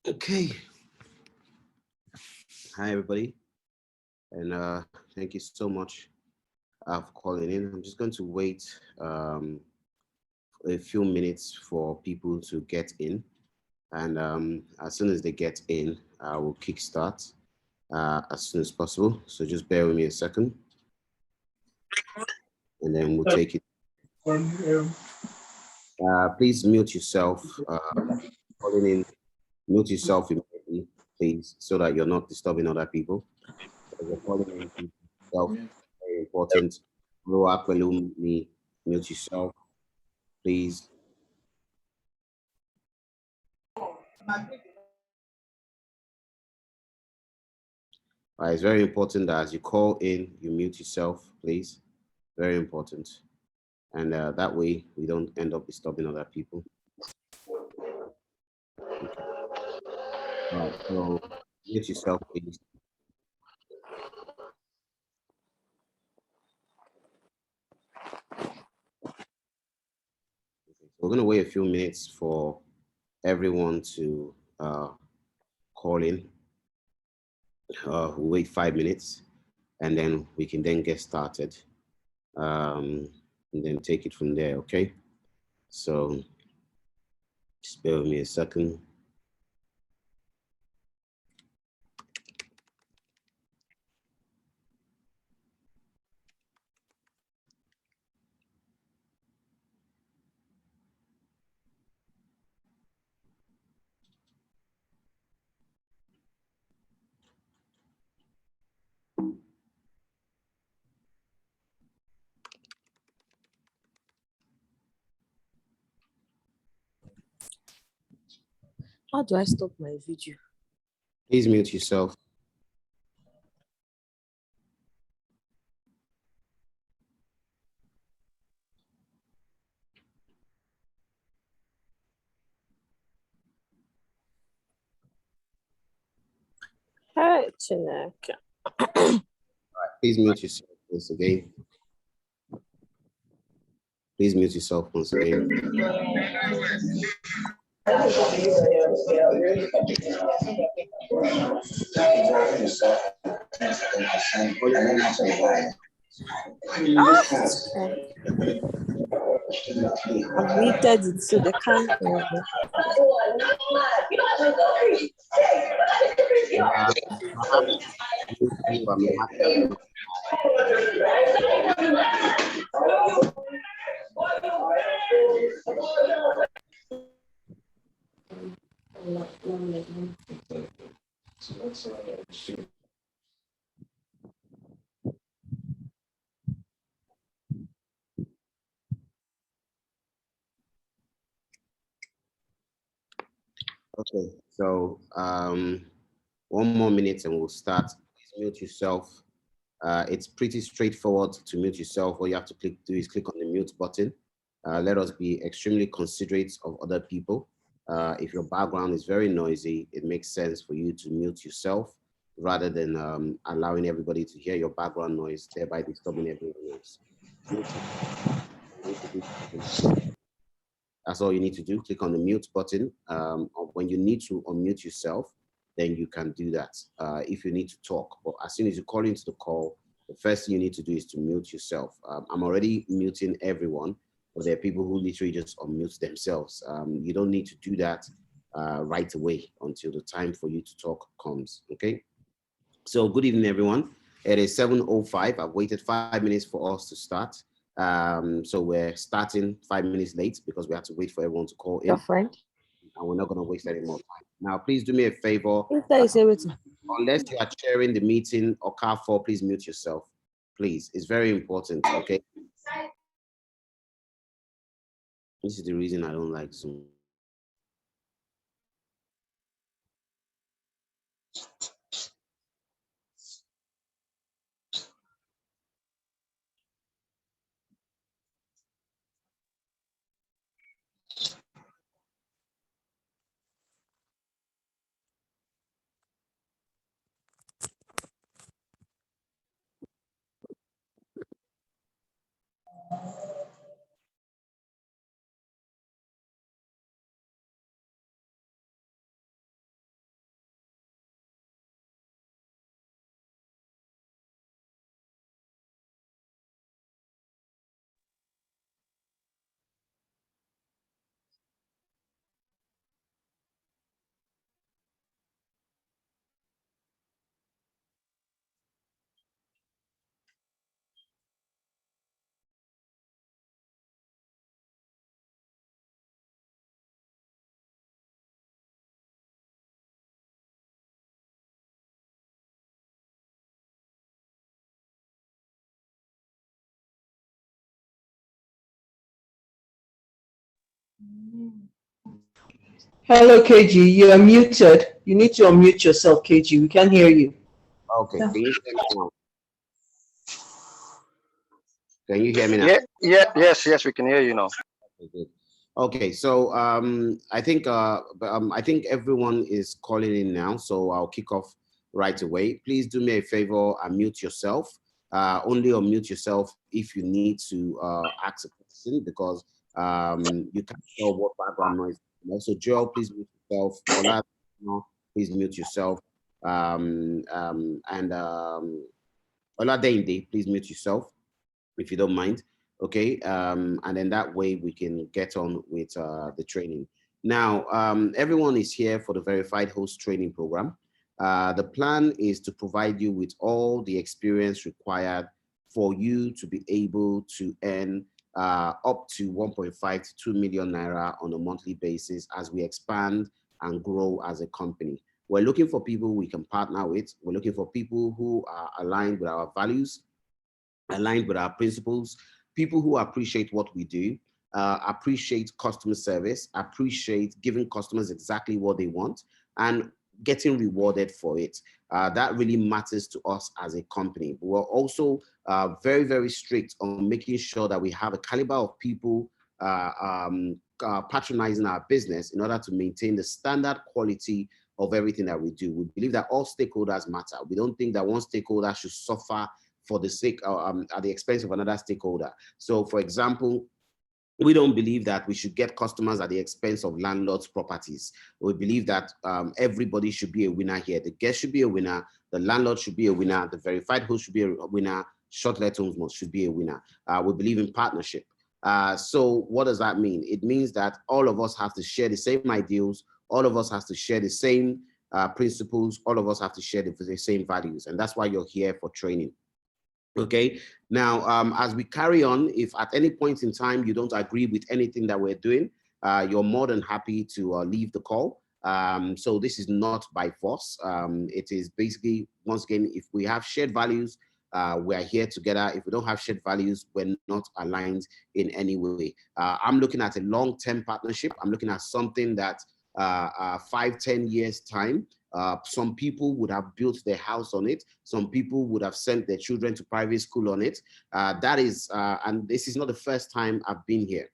Okay. Hi, everybody, and thank you so much for calling in. I'm just going to wait a few minutes for people to get in, and as soon as they get in, I will kickstart as soon as possible. So just bear with me a second, and then we'll take it. Please mute yourself. Calling in, mute yourself immediately, please, so that you're not disturbing other people. So you're calling in, mute yourself. Very important. Mute yourself, please. It's very important that as you call in, you mute yourself, please. Very important. And that way we don't end up disturbing other people. Okay. All right, so mute yourself, please. Okay. So we're going to wait a few minutes for everyone to call in. We'll wait 5 minutes, and then we can then get started, and then take it from there, okay? So just bear with me a second. How do I stop my video? Please mute yourself. Hey, Chineke. Please mute yourself once again. Please mute yourself once again. I've muted it so they can't hear me. Okay, so one more minute and we'll start. Please mute yourself. It's pretty straightforward to mute yourself. All you have to do is click on the mute button. Let us be extremely considerate of other people. If your background is very noisy, it makes sense for you to mute yourself rather than allowing everybody to hear your background noise, thereby disturbing everyone else. That's all you need to do. Click on the mute button. When you need to unmute yourself, then you can do that if you need to talk. But as soon as you call into the call, the first thing you need to do is to mute yourself. I'm already muting everyone, but there are people who literally just unmute themselves. You don't need to do that right away until the time for you to talk comes, okay? So good evening, everyone. It is 7:05. I've waited 5 minutes for us to start. So we're starting 5 minutes late because we have to wait for everyone to call in. Your friend? And we're not going to waste any more time. Now, please do me a favor. Unless you are chairing the meeting or car for, please mute yourself. Please, it's very important, okay? This is the reason I don't like Zoom. Hello, KG. You are muted. You need to unmute yourself, KG. We can't hear you. Okay, can you hear me now? Can you hear me now? Yes, we can hear you now. Okay, good. Okay, so I think everyone is calling in now, so I'll kick off right away. Please do me a favor and mute yourself. Only unmute yourself if you need to ask a question, because you can't tell what background noise. Also, Joel, please mute yourself. Ola, please mute yourself. And Ola Dende, please mute yourself if you don't mind. Okay, and then that way we can get on with the training. Now, everyone is here for the Verified Host Training Program. The plan is to provide you with all the experience required for you to be able to earn up to 1.5 to 2 million naira on a monthly basis as we expand and grow as a company. We're looking for people we can partner with. We're looking for people who are aligned with our values, aligned with our principles, people who appreciate what we do, appreciate customer service, appreciate giving customers exactly what they want, and getting rewarded for it. That really matters to us as a company. We're also very, very strict on making sure that we have a caliber of people patronizing our business in order to maintain the standard quality of everything that we do. We believe that all stakeholders matter. We don't think that one stakeholder should suffer for the sake at the expense of another stakeholder. So, for example, we don't believe that we should get customers at the expense of landlords' properties. We believe that everybody should be a winner here. The guest should be a winner. The landlord should be a winner. The verified host should be a winner. Shortlethomes should be a winner. We believe in partnership. So what does that mean? It means that all of us have to share the same ideals. All of us have to share the same principles. All of us have to share the same values. And that's why you're here for training. Okay, now as we carry on, if at any point in time you don't agree with anything that we're doing, you're more than happy to leave the call. So this is not by force. It is basically, once again, if we have shared values, we are here together. If we don't have shared values, we're not aligned in any way. I'm looking at a long-term partnership. I'm looking at something that 5-10 years time. Some people would have built their house on it. Some people would have sent their children to private school on it. And this is not the first time I've been here.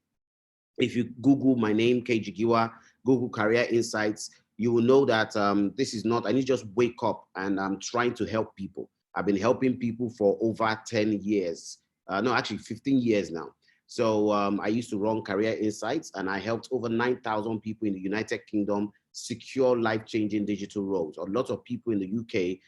If you Google my name, KG Giwa, Google Career Insights, you will know that this is not, I need to just wake up and I'm trying to help people. I've been helping people for over 10 years. No, actually 15 years now. So I used to run Career Insights and I helped over 9,000 people in the United Kingdom secure life-changing digital roles. A lot of people in the UK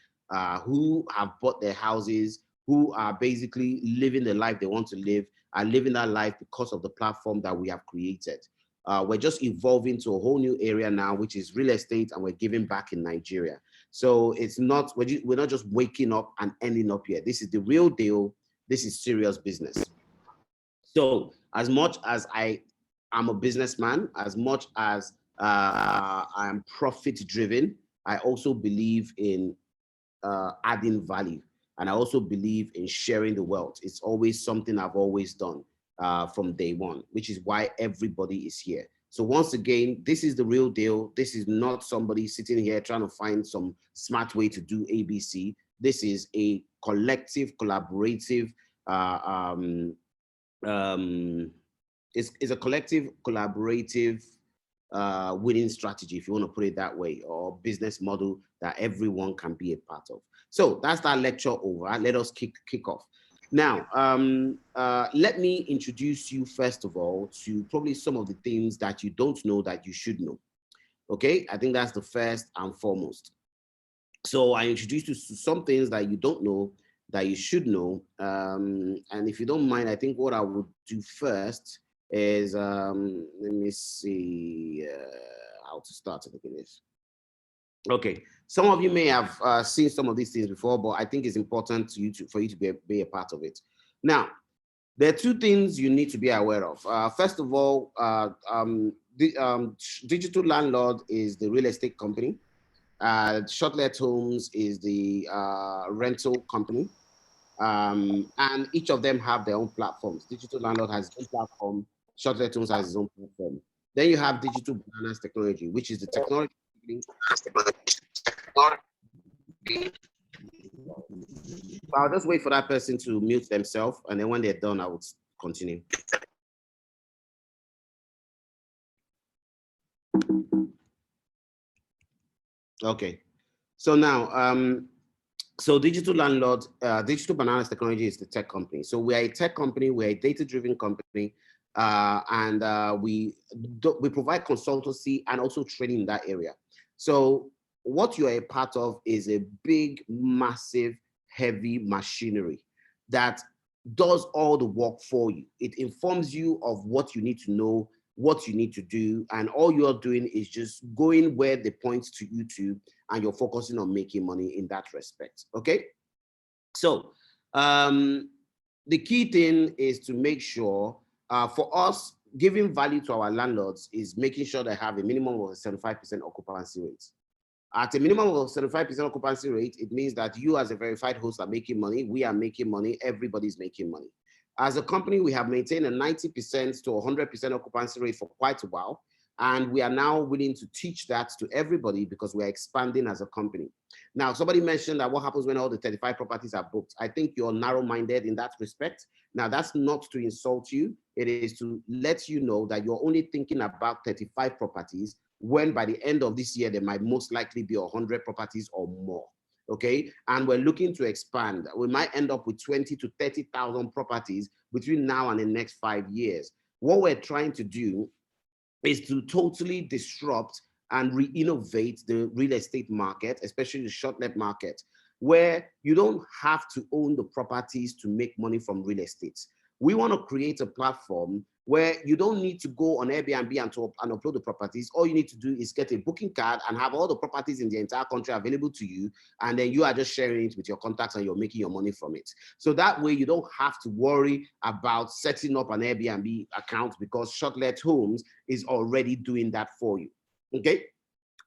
who have bought their houses, who are basically living the life they want to live, are living that life because of the platform that we have created. We're just evolving to a whole new area now, which is real estate, and we're giving back in Nigeria. So it's not, we're not just waking up and ending up here. This is the real deal. This is serious business. So as much as I am a businessman, as much as I am profit driven, I also believe in adding value. And I also believe in sharing the wealth. It's always something I've always done from day one, which is why everybody is here. So once again, this is the real deal. This is not somebody sitting here trying to find some smart way to do ABC. This is a collective, collaborative it's a collective, collaborative winning strategy, if you want to put it that way, or business model that everyone can be a part of. So that's that lecture over. Let us kick off. Now, let me introduce you first of all to probably some of the things that you don't know that you should know. Okay, I think that's the first and foremost. So I introduced you to some things that you don't know that you should know. And if you don't mind, I think what I would do first is, let me see how to start to look at this. Okay, some of you may have seen some of these things before, but I think it's important for you to be a part of it. Now, there are two things you need to be aware of. First of all, Digital Landlord is the real estate company. Shortlethomes is the rental company. And each of them have their own platforms. Digital Landlord has its own platform. Shortlethomes has its own platform. Then you have digital bananas technology, which is the technology. I'll just wait for that person to mute themselves, and then when they're done, I would continue. Okay, so now, so digital landlord, digital bananas technology is the tech company. So we are a tech company, we're a data-driven company, and we provide consultancy and also training in that area. So what you are a part of is a big, massive, heavy machinery that does all the work for you. It informs you of what you need to know, what you need to do, and all you're doing is just going where they point to you to, and you're focusing on making money in that respect. Okay, so the key thing is to make sure, for us, giving value to our landlords is making sure they have a minimum of 75% occupancy rate. At a minimum of 75% occupancy rate, it means that you as a verified host are making money, we are making money, everybody's making money. As a company, we have maintained a 90% to 100% occupancy rate for quite a while, and we are now willing to teach that to everybody because we are expanding as a company. Now, somebody mentioned that what happens when all the 35 properties are booked. I think you're narrow-minded in that respect. Now, that's not to insult you. It is to let you know that you're only thinking about 35 properties when by the end of this year, there might most likely be 100 properties or more. Okay, and we're looking to expand. We might end up with 20 to 30,000 properties between now and the next 5 years. What we're trying to do is to totally disrupt and re-innovate the real estate market, especially the short-let market, where you don't have to own the properties to make money from real estate. We want to create a platform where you don't need to go on Airbnb and upload the properties. All you need to do is get a booking card and have all the properties in the entire country available to you. And then you are just sharing it with your contacts and you're making your money from it. So that way you don't have to worry about setting up an Airbnb account because Shortlethomes is already doing that for you. Okay.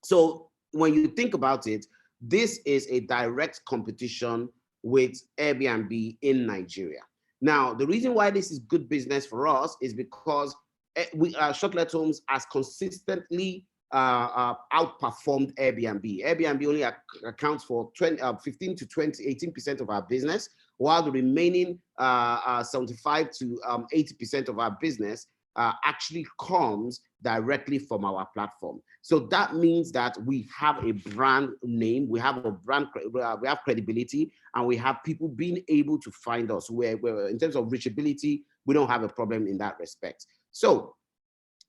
So when you think about it, this is a direct competition with Airbnb in Nigeria. Now, the reason why this is good business for us is because Shortlethomes has consistently outperformed Airbnb. Airbnb only accounts for 15 to 18% of our business, while the remaining 75 to 80% of our business actually comes directly from our platform. So that means that we have a brand name, we have a brand, we have credibility, and we have people being able to find us. Where in terms of reachability, we don't have a problem in that respect. So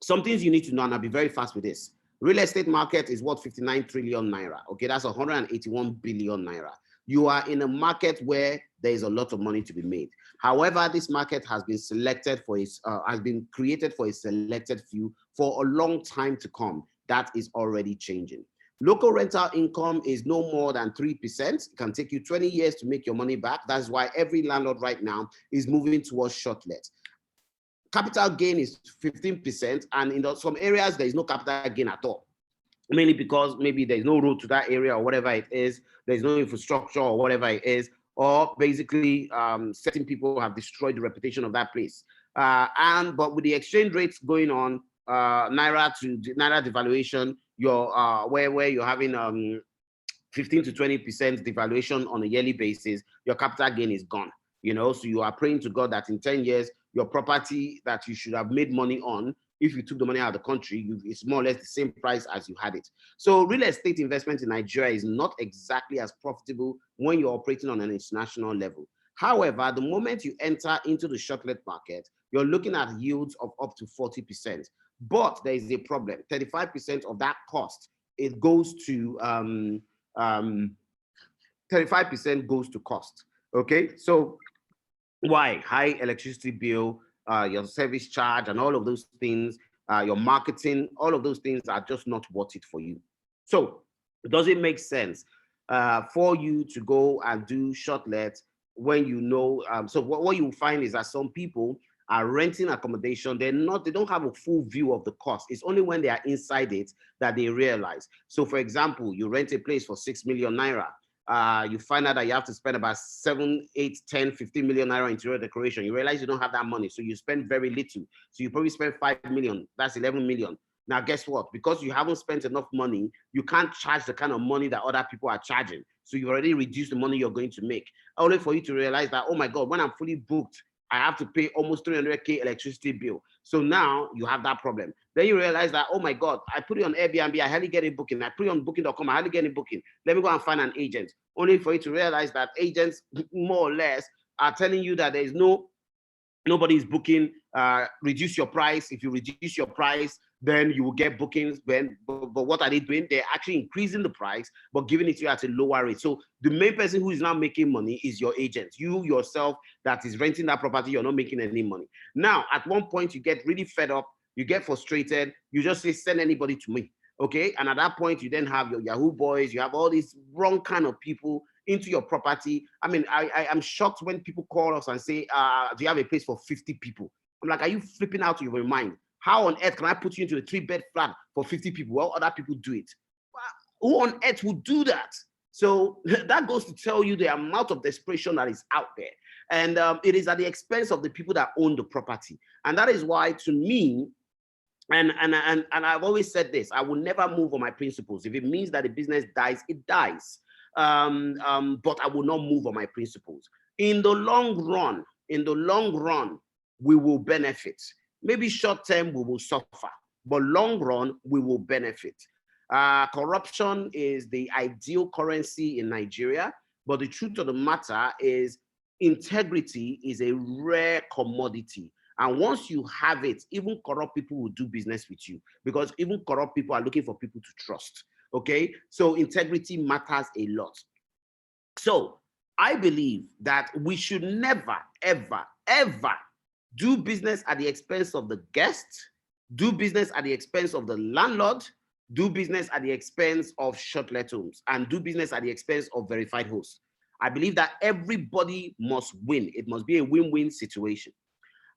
some things you need to know, and I'll be very fast with this. Real estate market is worth 59 trillion naira. Okay, that's 181 billion naira. You are in a market where there is a lot of money to be made. However, this market has been selected for its, has been created for a selected few for a long time to come. That is already changing. Local rental income is no more than 3%. It can take you 20 years to make your money back. That's why every landlord right now is moving towards short-let. Capital gain is 15%, and in some areas, there is no capital gain at all. Mainly because maybe there's no road to that area or whatever it is, there's no infrastructure or whatever it is, or basically certain people have destroyed the reputation of that place. But with the exchange rates going on, naira devaluation, where you're having 15 to 20% devaluation on a yearly basis, your capital gain is gone. You know, so you are praying to God that in 10 years, your property that you should have made money on, if you took the money out of the country, it's more or less the same price as you had it. So real estate investment in Nigeria is not exactly as profitable when you're operating on an international level. However, the moment you enter into the short-let market, you're looking at yields of up to 40%. But there is a problem. 35% of that cost, it goes to 35% goes to cost. Okay, so why? High electricity bill, your service charge, and all of those things, your marketing, all of those things are just not worth it for you. So does it make sense for you to go and do short-let when you know? So what you find is that some people are renting accommodation. They don't have a full view of the cost. It's only when they are inside it that they realize. So for example, you rent a place for 6 million naira. You find out that you have to spend about 7, 8, 10, 15 million naira interior decoration. You realize you don't have that money, so you spend very little. So you probably spend 5 million, that's 11 million. Now, guess what? Because you haven't spent enough money, you can't charge the kind of money that other people are charging. So you already reduced the money you're going to make, only for you to realize that, oh my God, when I'm fully booked, I have to pay almost 300K electricity bill. So now you have that problem. Then you realize that, oh my God, I put it on Airbnb, I hardly get a booking. I put it on booking.com, I hardly get a booking. Let me go and find an agent. Only for you to realize that agents more or less are telling you that there is nobody is booking, reduce your price. If you reduce your price, then you will get bookings. But what are they doing? They're actually increasing the price, but giving it to you at a lower rate. So the main person who is now making money is your agent. You yourself that is renting that property, you're not making any money. Now, at one point, you get really fed up, you get frustrated, you just say, send anybody to me. Okay. And at that point, you then have your Yahoo boys, you have all these wrong kind of people into your property. I mean, I'm shocked when people call us and say, do you have a place for 50 people? I'm like, are you flipping out of your mind? How on earth can I put you into a 3-bed flat for 50 people? Well, other people do it. Who on earth would do that? So that goes to tell you the amount of desperation that is out there. And it is at the expense of the people that own the property. And that is why, to me, and I've always said this, I will never move on my principles. If it means that the business dies, it dies. But I will not move on my principles. In the long run, we will benefit. Maybe short term, we will suffer, but long run, we will benefit. Corruption is the ideal currency in Nigeria, but the truth of the matter is integrity is a rare commodity. And once you have it, even corrupt people will do business with you, because even corrupt people are looking for people to trust. Okay, so integrity matters a lot. So I believe that we should never, ever, ever do business at the expense of the guest, do business at the expense of the landlord, do business at the expense of Shortlethomes, and do business at the expense of verified hosts. I believe that everybody must win. It must be a win-win situation.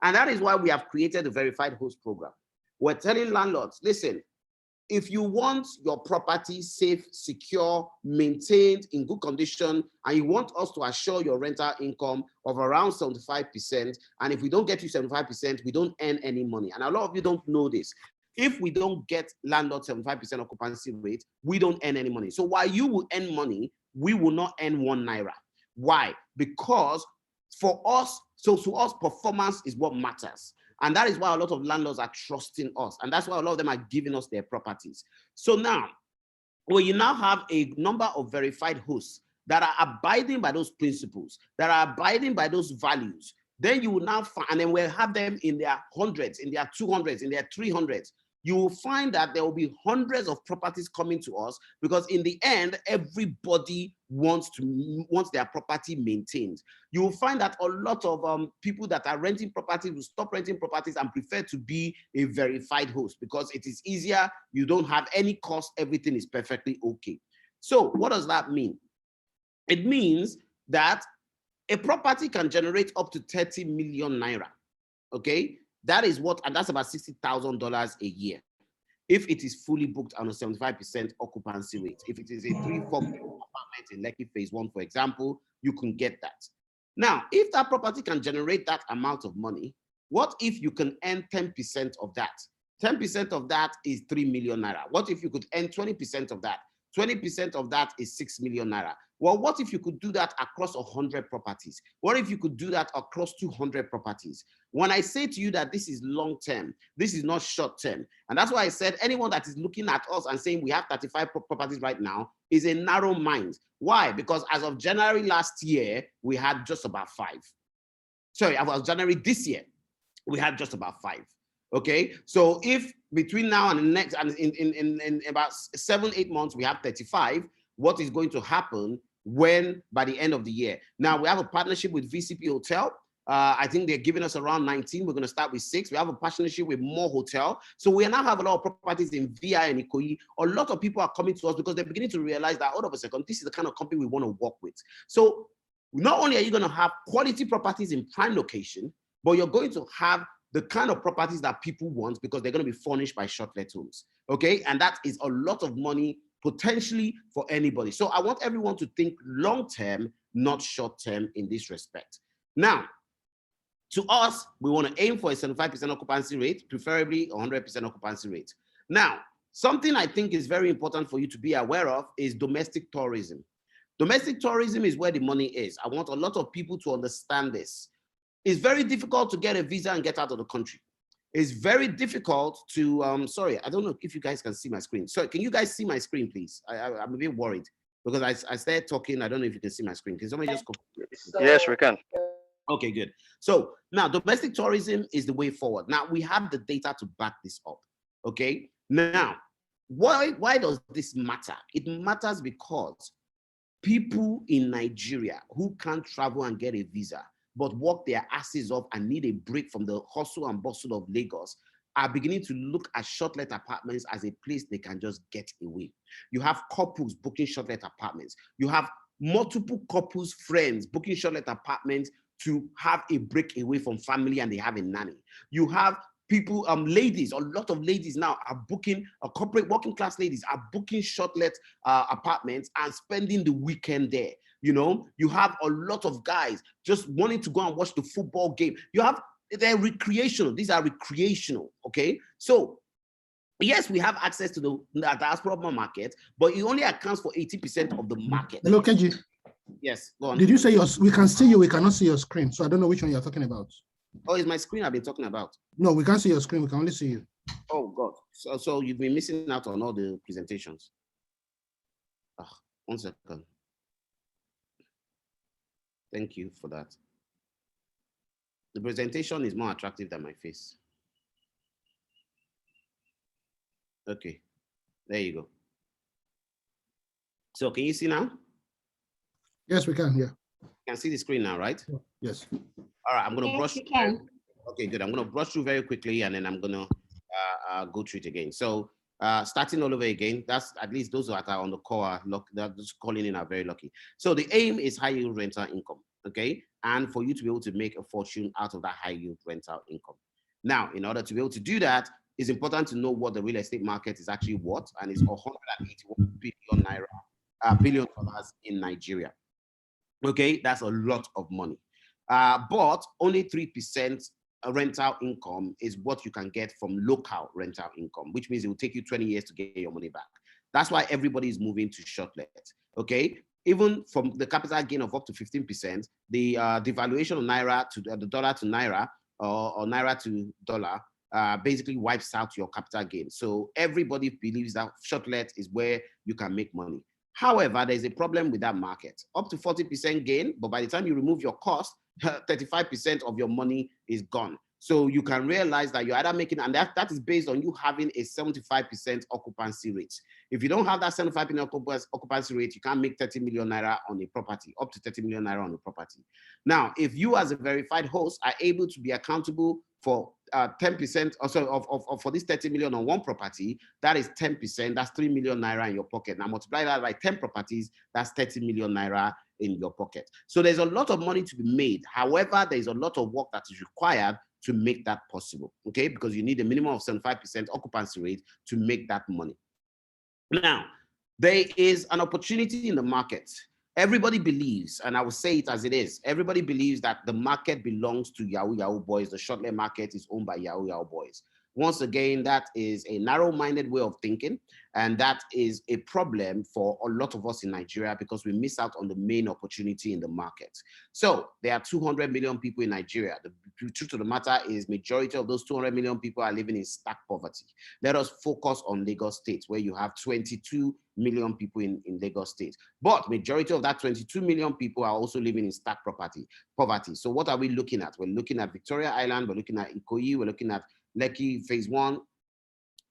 And that is why we have created the verified host program. We're telling landlords, listen, if you want your property safe, secure, maintained, in good condition, and you want us to assure your rental income of around 75%, and if we don't get you 75%, we don't earn any money. And a lot of you don't know this. If we don't get landlord 75% occupancy rate, we don't earn any money. So while you will earn money, we will not earn 1 naira. Why? Because for us, so to us, performance is what matters. And that is why a lot of landlords are trusting us. And that's why a lot of them are giving us their properties. So now, when you now have a number of verified hosts that are abiding by those principles, that are abiding by those values, then you will now find, and then we'll have them in their hundreds, in their 200s, in their 300s. You will find that there will be hundreds of properties coming to us, because in the end, everybody wants their property maintained. You will find that a lot of people that are renting properties will stop renting properties and prefer to be a verified host, because it is easier. You don't have any cost. Everything is perfectly okay. So what does that mean? It means that a property can generate up to 30 million naira. Okay. That is what, and that's about $60,000 a year, if it is fully booked on a 75% occupancy rate. If it is a 3-4 apartment in Lekki Phase 1, for example, you can get that. Now, if that property can generate that amount of money, what if you can earn 10% of that? 10% of that is 3 million naira. What if you could earn 20% of that? 20% of that is 6 million naira. Well, what if you could do that across 100 properties? What if you could do that across 200 properties? When I say to you that this is long term, this is not short term. And that's why I said anyone that is looking at us and saying we have 35 properties right now is a narrow mind. Why? Because as of January last year, we had just about 5. Sorry, as of January this year, we had just about 5. Okay, so if between now and the next, and in about 7-8 months, we have 35, what is going to happen when by the end of the year? Now we have a partnership with VCP Hotel. I think they're giving us around 19. We're going to start with 6. We have a partnership with More Hotel. So we now have a lot of properties in VI and Ikoyi. A lot of people are coming to us because they're beginning to realize that, hold on a second, this is the kind of company we want to work with. So not only are you going to have quality properties in prime location, but you're going to have the kind of properties that people want, because they're going to be furnished by Shortlethomes. Okay, and that is a lot of money potentially for anybody. So I want everyone to think long term, not short term in this respect. Now, to us, we want to aim for a 75% occupancy rate, preferably 100% occupancy rate. Now, something I think is very important for you to be aware of is domestic tourism. Domestic tourism is where the money is. I want a lot of people to understand this. It's very difficult to get a visa and get out of the country. It's very difficult to, sorry, I don't know if you guys can see my screen. So can you guys see my screen, please? I'm a bit worried because I started talking. I don't know if you can see my screen. Can somebody just go? Yes, we can. Okay, good. So now domestic tourism is the way forward. Now we have the data to back this up. Okay. Now, why does this matter? It matters because people in Nigeria who can't travel and get a visa, but work their asses off and need a break from the hustle and bustle of Lagos are beginning to look at shortlet apartments as a place they can just get away. You have couples booking shortlet apartments. You have multiple couples, friends booking shortlet apartments to have a break away from family and they have a nanny. You have people, ladies, a lot of ladies now are booking, corporate working class ladies are booking shortlet apartments and spending the weekend there. You know, you have a lot of guys just wanting to go and watch the football game. You have, they're recreational. These are recreational, okay? So yes, we have access to the diaspora market, but it only accounts for 80% of the market. Hello, KG. Yes, go on. Did you say we can see you, we cannot see your screen, so I don't know which one you're talking about. Oh, it's my screen I've been talking about. No, we can't see your screen, we can only see you. Oh God, so you've been missing out on all the presentations. 1 second. Thank you for that. The presentation is more attractive than my face. Okay, there you go. So can you see now? Yes, we can, yeah. You can see the screen now, right? Yes. All right, I'm going to brush. You can. Okay, good. I'm going to brush through very quickly and then I'm going to go through it again. So starting all over again, that's at least those that are on the call are they're just calling in are very lucky. So the aim is high yield rental income, okay? And for you to be able to make a fortune out of that high yield rental income. Now, in order to be able to do that, it's important to know what the real estate market is actually worth, and it's 181 billion naira, billion dollars in Nigeria. Okay, that's a lot of money. But only 3% rental income is what you can get from local rental income, which means it will take you 20 years to get your money back. That's why everybody is moving to shortlet. Okay, even from the capital gain of up to 15%, the devaluation of naira to the dollar to naira or naira to dollar basically wipes out your capital gain. So everybody believes that shortlet is where you can make money. However, there's a problem with that market. Up to 40% gain, but by the time you remove your cost, 35% of your money is gone. So you can realize that you're either making, and that is based on you having a 75% occupancy rate. If you don't have that 75% occupancy rate, you can't make 30 million naira on a property, up to 30 million naira on a property. Now, if you as a verified host are able to be accountable for 10% or so of for this 30 million on one property, that is 10%, that's 3 million naira in your pocket. Now multiply that by 10 properties, that's 30 million naira in your pocket. So there's a lot of money to be made. However, there's a lot of work that is required to make that possible, okay? Because you need a minimum of 75% occupancy rate to make that money. Now, there is an opportunity in the market. Everybody believes, and I will say it as it is, everybody believes that the market belongs to Yahoo Yahoo boys. The shortlet market is owned by Yahoo Yahoo boys. Once again, that is a narrow-minded way of thinking, and that is a problem for a lot of us in Nigeria because we miss out on the main opportunity in the market. So there are 200 million people in Nigeria. The truth of the matter is majority of those 200 million people are living in stark poverty. Let us focus on Lagos State, where you have 22 million people in Lagos State. But majority of that 22 million people are also living in stark poverty. So what are we looking at? We're looking at Victoria Island, we're looking at Ikoyi, we're looking at Lekki Phase 1,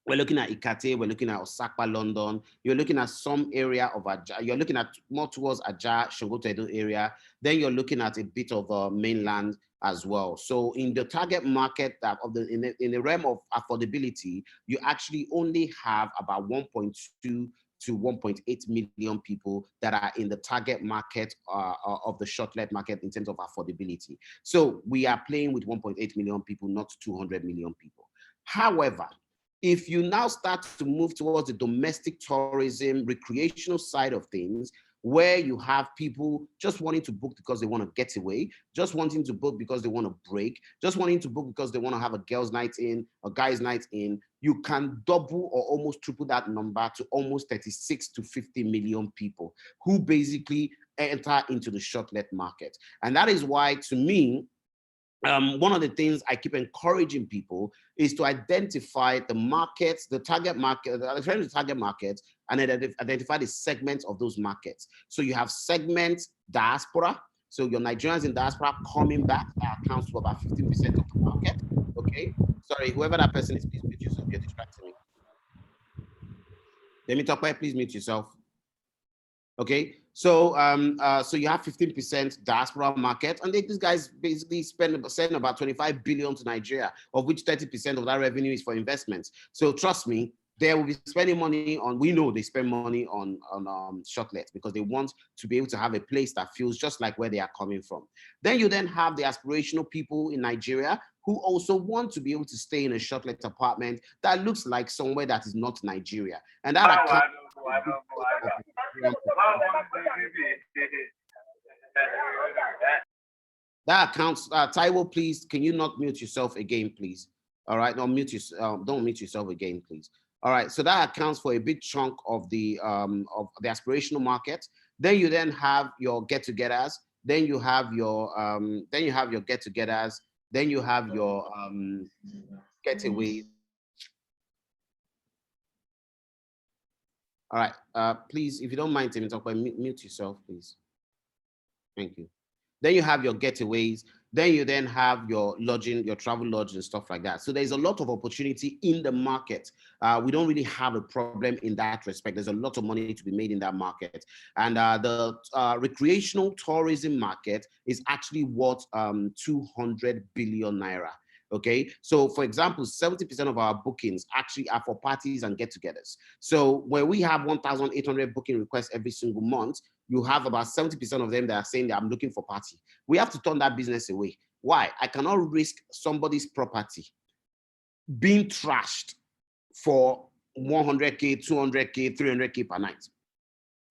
we're looking at Ikate, we're looking at Osaka, London, you're looking at some area of Ajah, you're looking at more towards Ajah, Shangotedo area, then you're looking at a bit of mainland as well. So in the target market in the realm of affordability, you actually only have about 1.2 to 1.8 million people that are in the target market of the shortlet market in terms of affordability. So we are playing with 1.8 million people, not 200 million people. However, if you now start to move towards the domestic tourism, recreational side of things, where you have people just wanting to book because they want to get away, just wanting to book because they want to break, just wanting to book because they want to have a girls' night in, a guys' night in, you can double or almost triple that number to almost 36 to 50 million people who basically enter into the shortlet market. And that is why, to me, one of the things I keep encouraging people is to identify the markets, the target market, the target markets, and identify the segments of those markets. So you have segments diaspora. So your Nigerians in diaspora coming back, that accounts for about 15% of the market. Okay. Sorry, whoever that person is, please mute yourself. You're distracting me. Let me talk about, please mute yourself. Okay, so so you have 15% diaspora market, and these guys basically send about 25 billion to Nigeria, of which 30% of that revenue is for investments. So trust me, they will be spending money on, we know they spend money on shortlets because they want to be able to have a place that feels just like where they are coming from. Then you then have the aspirational people in Nigeria who also want to be able to stay in a shortlet apartment that looks like somewhere that is not Nigeria. And that accounts, Taiwo, please, can you not mute yourself again, please? All right, no, mute yourself, don't mute yourself again, please. All right, so that accounts for a big chunk of the aspirational market. Then you then have your get-togethers. Then you have your get-togethers. Then you have your getaways. All right, please, if you don't mind, Timmy, talk about mute yourself, please. Thank you. Then you have your getaways. Then you then have your lodging, your travel lodge and stuff like that. So there's a lot of opportunity in the market. We don't really have a problem in that respect. There's a lot of money to be made in that market. And the recreational tourism market is actually worth 200 billion naira. Okay, so for example, 70% of our bookings actually are for parties and get-togethers. So where we have 1,800 booking requests every single month, you have about 70% of them that are saying that I'm looking for party. We have to turn that business away. Why? I cannot risk somebody's property being trashed for 100K, 200K, 300K per night.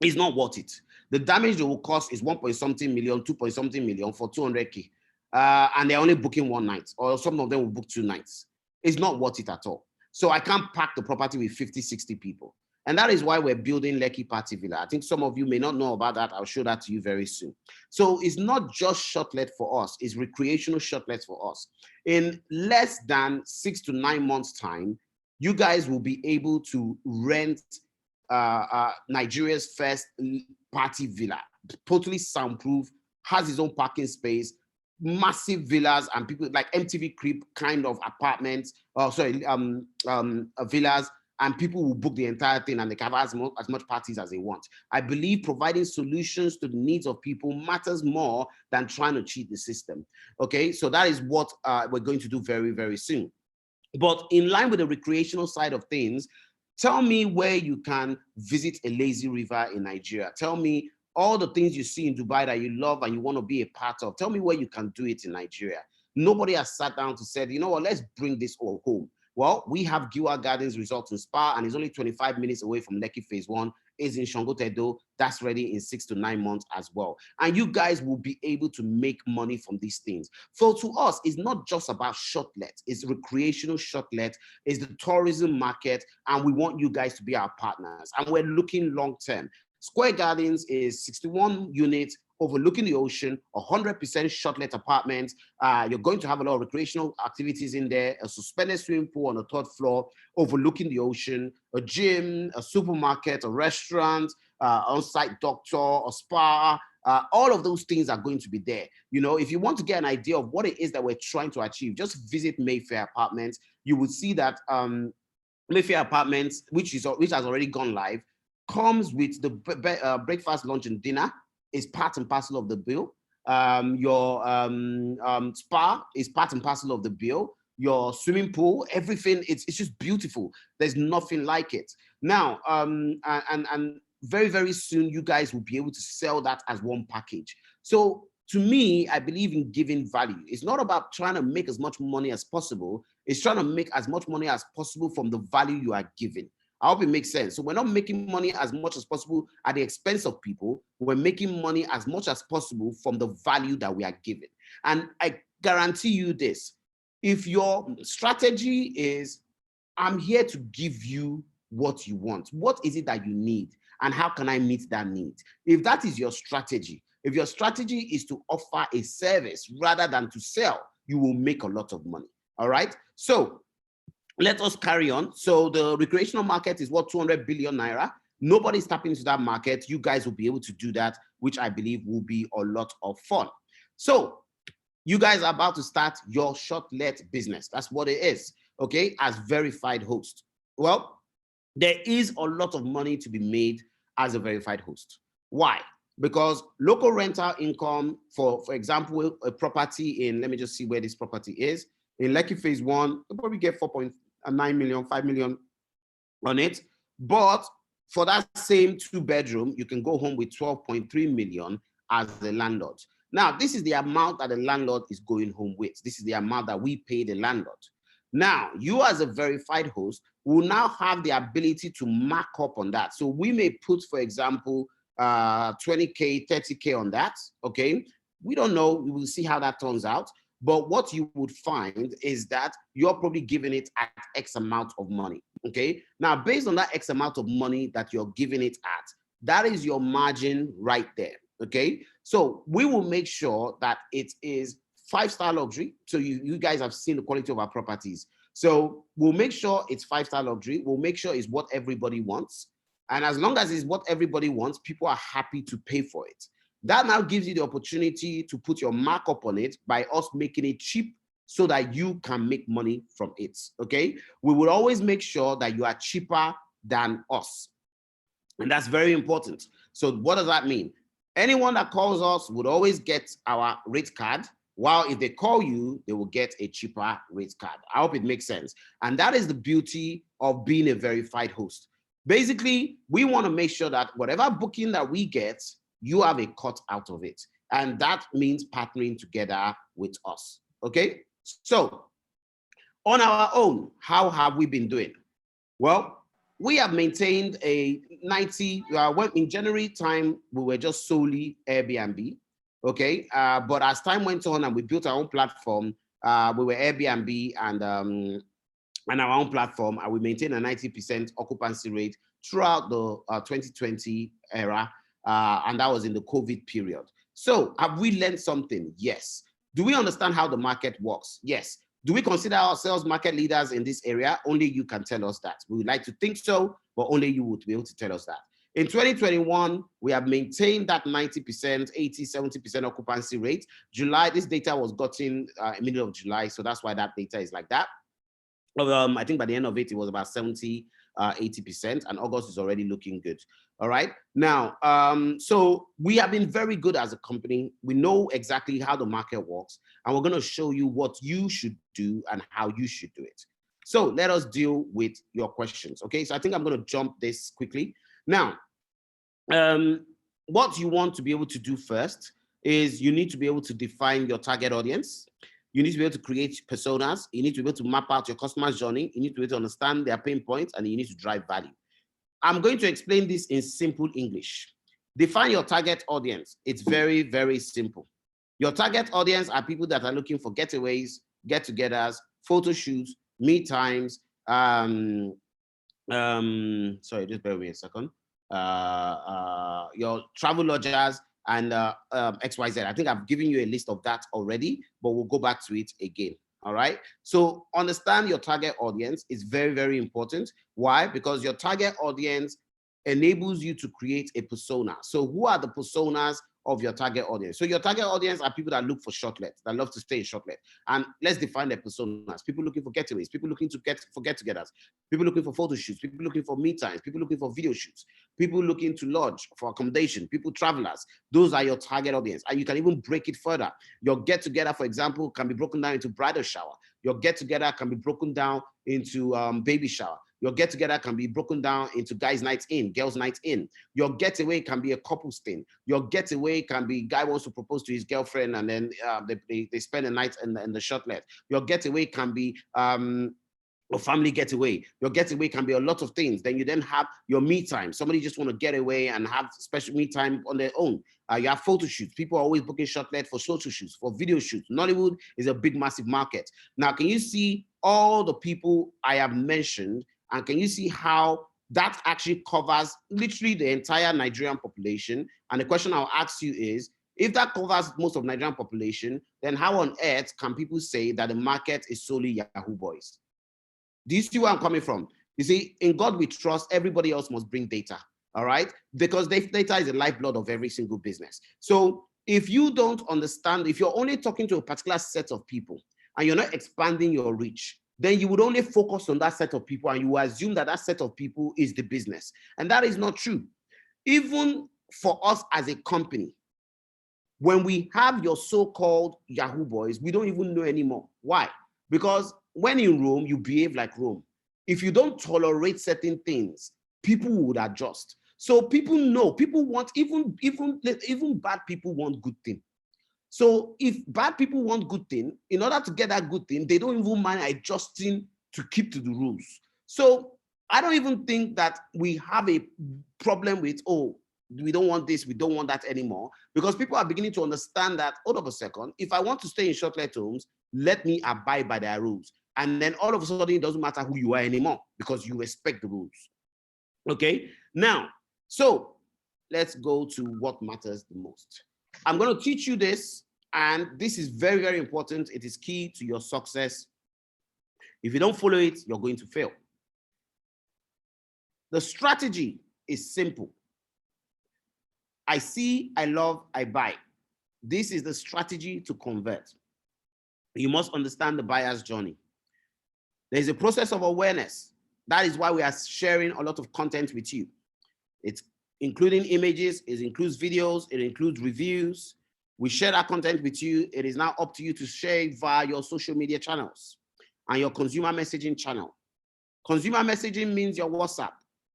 It's not worth it. The damage that will cost is 1.something million, 2.something million for 200K. And they're only booking one night, or some of them will book 2 nights. It's not worth it at all. So I can't pack the property with 50, 60 people. And that is why we're building Lekki Party Villa. I think some of you may not know about that. I'll show that to you very soon. So it's not just shortlet for us, it's recreational shortlet for us. In less than 6 to 9 months' time, you guys will be able to rent Nigeria's first party villa, totally soundproof, has its own parking space, massive villas, and people like MTV Crib kind of apartments, villas, and people will book the entire thing and they can have as much parties as they want. I believe providing solutions to the needs of people matters more than trying to cheat the system. Okay, so that is what we're going to do very, very soon. But in line with the recreational side of things, tell me where you can visit a lazy river in Nigeria. Tell me all the things you see in Dubai that you love and you want to be a part of. Tell me where you can do it in Nigeria. Nobody has sat down to say, you know what, let's bring this all home. Well, we have Giwa Gardens Resort and Spa, and it's only 25 minutes away from Lekki Phase 1. It's in Shangotedo. That's ready in 6 to 9 months as well. And you guys will be able to make money from these things. So to us, it's not just about shortlet. It's recreational shortlet. It's the tourism market, and we want you guys to be our partners. And we're looking long term. Square Gardens is 61 units overlooking the ocean, 100% shortlet apartments. You're going to have a lot of recreational activities in there, a suspended swimming pool on the 3rd floor, overlooking the ocean, a gym, a supermarket, a restaurant, on-site doctor, a spa. All of those things are going to be there. You know, if you want to get an idea of what it is that we're trying to achieve, just visit Mayfair Apartments. You will see that Mayfair Apartments, which has already gone live, comes with the breakfast, lunch, and dinner. Is part and parcel of the bill. Your spa is part and parcel of the bill. Your swimming pool, everything, it's just beautiful. There's nothing like it. Now, and very, very soon, you guys will be able to sell that as one package. So to me, I believe in giving value. It's not about trying to make as much money as possible. It's trying to make as much money as possible from the value you are giving. I hope it makes sense. So we're not making money as much as possible at the expense of people. We're making money as much as possible from the value that we are giving. And I guarantee you this, if your strategy is, I'm here to give you what you want, what is it that you need? And how can I meet that need? If that is your strategy, if your strategy is to offer a service rather than to sell, you will make a lot of money. All right. So let us carry on. So the recreational market is what, 200 billion naira. Nobody's tapping into that market. You guys will be able to do that, which I believe will be a lot of fun. So you guys are about to start your shortlet business. That's what it is. Okay. As verified host. Well, there is a lot of money to be made as a verified host. Why? Because local rental income, for example, a property in, let me just see where this property is. In Lekki phase 1, you'll probably get 4.9 million, 5 million on it. But for that same 2-bedroom, you can go home with 12.3 million as the landlord. Now, this is the amount that the landlord is going home with. This is the amount that we pay the landlord. Now, you as a verified host will now have the ability to mark up on that. So we may put, for example, 20K, 30K on that, okay? We don't know, we will see how that turns out. But what you would find is that you're probably giving it at X amount of money, okay? Now, based on that X amount of money that you're giving it at, that is your margin right there, okay? So we will make sure that it is 5-star luxury. So you guys have seen the quality of our properties. So we'll make sure it's 5-star luxury. We'll make sure it's what everybody wants. And as long as it's what everybody wants, people are happy to pay for it. That now gives you the opportunity to put your markup on it by us making it cheap so that you can make money from it, okay? We will always make sure that you are cheaper than us. And that's very important. So what does that mean? Anyone that calls us would always get our rate card, while if they call you, they will get a cheaper rate card. I hope it makes sense. And that is the beauty of being a verified host. Basically, we want to make sure that whatever booking that we get, you have a cut out of it. And that means partnering together with us, okay? So on our own, how have we been doing? Well, we have maintained a 90, in January time, we were just solely Airbnb, okay? But as time went on and we built our own platform, we were Airbnb and our own platform, and we maintained a 90% occupancy rate throughout the 2020 era, and that was in the COVID period. So have we learned something? Yes. Do we understand how the market works? Yes. Do we consider ourselves market leaders in this area? Only you can tell us that. We would like to think so, but only you would be able to tell us that. In 2021, we have maintained that 90%, 80, 70% occupancy rate. July, this data was gotten in middle of July, so that's why that data is like that. I think by the end of it, it was about 70, 80%, and August is already looking good. All right. Now, so we have been very good as a company. We know exactly how the market works, and we're going to show you what you should do and how you should do it. So let us deal with your questions. Okay. So I think I'm going to jump this quickly. Now, what you want to be able to do first is you need to be able to define your target audience. You need to be able to create personas. You need to be able to map out your customer's journey. You need to be able to understand their pain points, and you need to drive value. I'm going to explain this in simple English. Define your target audience. It's very, very simple. Your target audience are people that are looking for getaways, get-togethers, photo shoots, me times. Sorry, just bear with me a second. Your travel lodgers and XYZ. I think I've given you a list of that already, but we'll go back to it again. All right. So understand your target audience is very, very important. Why? Because your target audience enables you to create a persona. So who are the personas of your target audience? So your target audience are people that look for shortlets, that love to stay in shortlet. And let's define their personas. People looking for getaways, people looking to get-togethers, people looking for photo shoots, people looking for meet times, people looking for video shoots, people looking to lodge for accommodation, people travelers. Those are your target audience. And you can even break it further. Your get-together, for example, can be broken down into bridal shower. Your get-together can be broken down into baby shower. Your get-together can be broken down into guys' nights in, girls' nights in. Your getaway can be a couple's thing. Your getaway can be guy wants to propose to his girlfriend and then they spend a night in the shortlet. Your getaway can be or family getaway. Your getaway can be a lot of things. Then you then have your me time. Somebody just want to get away and have special me time on their own. You have photo shoots. People are always booking Shortlet for photo shoots, for video shoots. Nollywood is a big, massive market. Now, can you see all the people I have mentioned? And can you see how that actually covers literally the entire Nigerian population? And the question I'll ask you is, if that covers most of Nigerian population, then how on earth can people say that the market is solely Yahoo boys? Do you see where I'm coming from? You see, in God we trust, everybody else must bring data, all right? Because data is the lifeblood of every single business. So if you don't understand, if you're only talking to a particular set of people and you're not expanding your reach, then you would only focus on that set of people and you assume that that set of people is the business. And that is not true. Even for us as a company, when we have your so-called Yahoo boys, we don't even know anymore. Why? Because when in Rome, you behave like Rome. If you don't tolerate certain things, people would adjust. So people know, people want, even bad people want good thing. So if bad people want good thing, in order to get that good thing, they don't even mind adjusting to keep to the rules. So I don't even think that we have a problem with, oh, we don't want this, we don't want that anymore, because people are beginning to understand that, hold up a second, if I want to stay in Shortlethomes, let me abide by their rules. And then all of a sudden, it doesn't matter who you are anymore because you respect the rules. Okay, now, so let's go to what matters the most. I'm going to teach you this, and this is very, very important. It is key to your success. If you don't follow it, you're going to fail. The strategy is simple. I see, I love, I buy. This is the strategy to convert. You must understand the buyer's journey. There's a process of awareness. That is why we are sharing a lot of content with you. It's including images, it includes videos, it includes reviews. We share that content with you. It is now up to you to share it via your social media channels and your consumer messaging channel. Consumer messaging means your WhatsApp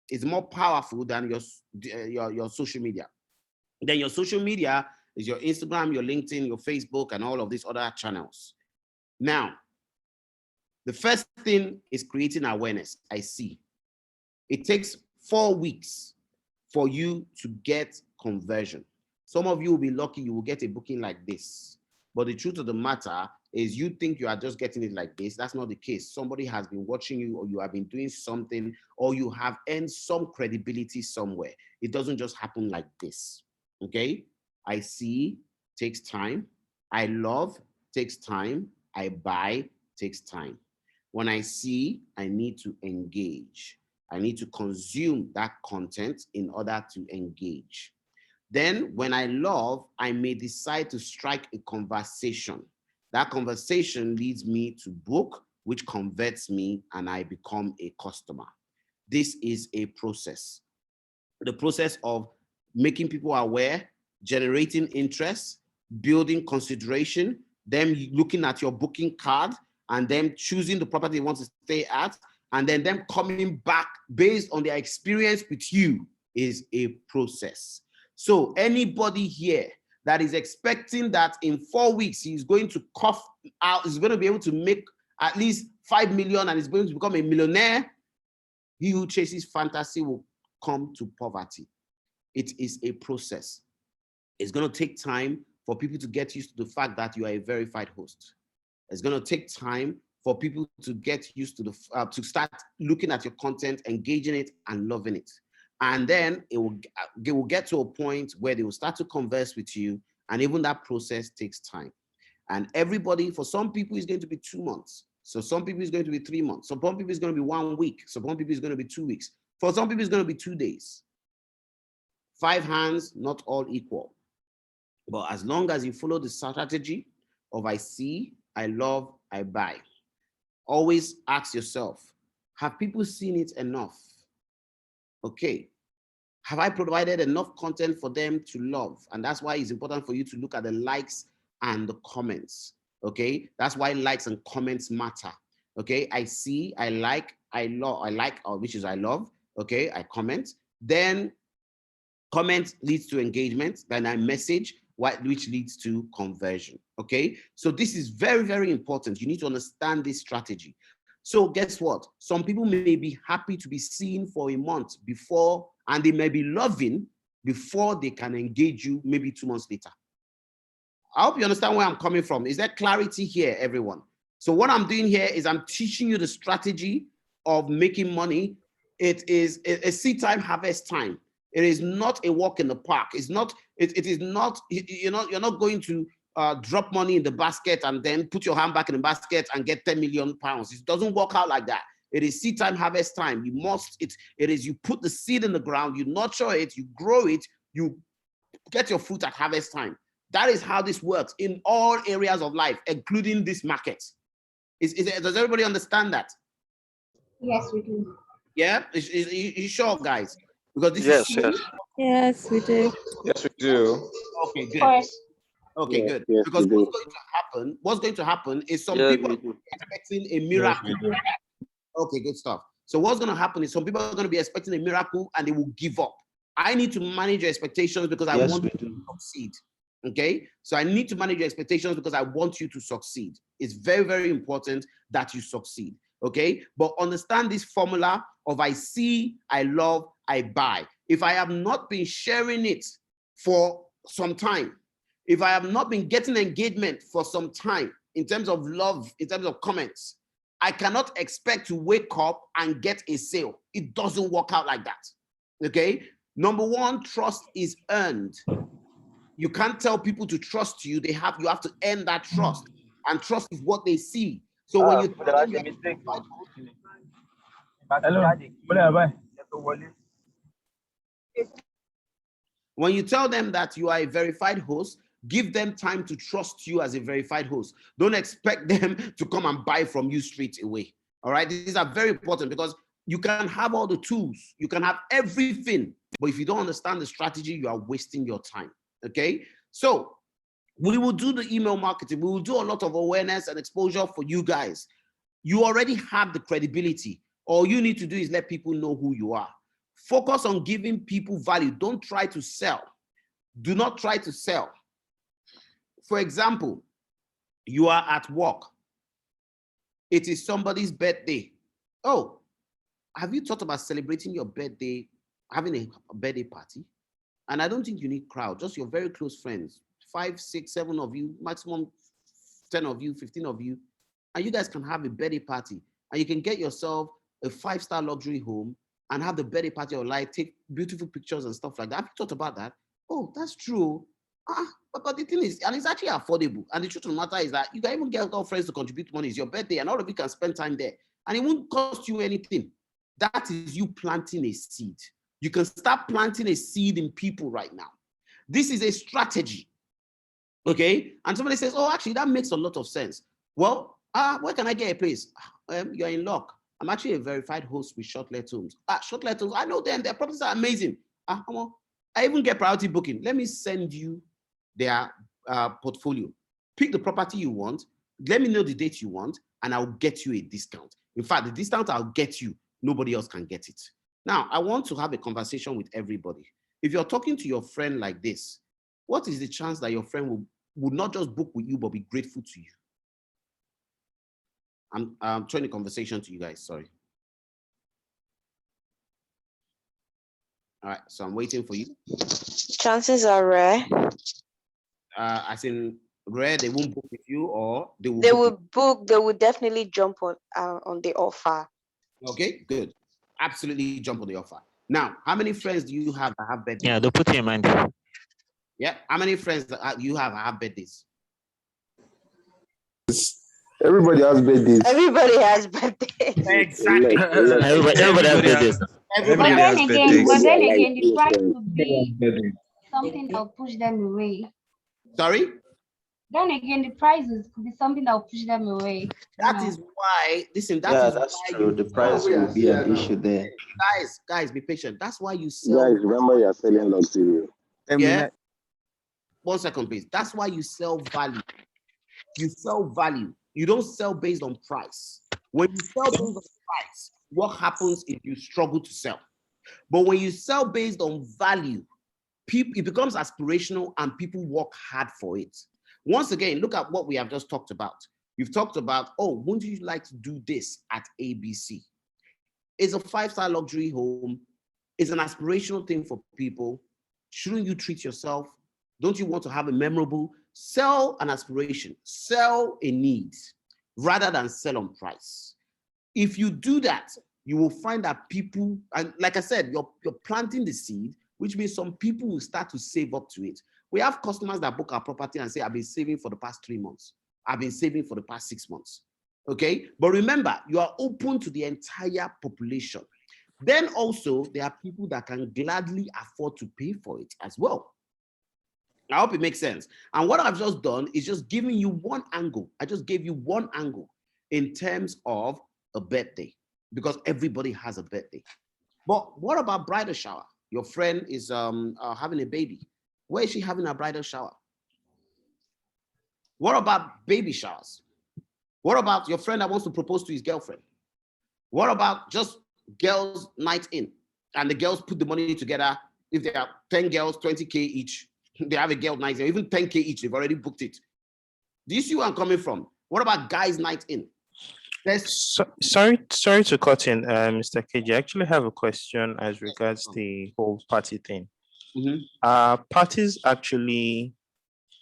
is more powerful than your social media. Then your social media is your Instagram, your LinkedIn, your Facebook, and all of these other channels. Now, the first thing is creating awareness. I see. It takes 4 weeks for you to get conversion. Some of you will be lucky, you will get a booking like this. But the truth of the matter is you think you are just getting it like this. That's not the case. Somebody has been watching you, or you have been doing something, or you have earned some credibility somewhere. It doesn't just happen like this. Okay? I see takes time. I love takes time. I buy takes time. When I see, I need to engage. I need to consume that content in order to engage. Then when I love, I may decide to strike a conversation. That conversation leads me to book, which converts me and I become a customer. This is a process. The process of making people aware, generating interest, building consideration, them looking at your booking card, and then choosing the property they want to stay at, and then them coming back based on their experience with you is a process. So anybody here that is expecting that in 4 weeks he's going to cough out, he's going to be able to make at least 5 million and is going to become a millionaire, he who chases fantasy will come to poverty. It is a process. It's going to take time for people to get used to the fact that you are a verified host. It's going to take time for people to get used to to start looking at your content, engaging it, and loving it. And then it will get to a point where they will start to converse with you, and even that process takes time. And everybody, for some people, is going to be 2 months. So some people is going to be 3 months. Some people is going to be 1 week. Some people is going to be 2 weeks. For some people, it's going to be 2 days. 5 hands, not all equal. But as long as you follow the strategy of I see, I love, I buy, always ask yourself, have people seen it enough? Okay. Have I provided enough content for them to love? And that's why it's important for you to look at the likes and the comments. Okay. That's why likes and comments matter. Okay. I see, I like, I like, which is I love. Okay. I comment. Then comment leads to engagement. Then I message, which leads to conversion. Okay. So this is very, very important. You need to understand this strategy. So guess what? Some people may be happy to be seen for a month before, and they may be loving before they can engage you maybe 2 months later. I hope you understand where I'm coming from. Is there clarity here, everyone? So what I'm doing here is I'm teaching you the strategy of making money. It is a seed time, harvest time. It is not a walk in the park. It's not, it is not, you're not going to drop money in the basket and then put your hand back in the basket and get 10 million pounds. It doesn't work out like that. It is seed time, harvest time. You must, it is you put the seed in the ground, you nurture it, you grow it, you get your fruit at harvest time. That is how this works in all areas of life, including this market. Does everybody understand that? Yes, we do. Yeah? Is you sure, guys? Because this Yes, is yes. Yes, we do. Yes, we do. okay, Of good. course. Okay, Yes, good. yes, Because we do. what's going to happen is some Yes, people we are do. expecting a miracle. Okay, good stuff. So what's going to happen is some people are going to be expecting a miracle and they will give up. I need to manage your expectations because I want you to succeed. Okay, so I need to manage your expectations because I want you to succeed. It's very, very important that you succeed. Okay, but understand this formula of I see, I love, I buy. If I have not been sharing it for some time, if I have not been getting engagement for some time in terms of love, in terms of comments, I cannot expect to wake up and get a sale. It doesn't work out like that. Okay, number one, trust is earned. You can't tell people to trust you. You have to earn that trust, and trust is what they see. So when you tell them when you tell them that you are a verified host, give them time to trust you as a verified host. Don't expect them to come and buy from you straight away. All right, these are very important because you can have all the tools, you can have everything, but if you don't understand the strategy, you are wasting your time. Okay, so we will do the email marketing. We will do a lot of awareness and exposure for you guys. You already have the credibility. All you need to do is let people know who you are. Focus on giving people value. Don't try to sell. Do not try to sell. For example, you are at work. It is somebody's birthday. Oh, have you thought about celebrating your birthday, having a birthday party? And I don't think you need crowd, just your very close friends, 5, 6, 7 of you, maximum 10 of you, 15 of you, and you guys can have a birthday party, and you can get yourself a 5-star luxury home and have the birthday party or like take beautiful pictures and stuff like that. Have you thought about that? Oh, that's true. But the thing is, and it's actually affordable. And the truth of the matter is that you can even get all friends to contribute money. It's your birthday, and all of you can spend time there, and it won't cost you anything. That is you planting a seed. You can start planting a seed in people right now. This is a strategy. Okay, and somebody says, oh, actually, that makes a lot of sense. Well, where can I get a place? You're in luck. I'm actually a verified host with Shortlethomes. Shortlethomes, I know them. Their properties are amazing. Come on. I even get priority booking. Let me send you their portfolio. Pick the property you want. Let me know the date you want, and I'll get you a discount. In fact, the discount I'll get you, nobody else can get it. Now, I want to have a conversation with everybody. If you're talking to your friend like this, what is the chance that your friend will not just book with you, but be grateful to you? I'm trying a conversation to you guys, sorry. All right, so I'm waiting for you. Chances are rare. As in rare, they won't book with you, or they will They book will book, they will definitely jump on the offer. Okay, good. Absolutely jump on the offer. Now, how many friends do you have that have birthdays? Yeah, don't put it in mind. Yeah, how many friends that you have birthdays? Everybody has birthdays. Everybody has birthday. Exactly. Everybody has birthdays. Everybody But has then again, the price would be something that will push them away. Sorry? Then again, the prices could be something that will push them away. That is why, listen, That's why true. The price will be an issue there. Guys, be patient. That's why you sell. Guys, remember you're selling luxury. Yeah. 1 second, please. That's why you sell value. You sell value. You don't sell based on price. When you sell based on price, what happens if you struggle to sell? But when you sell based on value, it becomes aspirational and people work hard for it. Once again, look at what we have just talked about. You've talked about, oh, wouldn't you like to do this at ABC? It's a 5-star luxury home. It's an aspirational thing for people. Shouldn't you treat yourself? Don't you want to have a memorable? Sell an aspiration, sell a need, rather than sell on price. If you do that, you will find that people, and like I said, you're planting the seed, which means some people will start to save up to it. We have customers that book our property and say, I've been saving for the past 3 months. I've been saving for the past 6 months. Okay, but remember, you are open to the entire population. Then also, there are people that can gladly afford to pay for it as well. I hope it makes sense. And what I've just done is just giving you one angle. I just gave you one angle in terms of a birthday, because everybody has a birthday. But what about bridal shower? Your friend is having a baby. Where is she having a bridal shower? What about baby showers? What about your friend that wants to propose to his girlfriend? What about just girls' night in? And the girls put the money together. If there are 10 girls, 20K each, they have a girl night in, even 10K each, they've already booked it. Do you see where I'm coming from? What about guys' night in? Sorry to cut in, Mr. KJ. I actually have a question as regards the whole party thing. Are parties actually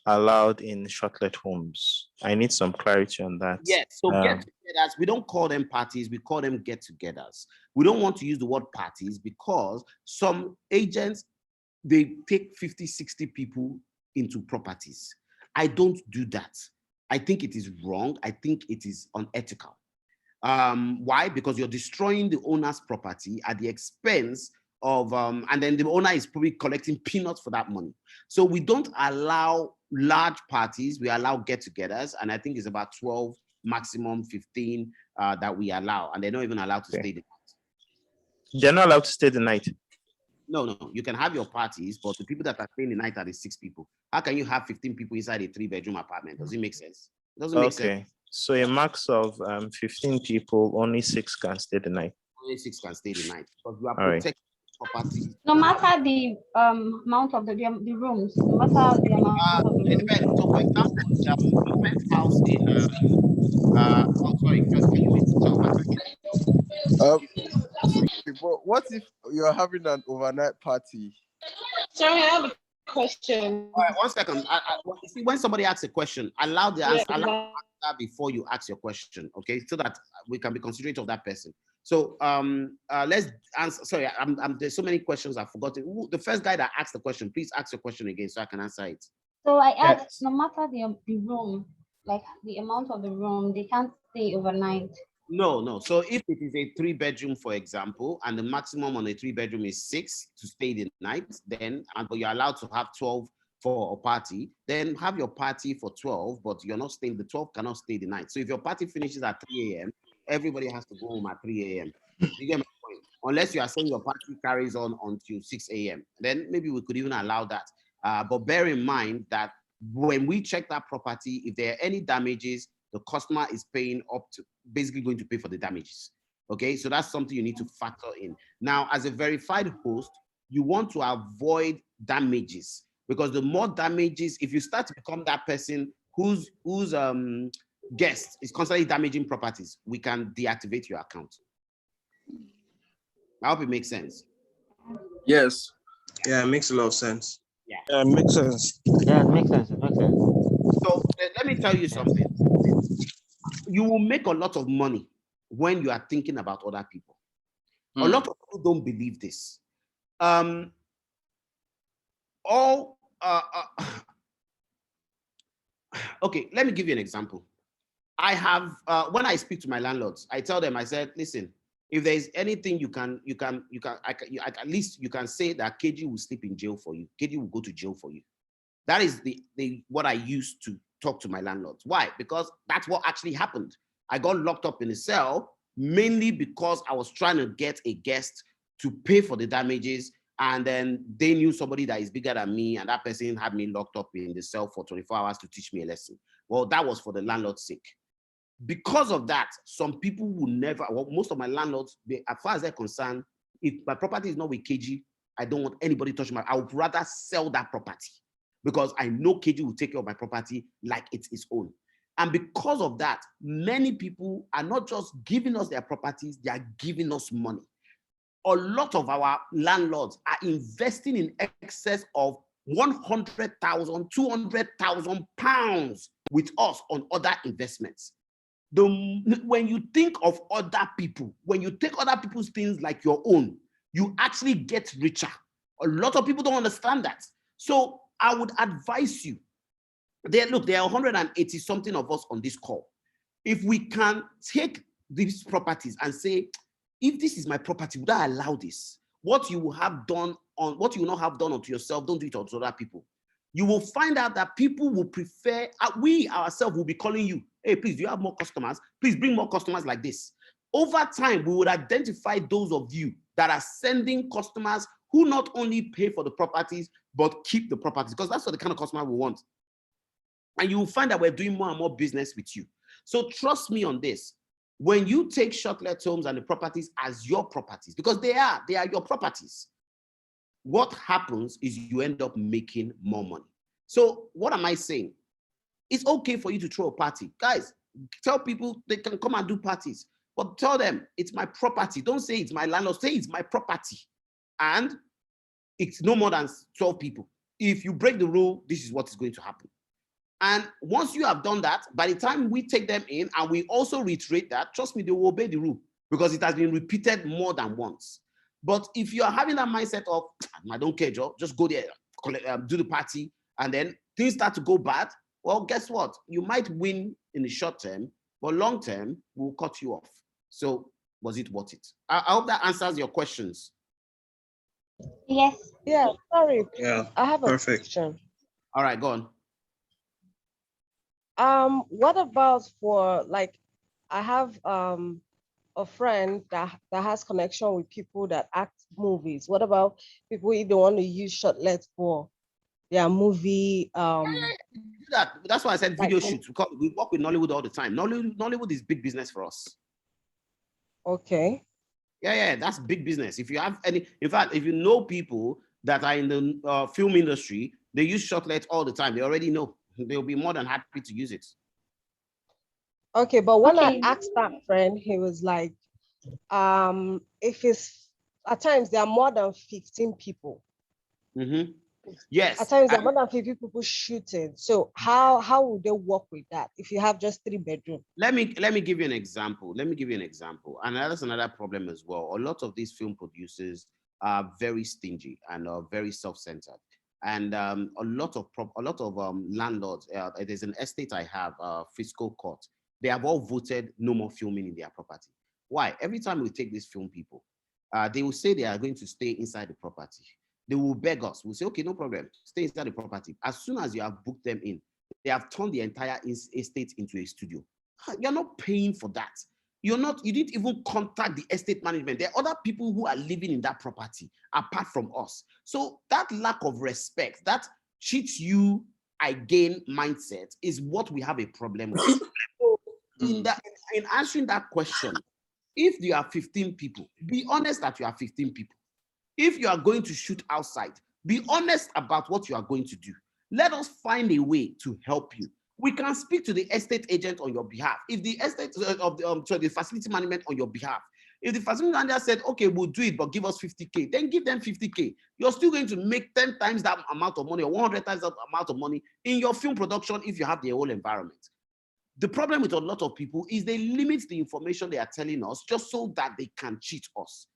allowed in shortlet homes? I need some clarity on that. Yes, so get-togethers, we don't call them parties, we call them get-togethers. We don't want to use the word parties because some agents, they take 50, 60 people into properties. I don't do that. I think it is wrong. I think it is unethical. Why? Because you're destroying the owner's property at the expense of, and then the owner is probably collecting peanuts for that money. So we don't allow large parties, we allow get-togethers, and I think it's about 12, maximum 15 that we allow, and they're not even allowed to stay the night. They're not allowed to stay the night? No, you can have your parties, but the people that are staying the night are the 6 people. How can you have 15 people inside a 3-bedroom apartment? Does it make sense? It doesn't make sense. So a max of 15 people, only 6 can stay the night. Only 6 can stay the night because you are protecting property. No matter the amount of the rooms, no matter the amount of the rooms. So for example, the penthouse in oh sorry, can you but what if you're having an overnight party? Sorry, I have a question. All right, 1 second. You see, when somebody asks a question, allow the answer, allow answer before you ask your question, okay? So that we can be considerate of that person. So let's answer. Sorry, there's so many questions I've forgotten. The first guy that asked the question, please ask your question again so I can answer it. So I asked, no matter the room, like the amount of the room, they can't stay overnight. No. So if it is a 3-bedroom, for example, and the maximum on a 3-bedroom is 6 to stay the night, then but you're allowed to have 12 for a party, then have your party for 12, but you're not staying, the 12 cannot stay the night. So if your party finishes at 3 a.m., everybody has to go home at 3 a.m. You get my point? Unless you are saying your party carries on until 6 a.m. Then maybe we could even allow that. But bear in mind that when we check that property, if there are any damages, the customer is paying up to, basically going to pay for the damages. Okay, so that's something you need to factor in. Now, as a verified host, you want to avoid damages, because the more damages, if you start to become that person whose guest is constantly damaging properties, we can deactivate your account. I hope it makes sense. Yes. Yeah, it makes a lot of sense. Yeah, it makes sense. Yeah, it makes sense. It makes sense. So let me tell you something. You will make a lot of money when you are thinking about other people. A lot of people don't believe this. Okay, let me give you an example. I have, when I speak to my landlords, I tell them, I said, listen, if there's anything at least you can say that KG will sleep in jail for you. KG will go to jail for you. That is what I used to talk to my landlords. Why? Because that's what actually happened. I got locked up in a cell mainly because I was trying to get a guest to pay for the damages, and then they knew somebody that is bigger than me, and that person had me locked up in the cell for 24 hours to teach me a lesson. Well, that was for the landlord's sake. Because of that, some people will never, well, most of my landlords, as far as they're concerned, if my property is not with KG, I don't want anybody touching I would rather sell that property, because I know KG will take care of my property like it's his own. And because of that, many people are not just giving us their properties, they are giving us money. A lot of our landlords are investing in excess of 100,000, 200,000 pounds with us on other investments. When you think of other people, when you take other people's things like your own, you actually get richer. A lot of people don't understand that. So I would advise you, there are 180 something of us on this call. If we can take these properties and say, if this is my property, would I allow this? What you will have done on what you will not have done unto yourself, don't do it unto other people. You will find out that people will prefer, we ourselves will be calling you, hey, please, do you have more customers? Please bring more customers like this. Over time, we would identify those of you that are sending customers who not only pay for the properties, but keep the properties, because that's what the kind of customer we want. And you will find that we're doing more and more business with you. So trust me on this. When you take Shortlethomes and the properties as your properties, because they are your properties, what happens is you end up making more money. So what am I saying? It's okay for you to throw a party. Guys, tell people they can come and do parties, but tell them it's my property. Don't say it's my landlord, say it's my property. And it's no more than 12 people. If you break the rule, this is what is going to happen. And once you have done that, by the time we take them in and we also reiterate that, trust me, they will obey the rule because it has been repeated more than once. But if you are having that mindset of, I don't care, Joe, just go there, do the party, and then things start to go bad, well, guess what? You might win in the short term, but long term, we'll cut you off. So was it worth it? I hope that answers your questions. Yes. Yeah, sorry. Yeah, I have a perfect. question. All right, go on. What about for, like, I have a friend that has connection with people that act movies. What about people if they want to use Shortlet for their movie? That's why I said video like, shoots. We work with Nollywood all the time. Nollywood is big business for us. Okay. Yeah, that's big business. If you have any, in fact, if you know people that are in the film industry, they use Shortlet all the time. They already know. They'll be more than happy to use it. Okay, but when I asked that friend, he was like, if it's at times there are more than 15 people. Mm-hmm. Yes. At times there are more than 50 people shooting. So how would they work with that if you have just 3 bedrooms? Let me give you an example. And that's another problem as well. A lot of these film producers are very stingy and are very self-centered. And a lot of landlords. There's an estate I have, fiscal court. They have all voted no more filming in their property. Why? Every time we take these film people, they will say they are going to stay inside the property. They will beg us. We'll say, okay, no problem. Stay inside the property. As soon as you have booked them in, they have turned the entire estate into a studio. You're not paying for that. You didn't even contact the estate management. There are other people who are living in that property apart from us. So that lack of respect, that cheats you, I gain mindset is what we have a problem with. So in answering that question, if you are 15 people, be honest that you are 15 people. If you are going to shoot outside, be honest about what you are going to do. Let us find a way to help you. We can speak to the estate agent on your behalf. If the estate the facility management on your behalf, if the facility manager said, okay, we'll do it, but give us 50K, then give them 50K. You're still going to make 10 times that amount of money or 100 times that amount of money in your film production if you have the whole environment. The problem with a lot of people is they limit the information they are telling us just so that they can cheat us.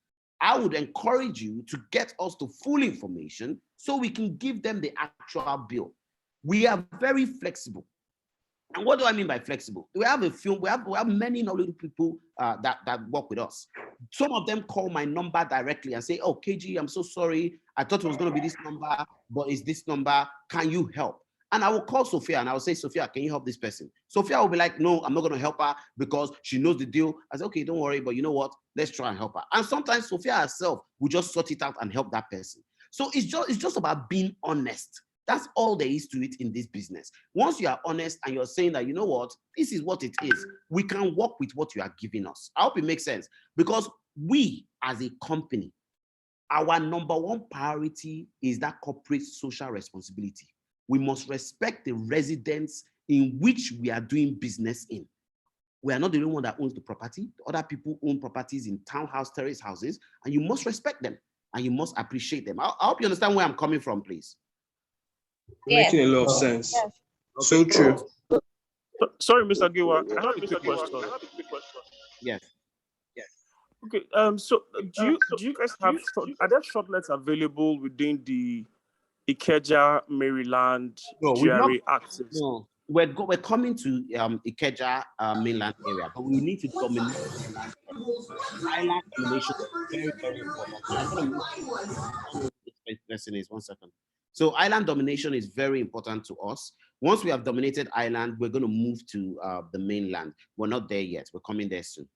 I would encourage you to get us the full information so we can give them the actual bill. We are very flexible. And what do I mean by flexible? We have we have many knowledgeable people that work with us. Some of them call my number directly and say, oh, KG, I'm so sorry. I thought it was going to be this number, but it's this number. Can you help? And I will call Sophia and I will say, Sophia, can you help this person? Sophia will be like, no, I'm not going to help her because she knows the deal. I say, okay, don't worry, but you know what? Let's try and help her. And sometimes Sophia herself will just sort it out and help that person. So it's just about being honest. That's all there is to it in this business. Once you are honest and you're saying that, you know what, this is what it is, we can work with what you are giving us. I hope it makes sense because we as a company, our number one priority is that corporate social responsibility. We must respect the residents in which we are doing business in. We are not the only one that owns the property. Other people own properties in townhouse, terrace houses, and you must respect them and you must appreciate them. I hope you understand where I'm coming from, please. Yes. Making a lot of sense. Yes. So true. Sorry, Mr. Giwa, I have a quick question. Yes. Okay, so do you guys have are there shortlets available within the Ikeja, Maryland, GRA access? No, we're coming to Ikeja mainland area, but we need to dominate island. Island domination is very, very important. I'm going to move this lesson is 1 second. So island domination is very important to us. Once we have dominated island, we're going to move to the mainland. We're not there yet. We're coming there soon.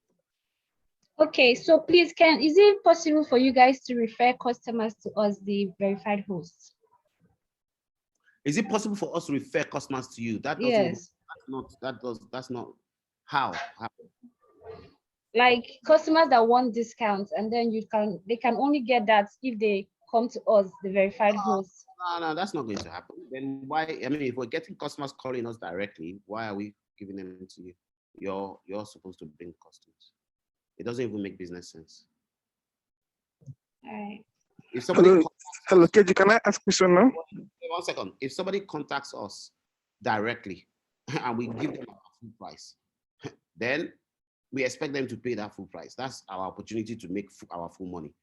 Okay, so please, is it possible for you guys to refer customers to us, the verified hosts? Is it possible for us to refer customers to you? That doesn't. Yes. That's not how. Like customers that want discounts, and then they can only get that if they come to us, the verified hosts. No, that's not going to happen. Then why? I mean, if we're getting customers calling us directly, why are we giving them to you? You're supposed to bring customers. It doesn't even make business sense. All right. If somebody hello, KG, can I ask question now? 1 second. If somebody contacts us directly and we give them a full price, then we expect them to pay that full price. That's our opportunity to make our full money.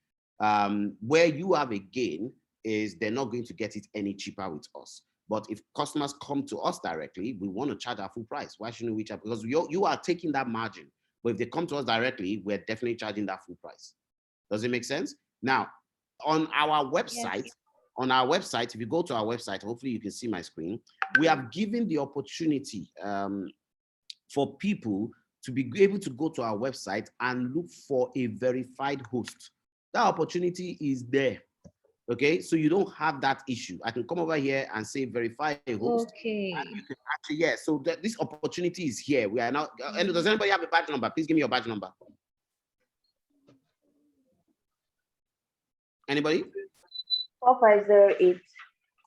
Where you have a gain is they're not going to get it any cheaper with us. But if customers come to us directly, we want to charge our full price. Why shouldn't we charge? Because you are taking that margin. But if they come to us directly, we're definitely charging that full price. Does it make sense? Now, on our website, if you go to our website, hopefully you can see my screen, we have given the opportunity for people to be able to go to our website and look for a verified host. That opportunity is there. Okay, so you don't have that issue. I can come over here and say verify a host. Okay. And you can actually, so this opportunity is here. We are now. And does anybody have a badge number? Please give me your badge number. Anybody? 4508.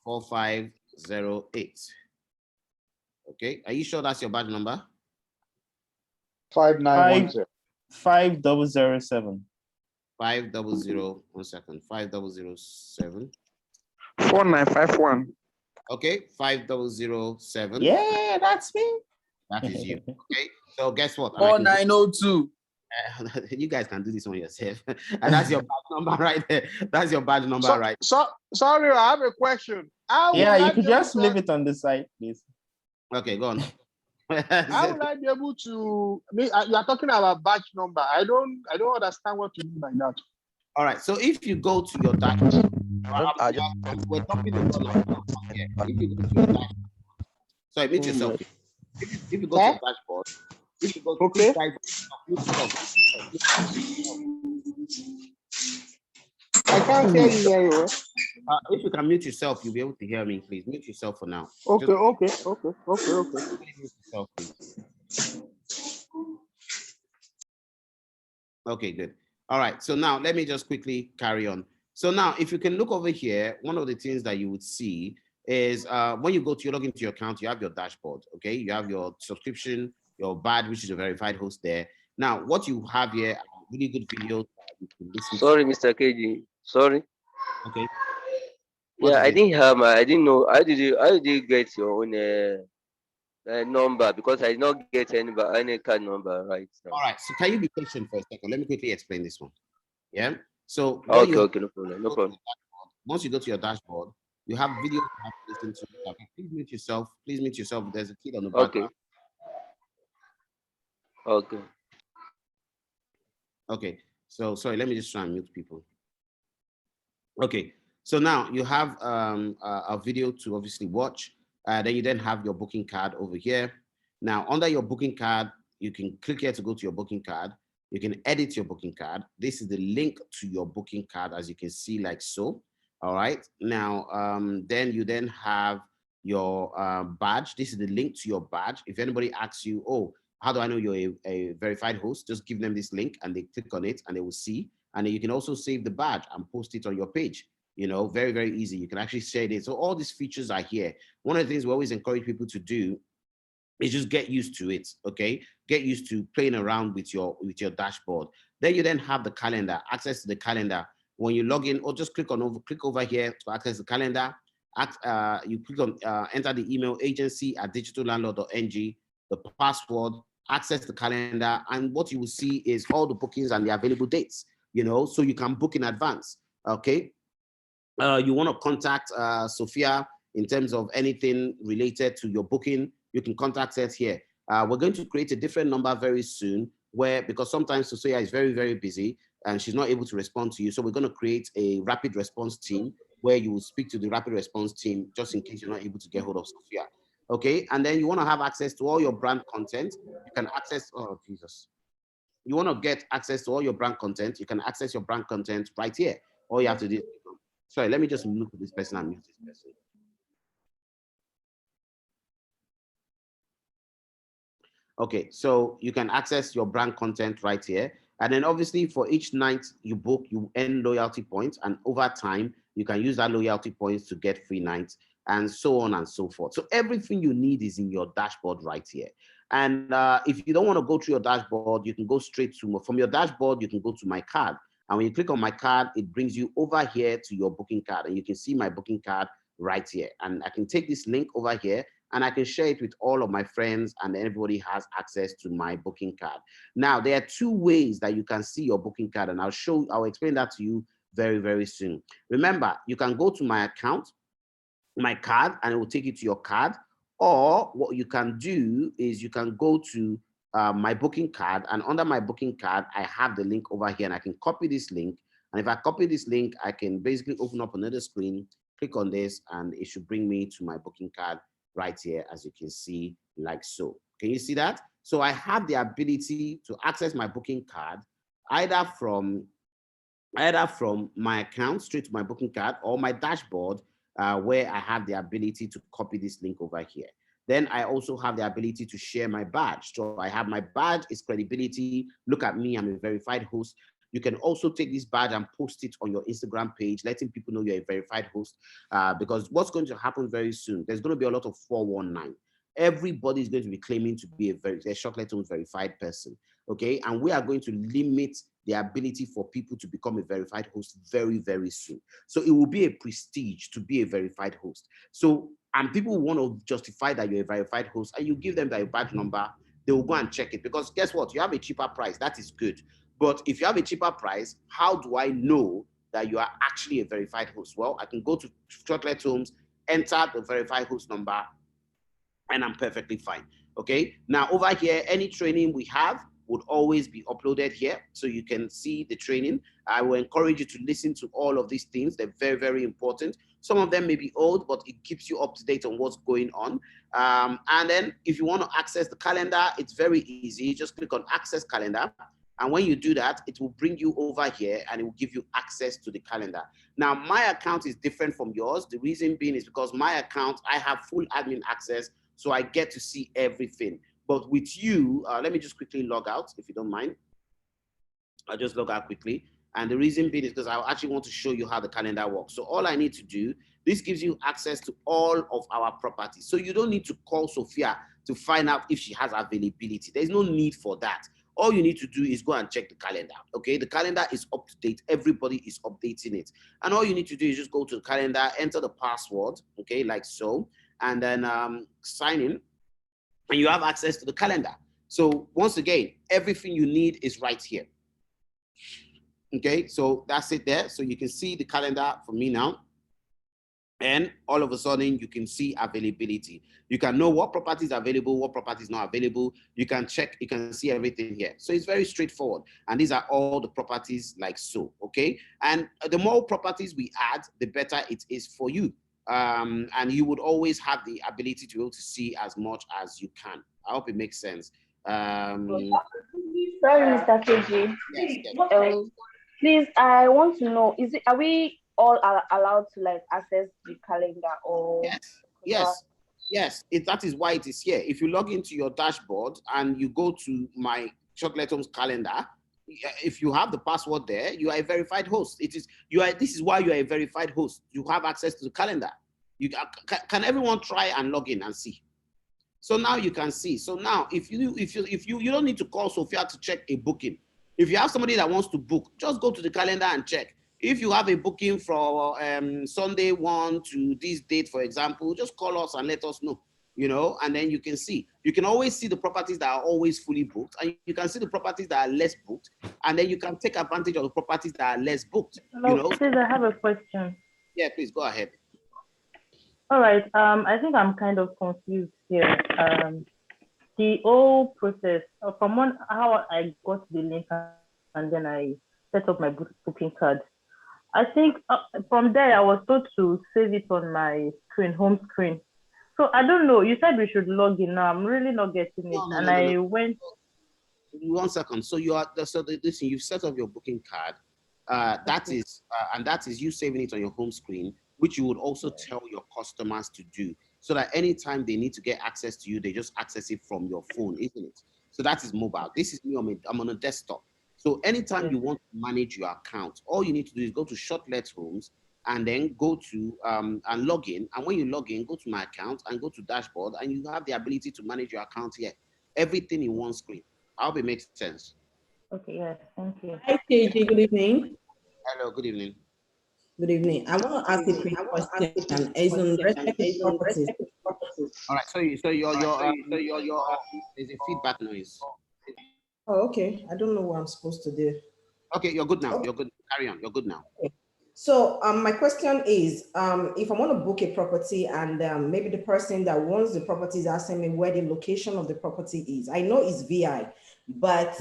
4508. Okay, are you sure that's your badge number? 5910. 5007. 500. 1 second. 5007. 4951. Okay, 5007. Yeah, that's me. That is you. Okay, so guess what? 4902. You guys can do this on yourself. And that's your badge number right there. That's your badge number right. Sorry, I have a question. Yeah, you could just leave it on the side, please. Okay, go on. How would I be able to? You are talking about batch number. I don't understand what you mean by that. All right. So if you go to your dashboard, we're talking about here. If you go to your dashboard, sorry, mute yourself. If you go to your dashboard, if you go to okay. I can't hear you very well. If you can mute yourself, you'll be able to hear me. Please mute yourself for now. Okay. Mute yourself, please. Okay, good. All right. So now let me just quickly carry on. So now, if you can look over here, one of the things that you would see is when you log into your account, you have your dashboard. Okay, you have your subscription, your badge, which is a verified host there. Now, what you have here are really good videos. You can listen Sorry, Mr. KG. Sorry. Okay. Yeah, I didn't know. How did you get your own number? Because I did not get any card number right now. All right. So can you be patient for a second? Let me quickly explain this one. Yeah. So okay, no problem. Once you go to your dashboard, you have videos you have to listen to. Please mute yourself. Please mute yourself. There's a kid on the background. Okay. Okay. So sorry, let me just try and mute people. Okay. So now you have a video to obviously watch. Then you have your booking card over here. Now under your booking card, you can click here to go to your booking card. You can edit your booking card. This is the link to your booking card, as you can see, like so. All right. Now, then you have your badge. This is the link to your badge. If anybody asks you, oh, how do I know you're a verified host? Just give them this link and they click on it and they will see. And then you can also save the badge and post it on your page. You know, very, very easy. You can actually share it. So all these features are here. One of the things we always encourage people to do is just get used to it, okay? Get used to playing around with your dashboard. Then you then have the calendar, access to the calendar. When you log in, or just click over here to access the calendar. You click on enter the email agency@digitallandlord.ng, the password, access the calendar, and what you will see is all the bookings and the available dates, you know, so you can book in advance, okay? You want to contact Sophia in terms of anything related to your booking, you can contact us here. We're going to create a different number very soon, because sometimes Sophia is very, very busy and she's not able to respond to you. So we're going to create a rapid response team where you will speak to the rapid response team just in case you're not able to get hold of Sophia. Okay, and then you want to have access to all your brand content. You can access, oh Jesus. You want to get access to all your brand content. You can access your brand content right here. All you have to do, sorry, let me just look at this person and mute this person. Okay, so you can access your brand content right here. And then obviously for each night you book, you earn loyalty points, and over time, you can use that loyalty points to get free nights and so on and so forth. So everything you need is in your dashboard right here. And if you don't want to go through your dashboard, you can go straight to, from your dashboard, you can go to my card. And when you click on my card, it brings you over here to your booking card, and you can see my booking card right here. And I can take this link over here and I can share it with all of my friends, and everybody has access to my booking card. Now, there are two ways that you can see your booking card, and I'll explain that to you very, very soon. Remember, you can go to my account, my card, and it will take you to your card. Or what you can do is you can go to my booking card, and under my booking card, I have the link over here, and I can copy this link. And if I copy this link, I can basically open up another screen, click on this, and it should bring me to my booking card right here, as you can see, like so. Can you see that? So I have the ability to access my booking card either from my account straight to my booking card, or my dashboard, where I have the ability to copy this link over here. Then I also have the ability to share my badge. So I have my badge is credibility. Look at me, I'm a verified host. You can also take this badge and post it on your Instagram page, letting people know you're a verified host. Because what's going to happen very soon, there's going to be a lot of 419. Everybody is going to be claiming to be a Shortlethomes verified person, okay? And we are going to limit the ability for people to become a verified host very, very soon. So it will be a prestige to be a verified host. So, and people want to justify that you're a verified host, and you give them their badge number, they will go and check it, because guess what? You have a cheaper price, that is good. But if you have a cheaper price, how do I know that you are actually a verified host? Well, I can go to Shortlethomes, enter the verified host number, and I'm perfectly fine, okay? Now, over here, any training we have would always be uploaded here, so you can see the training. I will encourage you to listen to all of these things. They're very, very important. Some of them may be old, but it keeps you up to date on what's going on. And then if you want to access the calendar, it's very easy. Just click on Access Calendar. And when you do that, it will bring you over here and it will give you access to the calendar. Now, my account is different from yours. The reason being is because my account, I have full admin access, so I get to see everything. But with you, let me just quickly log out, if you don't mind. I'll just log out quickly. And the reason being is because I actually want to show you how the calendar works. So all I need to do, this gives you access to all of our properties. So you don't need to call Sophia to find out if she has availability. There's no need for that. All you need to do is go and check the calendar, okay? The calendar is up to date. Everybody is updating it. And all you need to do is just go to the calendar, enter the password, okay, like so, and then sign in, and you have access to the calendar. So once again, everything you need is right here. Okay, so that's it there. So you can see the calendar for me now. And all of a sudden, you can see availability. You can know what properties are available, what properties not available. You can check, you can see everything here. So it's very straightforward. And these are all the properties like so, okay? And the more properties we add, the better it is for you. And you would always have the ability to be able to see as much as you can. I hope it makes sense. Sorry, Mr. KG. Yes. Please, I want to know, are we all allowed to like access the calendar, or? Yes. That is why it is here. If you log into your dashboard and you go to my Shortlethomes calendar, if you have the password there, you are a verified host. This is why you are a verified host. You have access to the calendar. Can everyone try and log in and see? So now you can see. So now if you don't need to call Sophia to check a booking. If you have somebody that wants to book, just go to the calendar and check. If you have a booking for Sunday 1 to this date, for example, just call us and let us know, you know, and then you can see. You can always see the properties that are always fully booked, and you can see the properties that are less booked, and then you can take advantage of the properties that are less booked. Hello, you know. Please, I have a question. Yeah, please go ahead. All right. I think I'm kind of confused here. The whole process from how I got the link and then I set up my booking card. I think from there I was told to save it on my screen, home screen. So I don't know. You said we should log in now. I'm really not getting it. I went. 1 second. So listen. You've set up your booking card. That is you saving it on your home screen, which you would also tell your customers to do, so that anytime they need to get access to you, they just access it from your phone, isn't it? So that is mobile. This is me. I'm on a desktop. So anytime you want to manage your account, all you need to do is go to Shortlethomes and then go to and log in. And when you log in, go to my account and go to dashboard, and you have the ability to manage your account here. Everything in one screen. I hope it makes sense. Okay, yes, thank you. Hi, KG, good evening. Hello, good evening. Good evening. I want to ask a quick question. Is on respective properties. All right, so your there's a feedback noise. Oh, okay. I don't know what I'm supposed to do. Okay, you're good now. Okay. You're good. Carry on. You're good now. Okay. So my question is, if I want to book a property and maybe the person that owns the property is asking me where the location of the property is. I know it's VI, but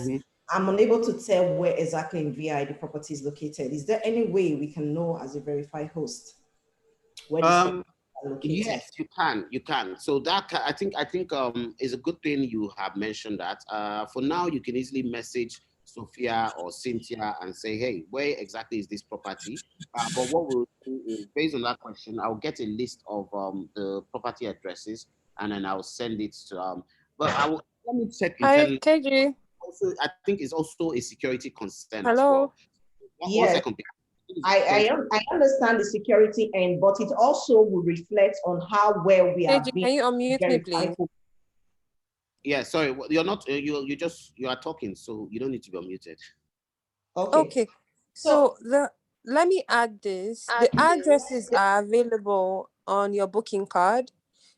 I'm unable to tell where exactly in VI the property is located. Is there any way we can know as a verified host where this property is located? Yes, you can. You can. So that I think is a good thing you have mentioned that. For now, you can easily message Sophia or Cynthia and say, hey, where exactly is this property? But what we'll do is, based on that question, I'll get a list of the property addresses and then I'll send it to but let me check internally. Hi, KG. Also, I think it's also a security concern Hello. as well. Yes. 1 second. I understand the security end, but it also will reflect on how well we are being. Can you unmute me, please? Yeah, sorry, you're not. You are talking, so you don't need to be unmuted. Okay. So let me add this. The addresses are available on your booking card.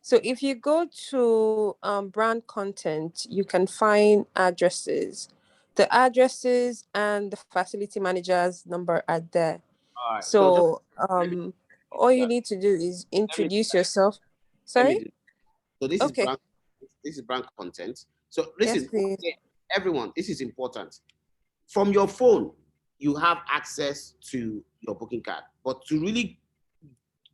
So if you go to brand content, you can find addresses. The addresses and the facility manager's number are there. All right. So all you need to do is introduce yourself. Sorry? So this is brand content. So listen, everyone, this is important. From your phone, you have access to your booking card, but to really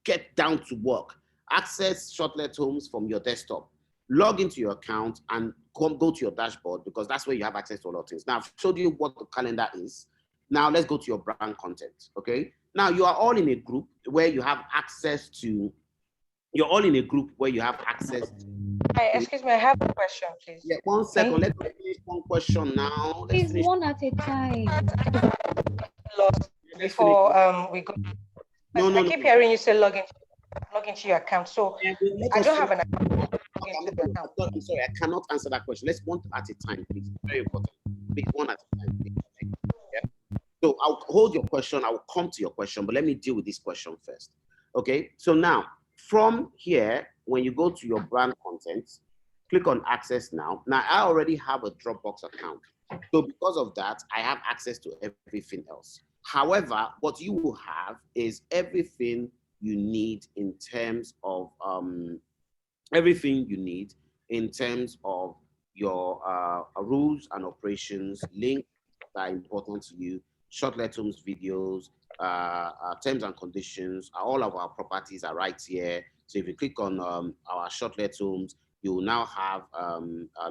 get down to work, access Shortlethomes from your desktop, log into your account and go to your dashboard, because that's where you have access to a lot of things. Now, I've showed you what the calendar is. Now let's go to your brand content, okay? Now you are all in a group where you have access to, you're all in a group where you have access to. Hi, excuse me, I have a question, please. Yeah, 1 second. Let's finish one question now. Please, one at a time. Lost before we go. I keep hearing you say log into your account. So I don't have an account. I'm sorry, I cannot answer that question. Let's one at a time, please. Very important. Please, one at a time, please. Yeah. So I'll hold your question. I will come to your question, but let me deal with this question first. Okay. So now, from here, when you go to your brand content, click on access now. Now, I already have a Dropbox account. So because of that, I have access to everything else. However, what you will have is everything you need in terms of your rules and operations, links that are important to you, Shortlethomes videos, terms and conditions. All of our properties are right here. So if you click on our Shortlethomes, you will now have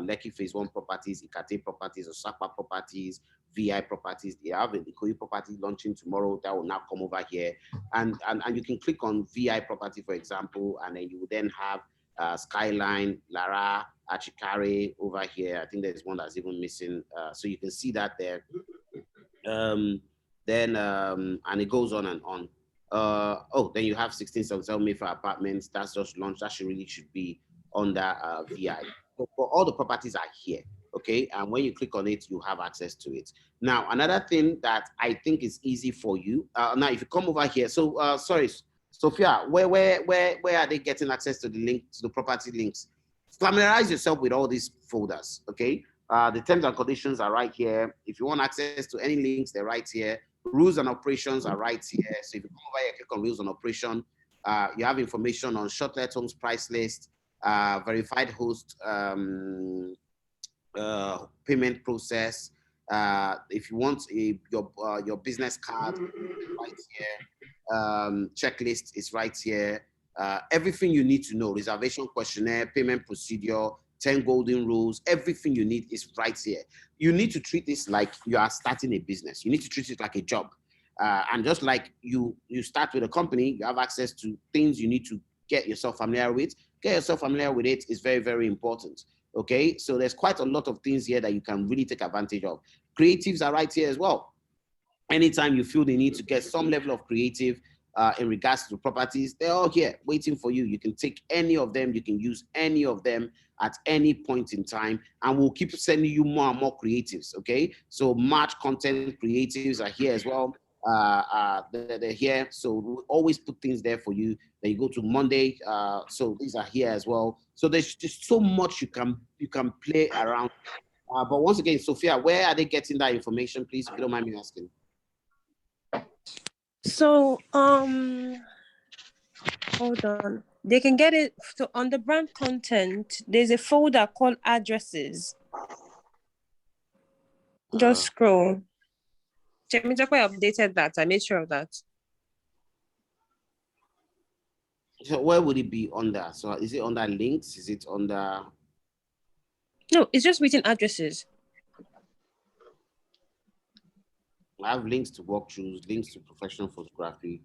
Lekki Phase 1 properties, Ikate properties, Osaka properties, VI properties. They have the Ikoyi property launching tomorrow. That will now come over here. And you can click on VI property, for example, and then you will then have Skyline, Lara, Achikare over here. I think there's one that's even missing. So you can see that there. And it goes on and on. Then you have 1677 Mayfair Apartments. That's just launched. That should be under VI. So for all the properties are here, okay? And when you click on it, you have access to it. Now, another thing that I think is easy for you. Now, if you come over here, so sorry, Sophia, where are they getting access to the link, to the property links? Familiarize yourself with all these folders, okay? The terms and conditions are right here. If you want access to any links, they're right here. Rules and operations are right here. So if you come over here, click on rules and operation, you have information on Shortlethomes price list, verified host, payment process. If you want your business card, right here. Checklist is right here. Everything you need to know, reservation questionnaire, payment procedure, 10 golden rules, everything you need is right here. You need to treat this like you are starting a business. You need to treat it like a job. And just like you start with a company, you have access to things you need to get yourself familiar with. Get yourself familiar with it is very, very important. Okay, so there's quite a lot of things here that you can really take advantage of. Creatives are right here as well. Anytime you feel the need to get some level of creative in regards to properties, they're all here waiting for you. You can take any of them, you can use any of them at any point in time, and we'll keep sending you more and more creatives, okay? So March content creatives are here as well. They're here, so we'll always put things there for you. Then you go to Monday, so these are here as well. So there's just so much you can play around. But once again, Sophia, where are they getting that information, please, if you don't mind me asking? So hold on. They can get it. So on the brand content, there's a folder called addresses. Just scroll. I updated that. I made sure of that. So where would it be under? So is it under links? Is it under? No, it's just written addresses. I have links to walkthroughs, links to professional photography,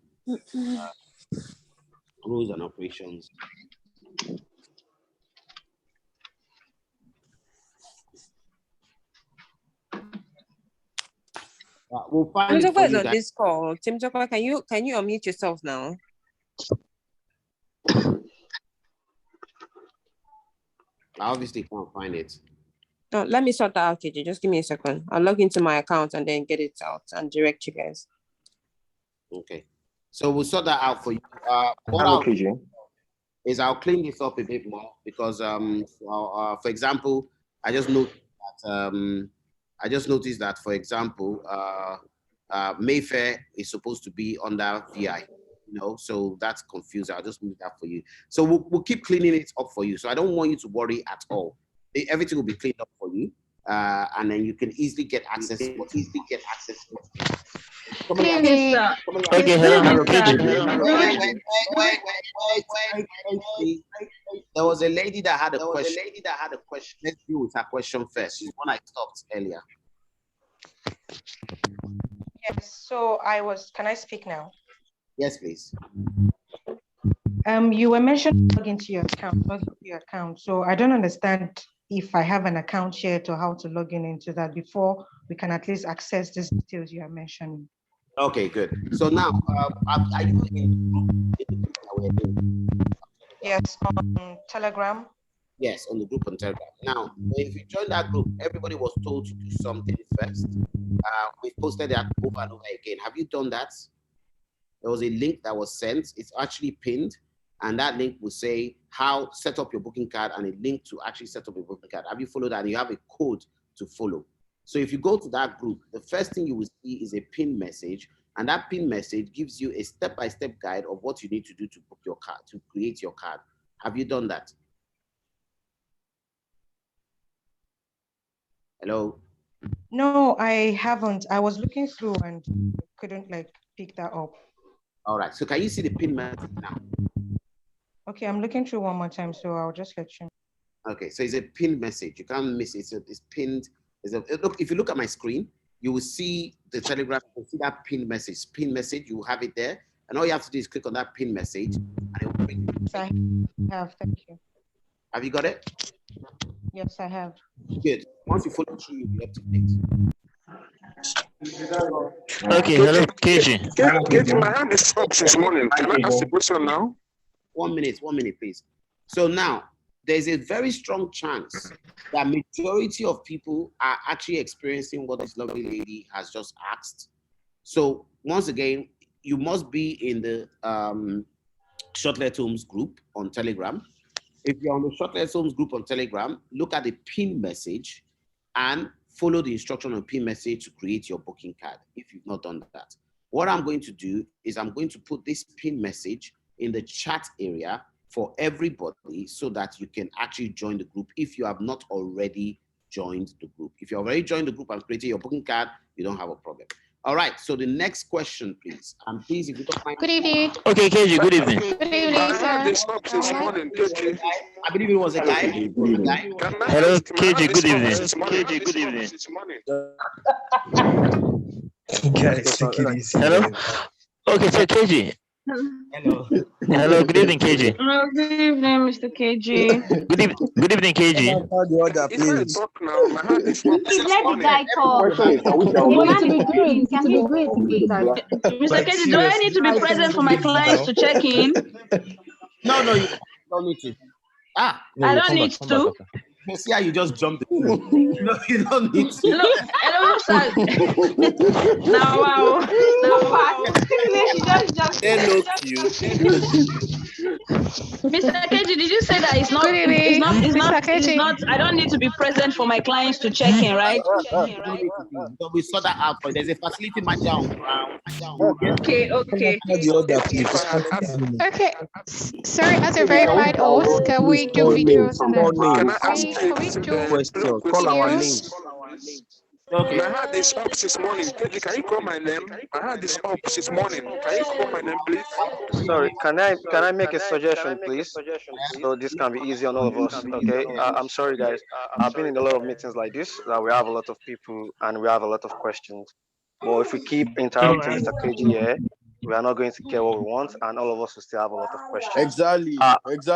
rules and operations. We'll find it for you on guys. this call. Tim Jokwa, can you unmute yourself now? I obviously can't find it. No, let me sort that out, KJ. Just give me a second. I'll log into my account and then get it out and direct you guys. Okay. So we'll sort that out for you. I'll clean this up a bit more because, for example, I just noticed that, for example, Mayfair is supposed to be under VI. So that's confusing. I'll just move that for you. So we'll keep cleaning it up for you. So I don't want you to worry at all. Everything will be cleaned up for you, and then you can easily get access. Okay, hello. There was a lady that had a question. Let's deal with her question first. She's one I stopped earlier. Yes. So can I speak now? Yes, please. You were mentioning log into your account. So I don't understand if I have an account shared or how to log into that before we can at least access these details you are mentioning. Okay, good. So now, are you in the group? Yes, on Telegram. Yes, on the group on Telegram. Now, if you join that group, everybody was told to do something first. We've posted that over and over again. Have you done that? There was a link that was sent. It's actually pinned. And that link will say how set up your booking card and a link to actually set up a booking card. Have you followed that? And you have a code to follow. So if you go to that group, the first thing you will see is a pin message. And that pin message gives you a step-by-step guide of what you need to do to book your card, to create your card. Have you done that? Hello? No, I haven't. I was looking through and couldn't pick that up. All right. So can you see the pin message now? Okay, I'm looking through one more time, so I'll just let you know. Okay, so it's a pinned message. You can't miss it. It's pinned. Look, if you look at my screen, you will see the Telegram. You will see that pinned message. Pin message, you will have it there. And all you have to do is click on that pin message. And it will bring you. I have, thank you. Have you got it? Yes, I have. Good. Once you follow through, you'll be up to date. Okay, hello, KG. KG, my hand is up since morning. Can I ask a question now? 1 minute, please. So now, there's a very strong chance that majority of people are actually experiencing what this lovely lady has just asked. So once again, you must be in the Shortlethomes group on Telegram. If you're on the Shortlethomes group on Telegram, look at the pin message and follow the instruction on pin message to create your booking card if you've not done that. What I'm going to do is I'm going to put this pin message in the chat area for everybody so that you can actually join the group if you have not already joined the group. If you already joined the group and created your booking card, you don't have a problem. All right, so the next question, please. And please, if you don't mind. Good evening. Okay, KG, good evening. Good evening, sir. This up this morning, KG. I believe it was a guy. Hello, KG, good evening. KG, good evening. Guys, take it easy. Hello? Okay, so KG. Hello. Hello, good evening, KG. Hello, good evening, Mr. KG. Good evening, KG. Please talk now. My hand is up Please since let the morning. guy talk. Can he go into Mr. KG, do I need to be present for my clients to check in? No, you don't need to. I don't need to. You see how you just jumped. No, you don't need to. Look, hello, sir. Now, she just Hello, cute. Mr. KG, did you say that it's not, I don't need to be present for my clients to check in, right? But we saw that out, but there's a facility manager on ground. Okay. Okay, sorry, as a verified host, can we do videos and Can I ask can we do question? Call our names. Okay. My hand is up since morning. KG, can you call my name? My hand is up since morning. Can you call my name, please? Sorry, can I make a suggestion, please? So this can be easy on all of us. Okay. I'm sorry, guys. I've been in a lot of meetings like this that we have a lot of people and we have a lot of questions. But if we keep interrupting Mr. KG here, we are not going to get what we want, and all of us will still have a lot of questions. Exactly.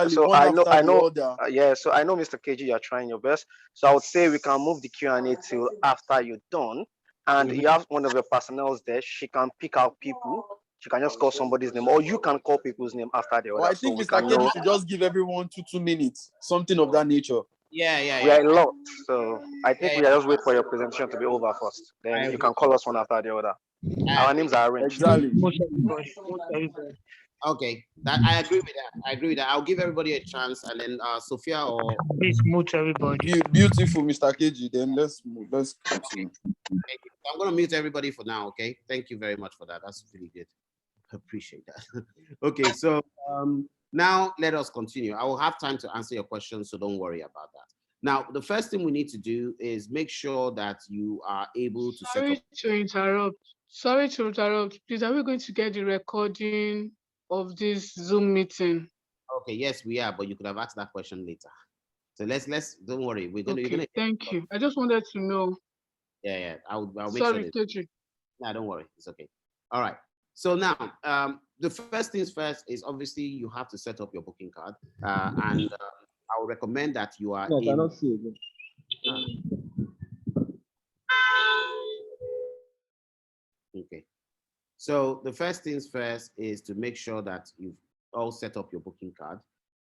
So I know. So I know, Mr. KG, you're trying your best. So I would say we can move the Q&A till after you're done, and you have one of your personnel there. She can pick out people. She can just call somebody's name, or you can call people's name after the other. Well, I think Mr. KG should just give everyone 2 minutes, something of that nature. Yeah. We are a lot, so I think we are just wait for your presentation to be over first. Then you can call us one after the other. Our names are arranged. Exactly. Okay, I agree with that. I'll give everybody a chance, and then Sophia or please mute everybody. Beautiful, Mr. KG. Then let's continue. I'm gonna mute everybody for now. Okay, thank you very much for that. That's really good. Appreciate that. Okay, so now let us continue. I will have time to answer your questions, so don't worry about that. Now, the first thing we need to do is make sure that you are able to set up. Sorry to interrupt. Please, are we going to get the recording of this Zoom meeting? Okay, yes, we are, but you could have asked that question later. So let's don't worry. We're gonna. Thank you. I just wanted to know. Yeah. I'll make Sorry, sure. No, don't worry. It's okay. All right. So now, the first things first is obviously you have to set up your booking card, and I would recommend that you are. No, I cannot see it. Okay. So the first things first is to make sure that you've all set up your booking card.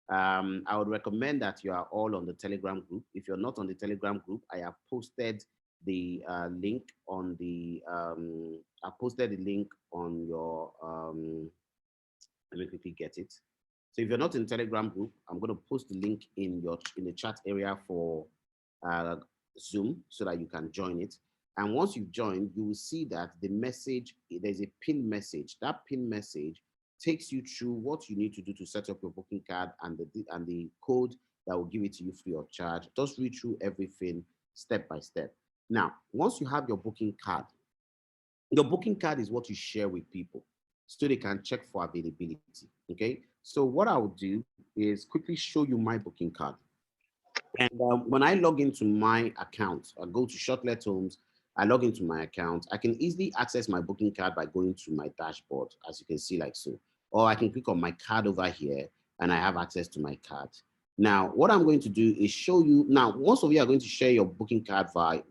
I would recommend that you are all on the Telegram group. If you're not on the Telegram group, I have posted the link on the I posted the link on your let me quickly get it. So if you're not in the Telegram group, I'm going to post the link in the chat area for Zoom so that you can join it. And once you've joined, you will see that the message, there's a pin message. That pin message takes you through what you need to do to set up your booking card and the code that will give it to you free of charge. Just read through everything step by step. Now, once you have your booking card is what you share with people so they can check for availability, okay? So what I will do is quickly show you my booking card. And when I log into my account, I go to Shortlethomes, I log into my account, I can easily access my booking card by going to my dashboard, as you can see like so. Or I can click on my card over here and I have access to my card. Now, what I'm going to do is show you, now, most of you are going to share your booking card via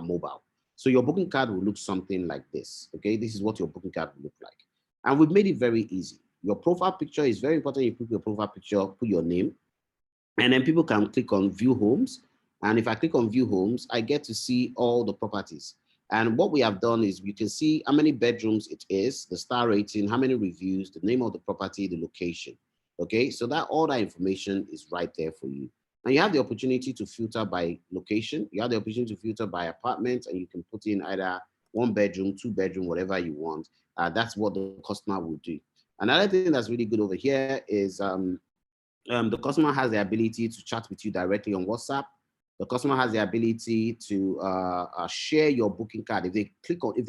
mobile. So your booking card will look something like this, okay? This is what your booking card will look like. And we've made it very easy. Your profile picture is very important. You put your profile picture, put your name. And then people can click on view homes. And if I click on view homes, I get to see all the properties. And what we have done is you can see how many bedrooms it is, the star rating, how many reviews, the name of the property, the location. Okay, so that all that information is right there for you. And you have the opportunity to filter by location. You have the opportunity to filter by apartment, and you can put in either 1 bedroom, 2 bedroom, whatever you want. That's what the customer will do. Another thing that's really good over here is the customer has the ability to chat with you directly on WhatsApp. The customer has the ability to share your booking card. If they click on, if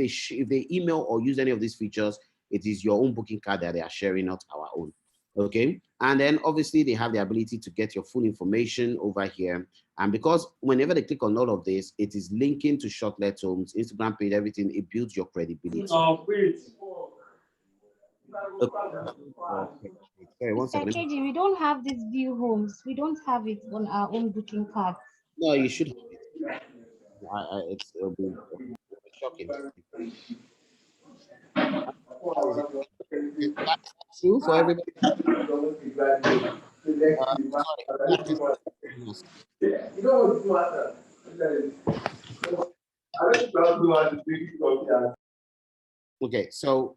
they email or use any of these features, it is your own booking card that they are sharing, not our own. Okay, and then obviously they have the ability to get your full information over here. And because whenever they click on all of this, it is linking to Shortlethomes, Instagram page, everything. It builds your credibility. Okay. Sorry, one second. KG, we don't have these view homes. We don't have it on our own booking card. No, you should have it. It'll be shocking. Is that true for everybody? Okay, so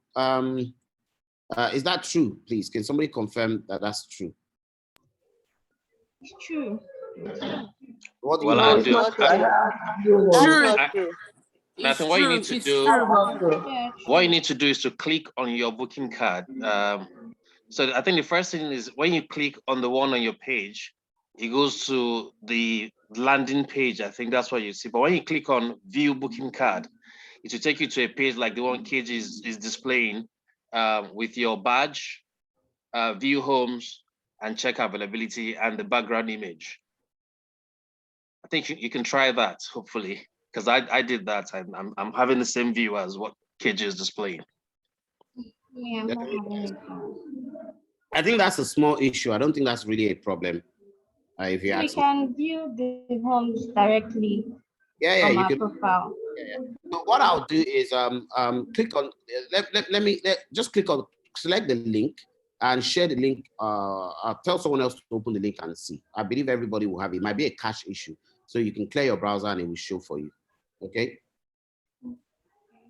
is that true? Please, can somebody confirm that that's true? It's true. What do Well, you I have? do. Nothing. What you need to do, what you need to do is to click on your booking card. So I think the first thing is when you click on the one on your page, it goes to the landing page. I think that's what you see. But when you click on view booking card, it will take you to a page like the one KG is displaying with your badge, view homes, and check availability and the background image. I think you can try that, hopefully, because I did that. I'm having the same view as what KG is displaying. Yeah, I'm not having it. I think that's a small issue. I don't think that's really a problem. If you We ask me. can view the homes directly Yeah, from you our can. profile. Yeah. So what I'll do is click on just click on, select the link and share the link. Tell someone else to open the link and see. I believe everybody will have it. It might be a cache issue, so you can clear your browser and it will show for you. Okay.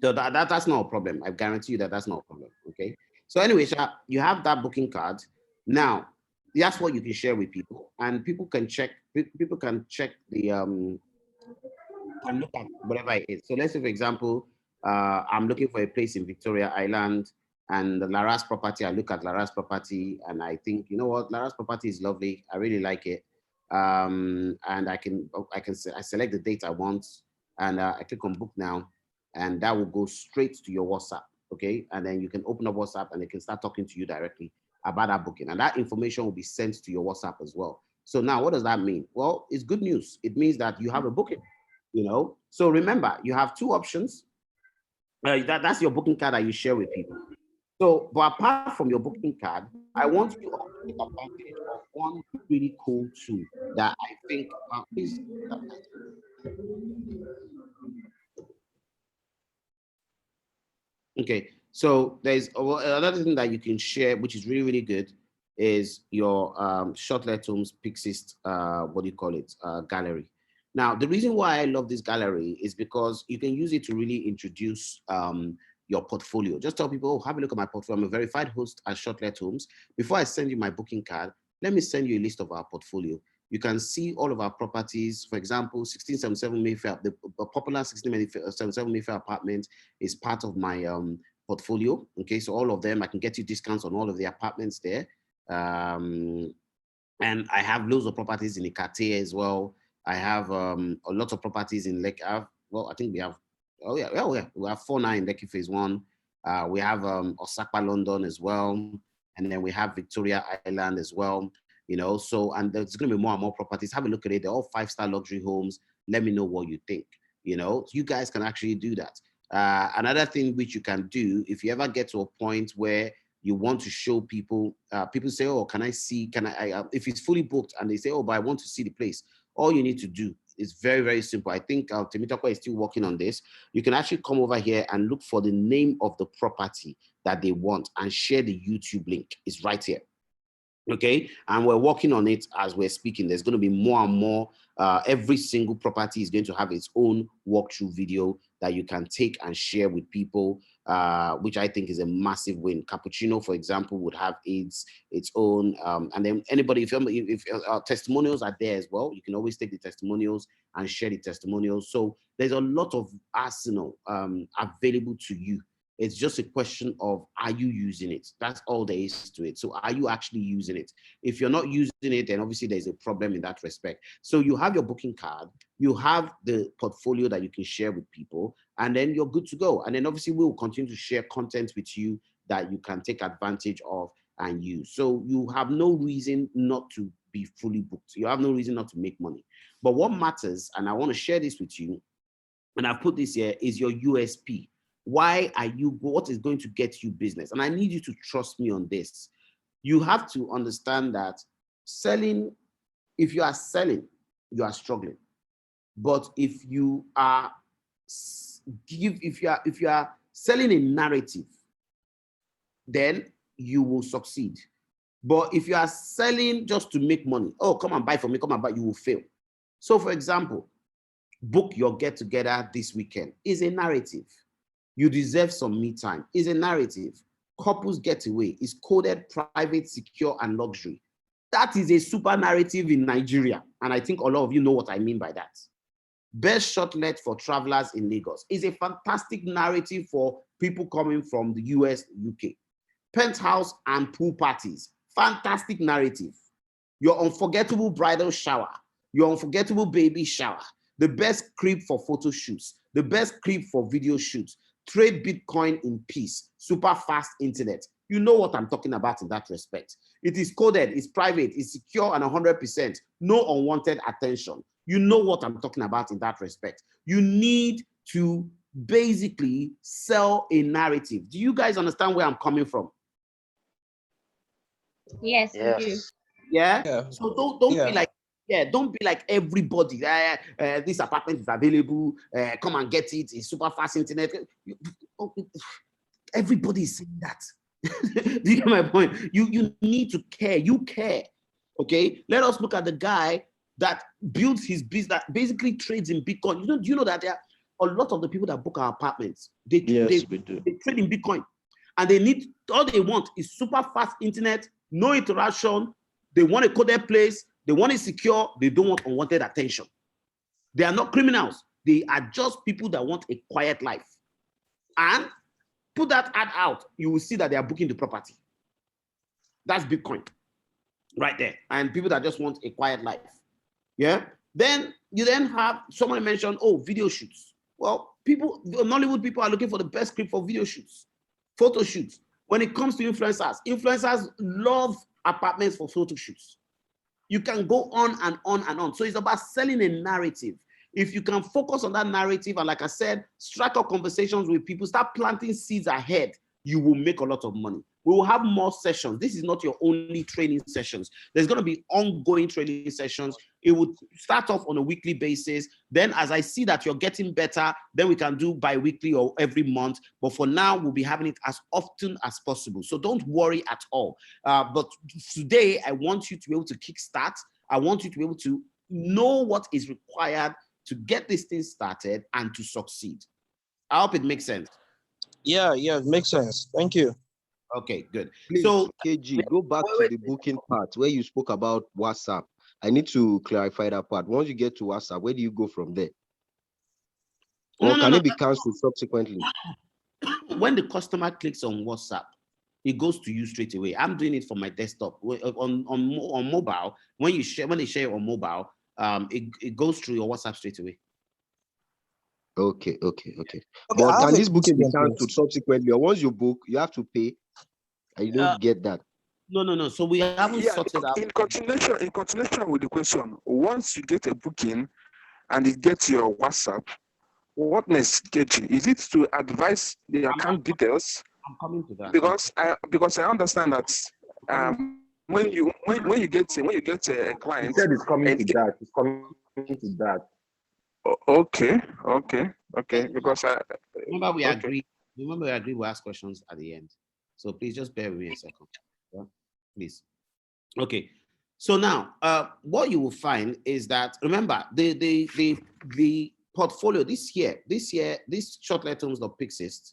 So that's not a problem. I guarantee you that that's not a problem. Okay. So anyway, you have that booking card. Now, that's what you can share with people, and people can check. People can check the and look at whatever it is. So let's say, for example, I'm looking for a place in Victoria Island, and the Lara's property. I look at Lara's property, and I think, you know what, Lara's property is lovely. I really like it, and I select the date I want, and I click on book now, and that will go straight to your WhatsApp. Okay, and then you can open up WhatsApp, and they can start talking to you directly about that booking, and that information will be sent to your WhatsApp as well. So now, what does that mean? Well, it's good news. It means that you have a booking. You know, so remember, you have two options. That's your booking card that you share with people. So, but apart from your booking card, I want you all to take advantage of one really cool tool that I think is. Okay, so there's another thing that you can share, which is really, really good, is your Shortlethomes Pixist, what do you call it, gallery. Now, the reason why I love this gallery is because you can use it to really introduce your portfolio. Just tell people, oh, have a look at my portfolio. I'm a verified host at Shortlethomes. Before I send you my booking card, let me send you a list of our portfolio. You can see all of our properties. For example, 1677 Mayfair, the popular 1677 Mayfair apartment is part of my portfolio. Okay, so all of them, I can get you discounts on all of the apartments there. And I have loads of properties in Ikate as well. I have a lot of properties in Lekki. I think we have, we have 49 in Lekki Phase 1. We have Osaka, London as well. And then we have Victoria Island as well. You know, so, and there's going to be more and more properties. Have a look at it. They're all 5-star luxury homes. Let me know what you think. You know, you guys can actually do that. Another thing which you can do, if you ever get to a point where you want to show people, people say, oh, can I see, if it's fully booked and they say, oh, but I want to see the place. All you need to do is very, very simple. I think Temitoko is still working on this. You can actually come over here and look for the name of the property that they want and share the YouTube link. It's right here. Okay, and we're working on it as we're speaking. There's going to be more and more. Every single property is going to have its own walkthrough video that you can take and share with people, which I think is a massive win. Cappuccino, for example, would have its own, and then anybody, if testimonials are there as well, you can always take the testimonials and share the testimonials. So there's a lot of arsenal available to you. It's just a question of, are you using it? That's all there is to it. So are you actually using it? If you're not using it, then obviously there's a problem in that respect. So you have your booking card, you have the portfolio that you can share with people, and then you're good to go. And then obviously we will continue to share content with you that you can take advantage of and use. So you have no reason not to be fully booked. You have no reason not to make money. But what matters, and I want to share this with you, and I've put this here, is your USP. Why are you, what is going to get you business? And I need you to trust me on this. You have to understand that selling, if you are selling, you are struggling. But if you are selling a narrative, then you will succeed. But if you are selling just to make money, oh, come and buy from me, come and buy, you will fail. So for example, book your get together this weekend is a narrative. You deserve some me time is a narrative. Couples getaway is coded, private, secure, and luxury. That is a super narrative in Nigeria. And I think a lot of you know what I mean by that. Best shortlet for travelers in Lagos is a fantastic narrative for people coming from the US, UK. Penthouse and pool parties, fantastic narrative. Your unforgettable bridal shower, your unforgettable baby shower, the best crib for photo shoots, the best crib for video shoots, trade Bitcoin in peace, super fast internet. You know what I'm talking about in that respect. It is coded, it's private, it's secure and 100%. No unwanted attention. You know what I'm talking about in that respect. You need to basically sell a narrative. Do you guys understand where I'm coming from? Yes, we do. Yeah? So don't be like, don't be like everybody. This apartment is available. Come and get it. It's super fast internet. Everybody is saying that. Do you get my point? You need to care. You care. Okay. Let us look at the guy that builds his business, that basically trades in Bitcoin. Do you know that there are a lot of the people that book our apartments, they trade in Bitcoin, and all they want is super fast internet, no interaction. They want a coded place. They want it secure. They don't want unwanted attention. They are not criminals. They are just people that want a quiet life. And put that ad out, you will see that they are booking the property. That's Bitcoin right there. And people that just want a quiet life. Yeah. Then you have someone mentioned, oh, video shoots. Well, Nollywood people are looking for the best script for video shoots, photo shoots. When it comes to influencers love apartments for photo shoots. You can go on and on and on. So it's about selling a narrative. If you can focus on that narrative, and like I said, strike up conversations with people, start planting seeds ahead, you will make a lot of money. We will have more sessions. This is not your only training sessions. There's going to be ongoing training sessions. It would start off on a weekly basis. Then as I see that you're getting better, then we can do bi-weekly or every month. But for now, we'll be having it as often as possible. So don't worry at all. But today, I want you to be able to kickstart. I want you to be able to know what is required to get this thing started and to succeed. I hope it makes sense. Yeah, it makes sense. Thank you. Okay, good. Please, So KG, go back to the booking part where you spoke about WhatsApp. I need to clarify that part. Once you get to WhatsApp, where do you go from there? Or can it be canceled subsequently? When the customer clicks on WhatsApp, it goes to you straight away. I'm doing it from my desktop. On mobile, when they share it on mobile, it goes through your WhatsApp straight away. Okay. But can this booking be canceled subsequently? Or once you book, you have to pay, and you don't get that? No. So we haven't sorted out. In continuation with the question, once you get a booking and it gets your WhatsApp, what next, KG? Is it to advise the account details? I'm coming to that. Because I understand that when you get a client, he said it's coming to that. It's coming to that. Okay. Because remember we agreed. Remember we agreed we'll ask questions at the end. So please just bear with me a second. Yeah? Please. Okay. So now, what you will find is that, remember, the portfolio this year, this Shortlethomes.Pixist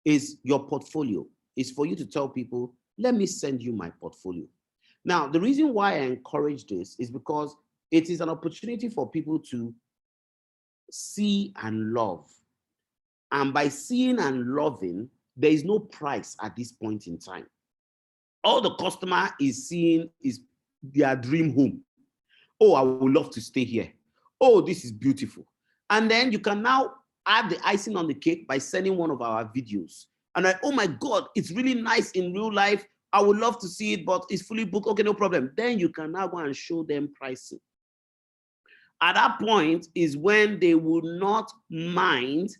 is your portfolio. Is for you to tell people, let me send you my portfolio. Now, the reason why I encourage this is because it is an opportunity for people to see and love. And by seeing and loving, there is no price at this point in time. All the customer is seeing is their dream home. Oh, I would love to stay here. Oh, this is beautiful. And then you can now add the icing on the cake by sending one of our videos. And like, oh my God, it's really nice in real life. I would love to see it, but it's fully booked. Okay, no problem. Then you can now go and show them pricing. At that point is when they will not mind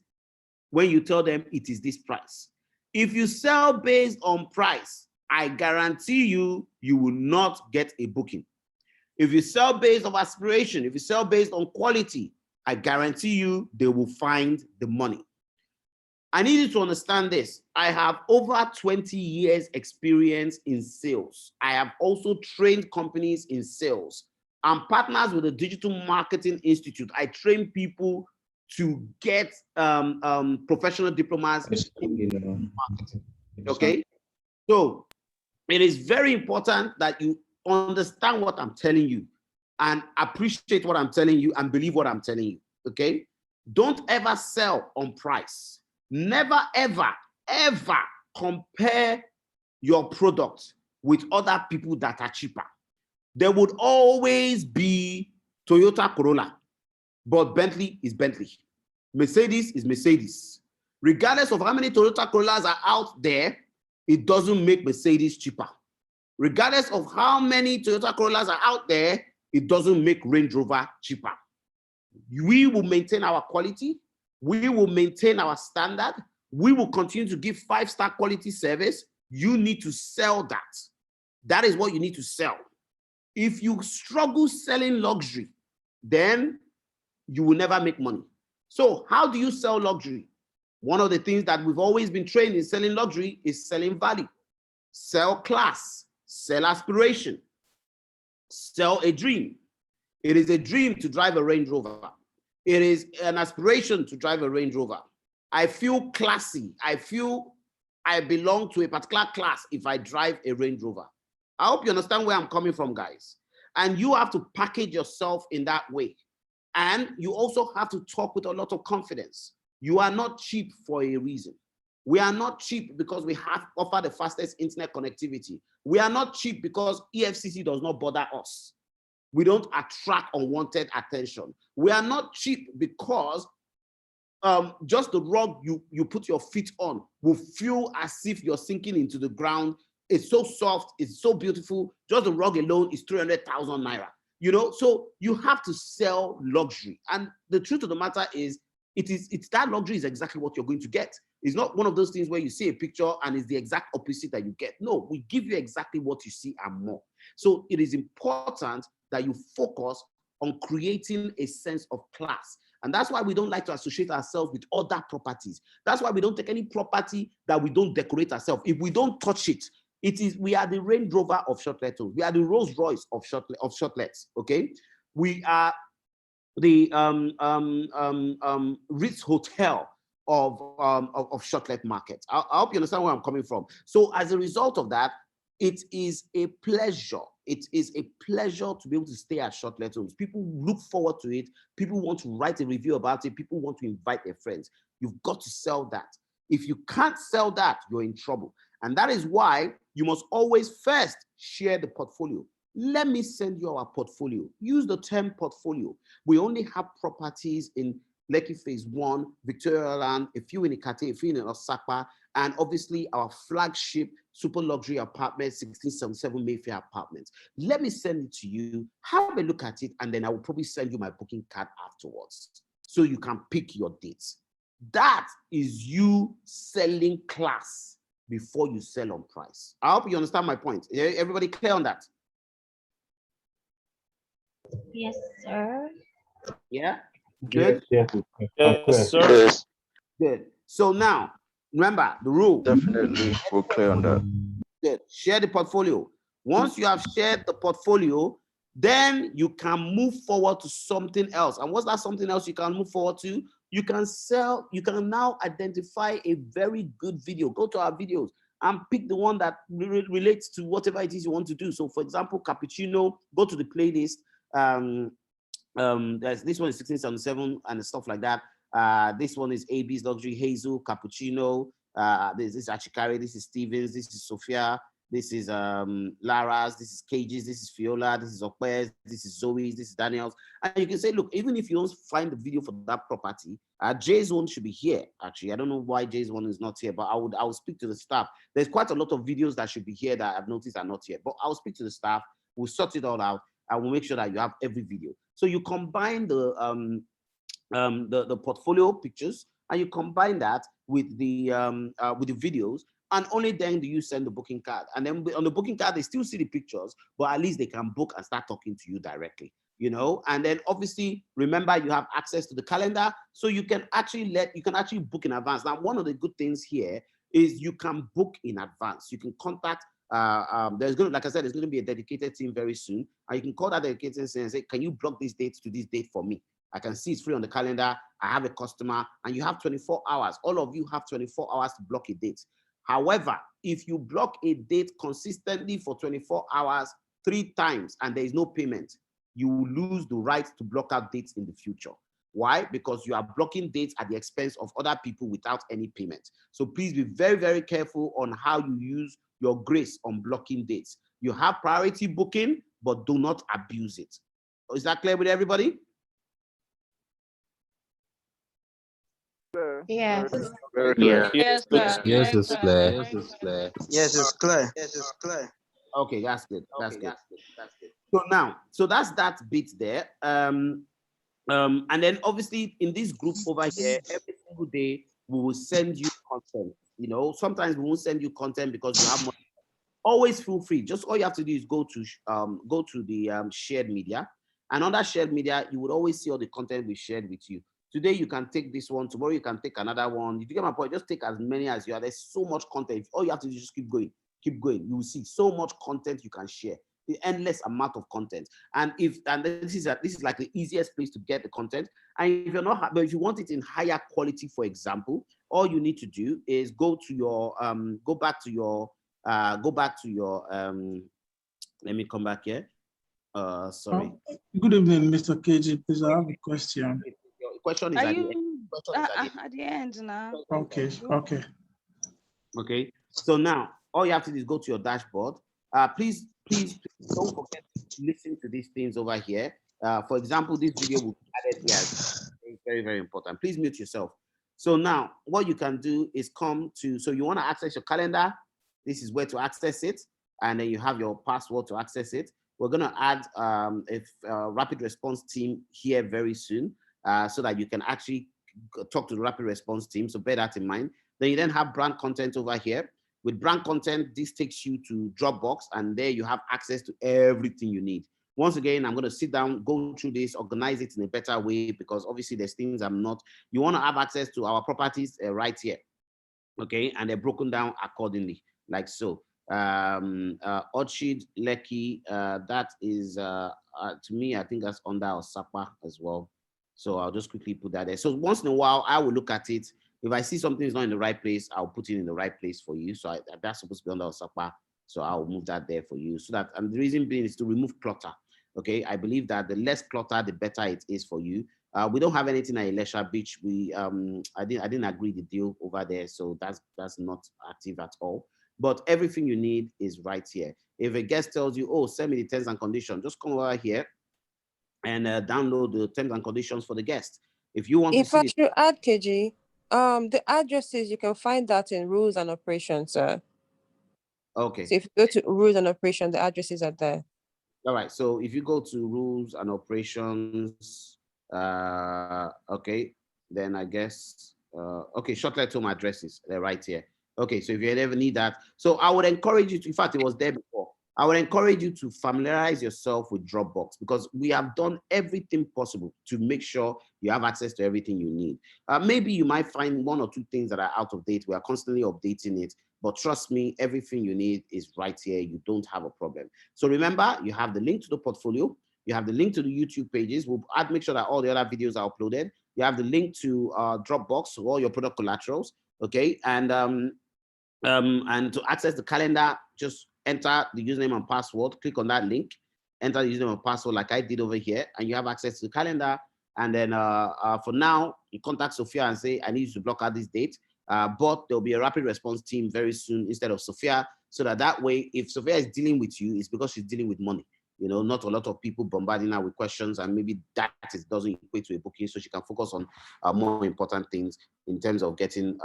when you tell them it is this price. If you sell based on price, I guarantee you, you will not get a booking. If you sell based on aspiration, if you sell based on quality, I guarantee you they will find the money. I need you to understand this. I have over 20 years experience in sales. I have also trained companies in sales. I'm partners with the Digital Marketing Institute. I train people to get professional diplomas in marketing. Okay? So it is very important that you understand what I'm telling you and appreciate what I'm telling you and believe what I'm telling you. Okay? Don't ever sell on price. Never, ever, ever compare your product with other people that are cheaper. There would always be Toyota Corolla, but Bentley is Bentley. Mercedes is Mercedes. Regardless of how many Toyota Corollas are out there, it doesn't make Mercedes cheaper. Regardless of how many Toyota Corollas are out there, it doesn't make Range Rover cheaper. We will maintain our quality. We will maintain our standard. We will continue to give 5-star quality service. You need to sell that. That is what you need to sell. If you struggle selling luxury, then you will never make money. So how do you sell luxury? One of the things that we've always been trained in selling luxury is selling value. Sell class, sell aspiration, sell a dream. It is a dream to drive a Range Rover. It is an aspiration to drive a Range Rover. I feel classy. I feel I belong to a particular class if I drive a Range Rover. I hope you understand where I'm coming from, guys. And you have to package yourself in that way. And you also have to talk with a lot of confidence. You are not cheap for a reason. We are not cheap because we offer the fastest internet connectivity. We are not cheap because EFCC does not bother us. We don't attract unwanted attention. We are not cheap because just the rug you put your feet on will feel as if you're sinking into the ground. It's so soft, it's so beautiful. Just the rug alone is 300,000 naira. You know, so you have to sell luxury. And the truth of the matter is, it's that luxury is exactly what you're going to get. It's not one of those things where you see a picture and it's the exact opposite that you get. No, we give you exactly what you see and more. So it is important that you focus on creating a sense of class. And that's why we don't like to associate ourselves with other properties. That's why we don't take any property that we don't decorate ourselves. If we don't touch it, we are the Range Rover of Shortlethomes. We are the Rolls Royce of Shortlets. Okay, we are the Ritz Hotel of Shortlet market. I hope you understand where I'm coming from. So as a result of that, it is a pleasure. It is a pleasure to be able to stay at Shortlethomes. People look forward to it. People want to write a review about it. People want to invite their friends. You've got to sell that. If you can't sell that, you're in trouble. And that is why you must always first share the portfolio. Let me send you our portfolio. Use the term portfolio. We only have properties in Lekki Phase 1, Victoria Land, a few in Ikate, a few in Osaka, and obviously our flagship super luxury apartment, 1677 Mayfair Apartments. Let me send it to you. Have a look at it, and then I will probably send you my booking card afterwards so you can pick your dates. That is you selling class before you sell on price. I hope you understand my point. Everybody clear on that? Yes, sir. Yeah? Good? Yes, sir. Good. So now, remember the rule. Definitely, we're clear on that. Good. Share the portfolio. Once you have shared the portfolio, then you can move forward to something else. And what's that something else you can move forward to? You can now identify a very good video. Go to our videos and pick the one that relates to whatever it is you want to do. So for example, cappuccino, go to the playlist. There's this one is 1677 and stuff like that. This one is AB's Luxury, Hazel, cappuccino. This is Achikari, this is Stevens, this is Sophia, this is Lara's, this is Cage's, this is Fiola, this is Okwe's, this is Zoe's, this is Daniel's. And you can say, look, even if you don't find the video for that property, Jay's one should be here. Actually, I don't know why Jay's one is not here, but I will speak to the staff. There's quite a lot of videos that should be here that I've noticed are not here, but I'll speak to the staff. We'll sort it all out. I will make sure that you have every video. So you combine the portfolio pictures and you combine that with the videos, and only then do you send the booking card. And then on the booking card, they still see the pictures, but at least they can book and start talking to you directly, you know. And then obviously, remember, you have access to the calendar, so you can actually book in advance. Now, one of the good things here is you can book in advance. You can contact. Like I said, there's going to be a dedicated team very soon, and you can call that dedicated team and say, "Can you block this date to this date for me? I can see it's free on the calendar. I have a customer," and you have 24 hours. All of you have 24 hours to block a date. However, if you block a date consistently for 24 hours 3 times and there is no payment, you will lose the right to block out dates in the future. Why? Because you are blocking dates at the expense of other people without any payment. So please be very, very careful on how you use your grace on blocking dates. You have priority booking, but do not abuse it. Is that clear with everybody? Yes. Very clear. Yes, Yes, it's clear. Yes, it's clear. Yes, it's clear. Yes, it's clear. Okay, that's good. That's good. So that's that bit there. And then obviously in this group over here, every single day we will send you content. You know, sometimes we won't send you content because you have money. Always feel free. Just all you have to do is go to the shared media, and on that shared media, you would always see all the content we shared with you. Today you can take this one, tomorrow you can take another one. If you get my point, just take as many as you are. There's so much content. All you have to do is just keep going. You will see so much content you can share. The endless amount of content. And this is like the easiest place to get the content. And if you're not, but if you want it in higher quality, for example, all you need to do is go back to your let me come back here. Sorry. Good evening, Mr. KG. Please, I have a question. Your question is at the end now? Okay. Okay. So now all you have to do is go to your dashboard. Please don't forget to listen to these things over here. For example, this video will be added here. It's very, very important. Please mute yourself. So now what you can do is so you want to access your calendar. This is where to access it. And then you have your password to access it. We're going to add a rapid response team here very soon so that you can actually talk to the rapid response team. So bear that in mind. Then you then have brand content over here. With brand content, this takes you to Dropbox, and there you have access to everything you need. Once again, I'm going to sit down, go through this, organize it in a better way, because obviously there's things you want to have access to our properties right here. Okay, and they're broken down accordingly, like so. Orchid, Lekki, that is, to me, I think that's under Osapa as well. So I'll just quickly put that there. So once in a while, I will look at it. If I see something is not in the right place, I'll put it in the right place for you. So that's supposed to be under Osapa. So I'll move that there for you. So that, and the reason being is to remove clutter. Okay, I believe that the less clutter, the better it is for you. We don't have anything at Elisha Beach. I didn't agree the deal over there, so that's not active at all. But everything you need is right here. If a guest tells you, "Oh, send me the terms and conditions," just come over here and download the terms and conditions for the guest. If you want if to I see should add, KG, the addresses, you can find that in rules and operations, sir. Okay. So if you go to rules and operations, the addresses are there. All right. So if you go to rules and operations, okay, then I guess, okay, Shortlethomes addresses, they're right here. Okay, so if you ever need that, so I would encourage you to, in fact, it was there before. I would encourage you to familiarize yourself with Dropbox, because we have done everything possible to make sure you have access to everything you need. Maybe you might find one or two things that are out of date. We are constantly updating it, but trust me, everything you need is right here. You don't have a problem. So remember, you have the link to the portfolio. You have the link to the YouTube pages. We'll make sure that all the other videos are uploaded. You have the link to Dropbox, so all your product collaterals, okay? And to access the calendar, just enter the username and password, click on that link, enter the username and password like I did over here, and you have access to the calendar. And then for now, you contact Sophia and say, I need you to block out this date, but there'll be a rapid response team very soon instead of Sophia, so that way, if Sophia is dealing with you, it's because she's dealing with money. You know, not a lot of people bombarding her with questions, and maybe that doesn't equate to a booking, so she can focus on more important things in terms of getting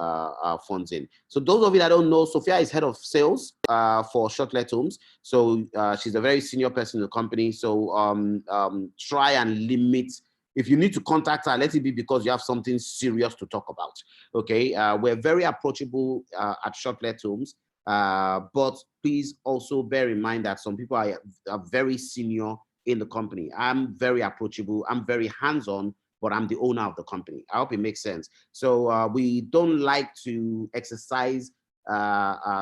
funds in. So those of you that don't know, Sophia is head of sales for Shortlethomes. So she's a very senior person in the company. So try and limit. If you need to contact her, let it be because you have something serious to talk about. Okay, we're very approachable at Shortlethomes. But please also bear in mind that some people are very senior in the company. I'm very approachable. I'm very hands-on, but I'm the owner of the company. I hope it makes sense. So we don't like to exercise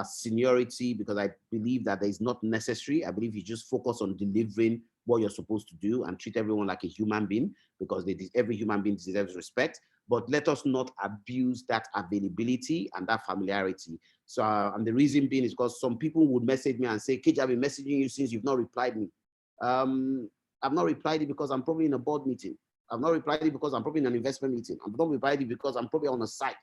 seniority, because I believe that is not necessary. I believe you just focus on delivering what you're supposed to do and treat everyone like a human being, because every human being deserves respect. But let us not abuse that availability and that familiarity. So, and the reason being is because some people would message me and say, KJ, I've been messaging you since you've not replied me. I've not replied you because I'm probably in a board meeting. I've not replied you because I'm probably in an investment meeting. I've not replied you because I'm probably on a site,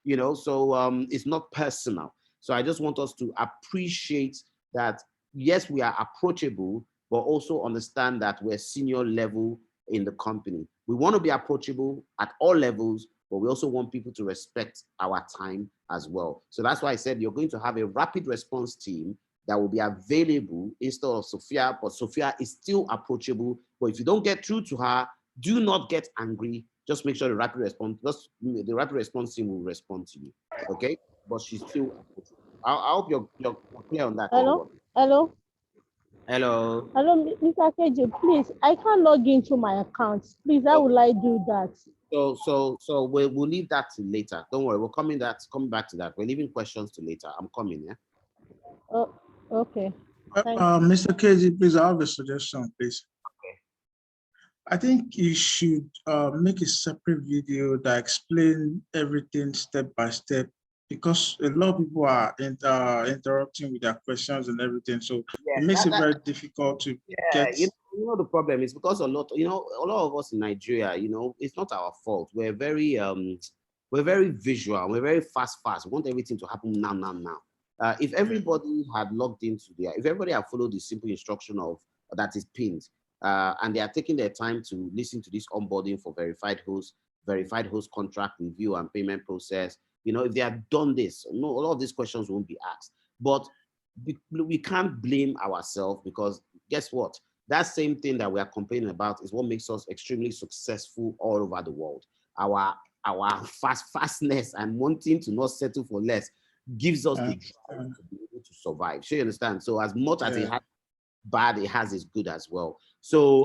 you know, so it's not personal. So I just want us to appreciate that, yes, we are approachable, but also understand that we're senior level in the company. We want to be approachable at all levels, but we also want people to respect our time as well. So that's why I said you're going to have a rapid response team that will be available instead of Sophia, but Sophia is still approachable. But if you don't get through to her, do not get angry. Just make sure the rapid response team will respond to you. Okay? But she's still approachable. I hope you're clear on that. Hello? Hello? Hello. Hello, Mr. KJ, please. I can't log into my account. Please, how will I do that? So we'll leave that to later. Don't worry, we're coming back to that. We're leaving questions to later. I'm coming, yeah? Oh, okay. Mr. KJ, please, I have a suggestion, please. Okay. I think you should make a separate video that explain everything step by step, because a lot of people are interrupting with their questions and everything. So it makes it very difficult to get. You know, the problem is because a lot of us in Nigeria, you know, it's not our fault. We're very visual. We're very fast. We want everything to happen now. If everybody had logged into if everybody had followed the simple instruction of that is pinned, and they are taking their time to listen to this onboarding for verified host contract review and payment process, you know, if they had done this, no, a lot of these questions won't be asked. But we can't blame ourselves, because guess what? That same thing that we are complaining about is what makes us extremely successful all over the world. Our fastness and wanting to not settle for less gives us the drive to be able to survive. Sure, you understand? So as much as it has bad, it has its good as well. So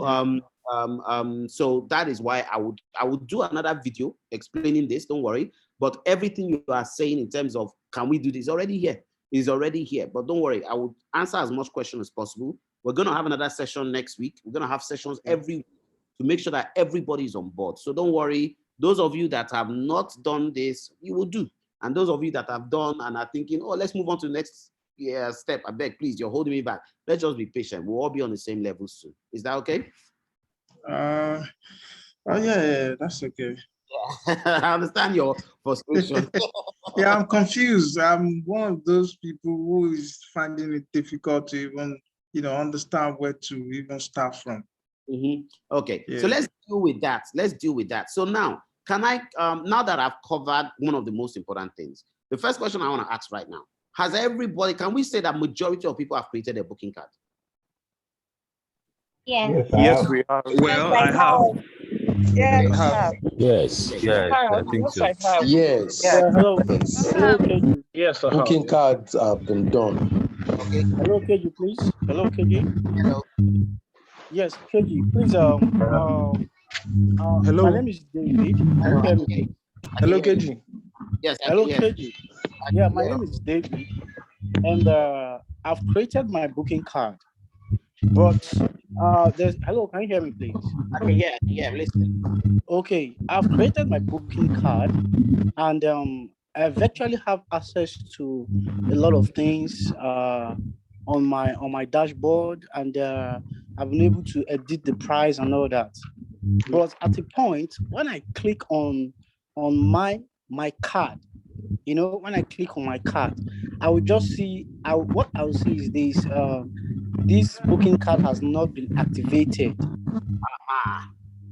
so that is why I would do another video explaining this. Don't worry. But everything you are saying in terms of can we do this already here is already here. But don't worry, I will answer as much question as possible. We're going to have another session next week. We're going to have sessions every week to make sure that everybody is on board. So don't worry. Those of you that have not done this, you will do. And those of you that have done and are thinking, oh, let's move on to the next step. I beg, please, you're holding me back. Let's just be patient. We'll all be on the same level soon. Is that okay? Yeah, that's okay. I understand your frustration. Yeah, I'm confused. I'm one of those people who is finding it difficult to even, understand where to even start from. Okay, yeah. So let's deal with that. So now, can I, now that I've covered one of the most important things, the first question I want to ask right now, has everybody, can we say that majority of people have created a booking card? Yes. Yes, we have. Well, I have. Yes, I have. Yes, I think so. Yes. Yeah, hello. Yes. Hello, KJ. Yes, I have. Booking cards have been done. Okay. Hello, KG, please. Hello, KG. Hello. Yes, KG, please. My Hello. name is David. Can you hear me, please? Hello, KG. Yes, I Hello, can hear you. KG. Yeah, my name is David, and I've created my booking card. But there's hello. Can you hear me, please? I can hear. I'm listening. Okay, I've created my booking card, and I virtually have access to a lot of things on my dashboard, and I've been able to edit the price and all that. But at a point, when I click on my card, when I click on my card, I will just see. What I will see is this booking card has not been activated.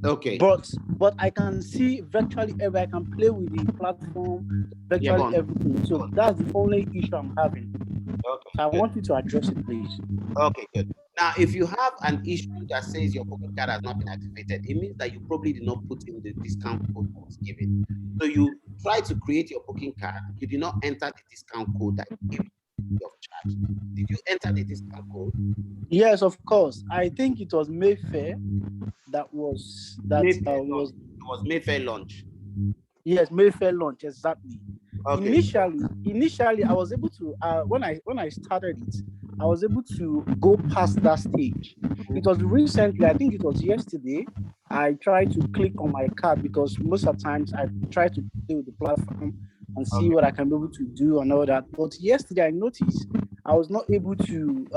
Okay. But I can see virtually every. I can play with the platform, virtually everything. So that's the only issue I'm having. Okay. So I want you to address it, please. Okay, good. Now, if you have an issue that says your booking card has not been activated, it means that you probably did not put in the discount code that was given. So you try to create your booking card. You did not enter the discount code that you gave of charge. Did you enter the discount code? Yes, of course. I think it was Mayfair that was It was Mayfair launch. Yes, Mayfair launch, exactly. Okay. Initially, I was able to when I started it, I was able to go past that stage. It was recently, I think it was yesterday, I tried to click on my card because most of the times I try to play with the platform and see what I can be able to do and all that. But yesterday I noticed I was not able to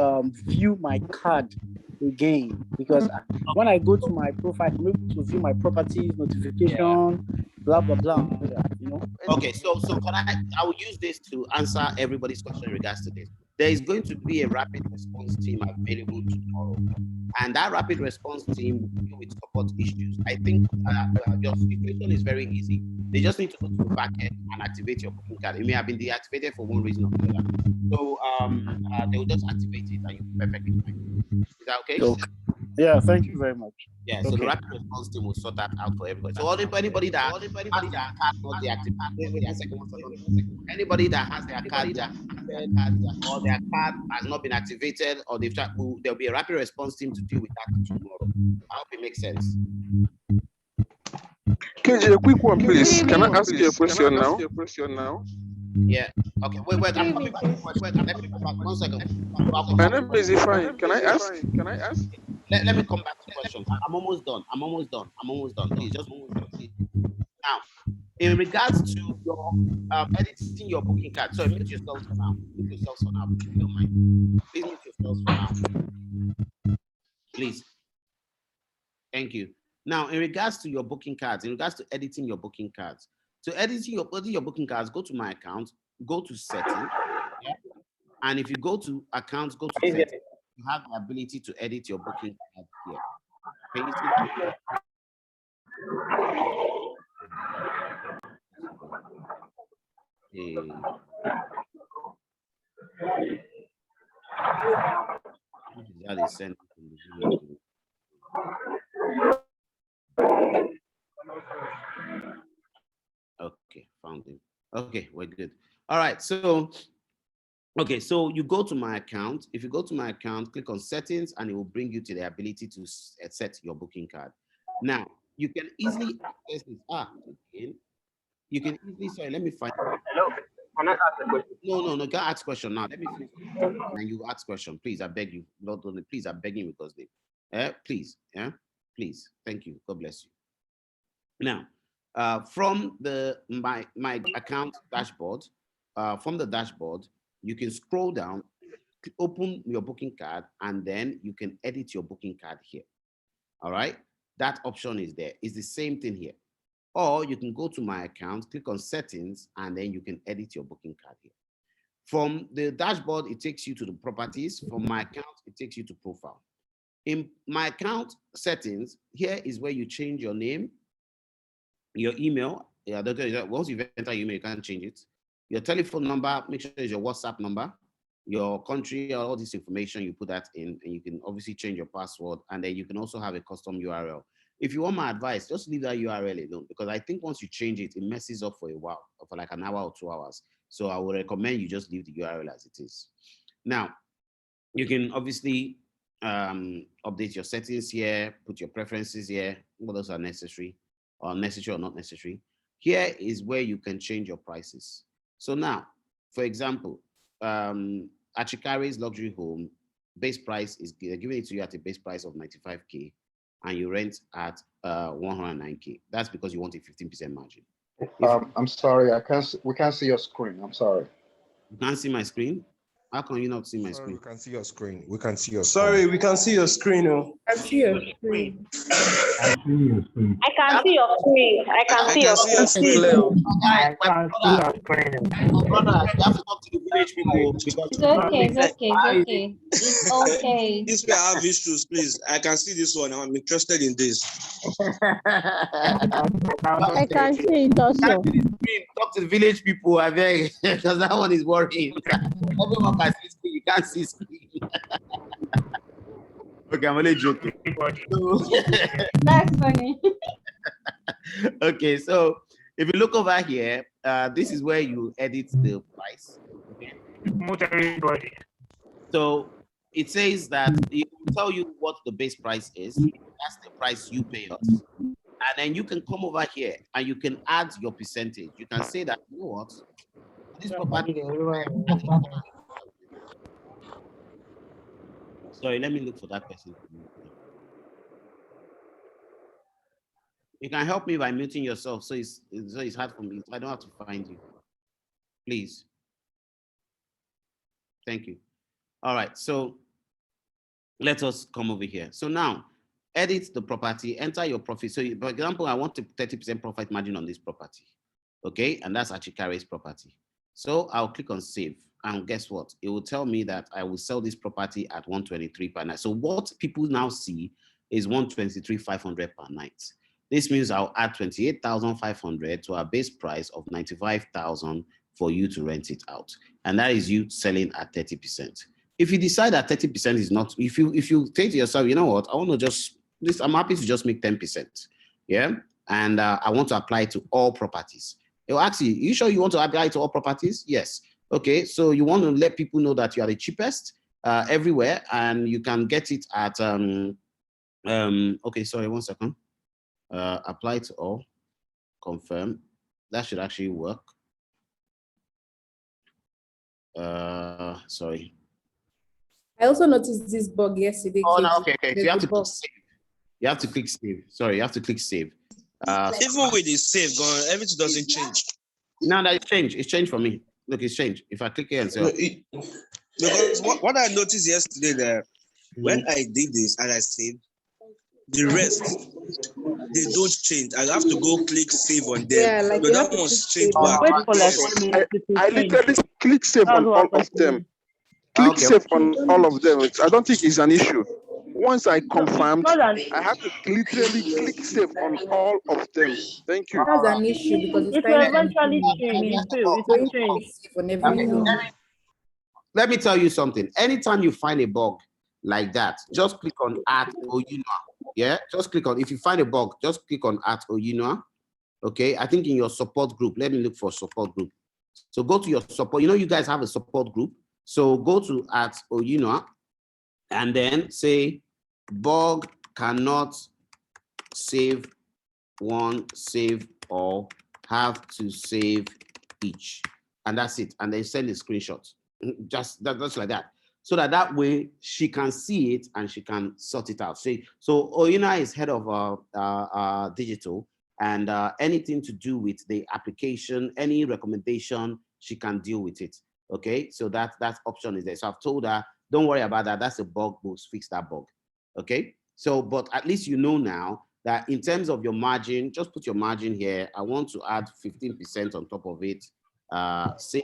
view my card again because when I go to my profile, I'm able to view my properties, notification, blah blah blah. Okay, so I will use this to answer everybody's question in regards to this. There is going to be a rapid response team available tomorrow, and that rapid response team will deal with support issues. I think your situation is very easy. They just need to go to the back end and activate your booking card. It may have been deactivated for one reason or another. So they will just activate it and you'll be perfectly fine. Is that okay? Yeah, thank you very much. Yeah, so the rapid response team will sort that out for everybody. So anybody that has their card not deactivated, anybody that has their card deactivated or their card has not been activated or they've tried, there'll be a rapid response team to deal with that tomorrow. I hope it makes sense. KJ, a quick one, please. Can I ask you a question now? Yeah. Okay. Wait. I'm coming back to the question. Let me come back 1 second. My name is Ifeanyi. Can I ask? Let me come back to the question. I'm almost done. Please, just now. In regards to your editing your booking card, so mute yourselves for now. If you don't mind. Please mute yourselves for now. Please. Thank you. Now, in regards to your booking cards, in regards to editing your booking cards, so editing your booking cards, go to my account, go to settings, and if you go to accounts, go to settings, you have the ability to edit your booking card here. Can you see that is sent from the video. Okay, found him. Okay, we're good. All right, so you go to my account. If you go to my account, click on settings, and it will bring you to the ability to set your booking card. Now, you can easily access this. Again. You can easily, sorry, let me find. Hello, can I ask a question? No, can't ask question now. Let me finish. And you ask question, please. I beg you. Not only, please, I'm begging you because they, please, please. Thank you. God bless you. Now, from my account dashboard, from the dashboard, you can scroll down, open your booking card, and then you can edit your booking card here. All right, that option is there. It's the same thing here. Or you can go to my account, click on settings, and then you can edit your booking card here. From the dashboard, it takes you to the properties. From my account, it takes you to profile. In my account settings, here is where you change your name, your email. Yeah, once you enter your email, you can't change it. Your telephone number, make sure it's your WhatsApp number, your country, all this information, you put that in, and you can obviously change your password, and then you can also have a custom URL. If you want my advice, just leave that URL alone, because I think once you change it, it messes up for a while, for like an hour or 2 hours. So I would recommend you just leave the URL as it is. Now, You can obviously update your settings here, put your preferences here, what those are necessary or not necessary. Here is where you can change your prices. So now, for example, Achikari's luxury home base price is giving it to you at a base price of 95K and you rent at 109K. That's because you want a 15% margin. I'm sorry, we can't see your screen. I'm sorry. You can't see my screen? How can you not see my screen? We can see your screen. We can see your Sorry, we can see your screen. Oh. I see your screen. I can see your screen. I can see your screen. I can see your screen. I can see your screen. Brother, you have to talk to the village people because It's okay, it's okay, it's okay. It's okay. This way I have issues, please. I can see this one. I'm interested in this. I can see it also. Talk to the village people, I beg, because that one is worrying. Everyone can see screen, you can't see screen. Okay, I'm only joking. That's funny. Okay, so if you look over here, this is where you edit the price. Okay. So it says that it will tell you what the base price is. That's the price you pay us. And then you can come over here and you can add your percentage. You can say that, you know what? This property. Sorry, let me look for that person. You can help me by muting yourself so it's hard for me. I don't have to find you. Please. Thank you. All right, so let us come over here. So now, edit the property, enter your profit. So for example, I want a 30% profit margin on this property. Okay, and that's Achikari's property. So I'll click on save. And guess what? It will tell me that I will sell this property at 123 per night. So what people now see is 123,500 per night. This means I'll add 28,500 to our base price of 95,000 for you to rent it out. And that is you selling at 30%. If you decide that 30% is not, if you think to yourself, you know what, I want to just, I'm happy to just make 10%. Yeah. And I want to apply to all properties. It will ask you, you sure you want to apply to all properties? Yes. Okay. So you want to let people know that you are the cheapest everywhere and you can get it at, okay, sorry, 1 second. Apply to all, confirm. That should actually work. Sorry. I also noticed this bug yesterday. Oh, no, okay. So you have to click save. You have to click save. Sorry, you have to click save. Even with the save going, everything doesn't change. No, it's changed. It's changed for me. Look, it's changed. If I click here and say, because what I noticed yesterday that when I did this and I saved, the rest they don't change. I have to go click save on them. Yeah, like so that one's changed back. Wait for like 1 minute. I literally click save on all of them. Click save on all of them. I don't think it's an issue. Once I confirmed, I had to literally click save on all of them. Thank you. That's an issue because it's It will eventually change. It will change. Let me tell you something. Anytime you find a bug like that, just click on add Oyinwa. Yeah, just click on, if you find a bug, just click on add Oyinwa. Okay, I think in your support group, let me look for support group. So go to your support, you know, you guys have a support group. So go to add Oyinwa and then say bug cannot save one, save all, have to save each. And that's it. And then send a screenshot. Just like that. So that way she can see it and she can sort it out. So Oyina is head of digital, and anything to do with the application, any recommendation, she can deal with it. Okay, so that option is there. So I've told her, don't worry about that. That's a bug. We'll fix that bug. Okay, so but at least you know now that in terms of your margin, just put your margin here. I want to add 15% on top of it. Save,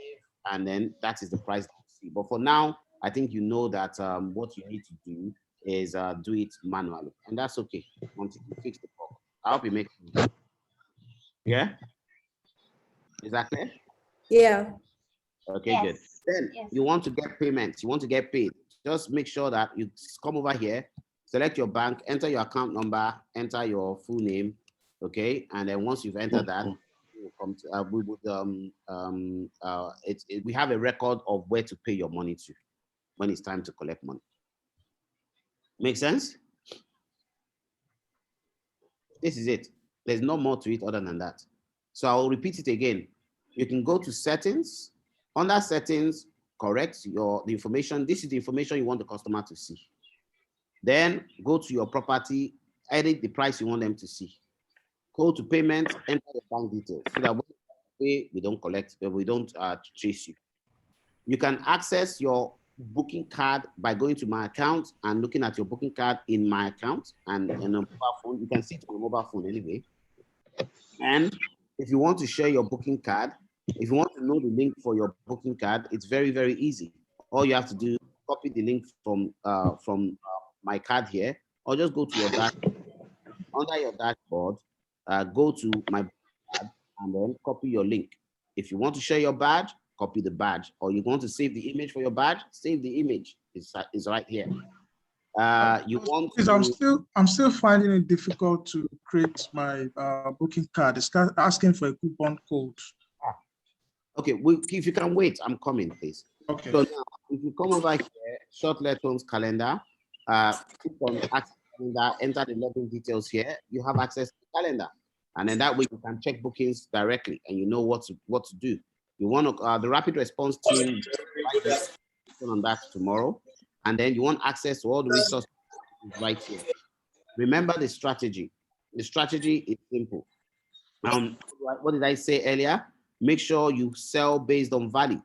and then that is the price that you see. But for now, I think you know that what you need to do is do it manually, and that's okay until you fix the bug. I hope it makes sense. Yeah, is that clear? Yeah. Okay, yes. Good. Then you want to get payments. You want to get paid. Just make sure that you come over here, select your bank, enter your account number, enter your full name. Okay, and then once you've entered that, we'll come to, we have a record of where to pay your money to. when it's time to collect money. Make sense? This is it. There's no more to it other than that. So I'll repeat it again. You can go to settings. Under settings, correct the information. This is the information you want the customer to see. Then go to your property, edit the price you want them to see. Go to payment, enter your bank details so that when we pay, we don't collect, we don't chase you. You can access your booking card by going to my account and looking at your booking card in my account and on a mobile phone. You can see it on a mobile phone anyway. And if you want to share your booking card, if you want to know the link for your booking card, it's very, very easy. All you have to do, copy the link from my card here, or just go to your dashboard. Under your dashboard, go to my card and then copy your link. If you want to share your badge, copy the badge, or you want to save the image for your badge, save the image. It's right here. You want to... I'm still finding it difficult to create my booking card. It's asking for a coupon code. Okay, if you can wait, I'm coming, please. Okay. So now, if you come over here, Shortlethomes calendar, click on access calendar, enter the login details here. You have access to the calendar, and then that way you can check bookings directly, and you know what to do. You want to the rapid response team on that tomorrow, and then you want access to all the resources right here. Remember the strategy. The strategy is simple. What did I say earlier? Make sure you sell based on value.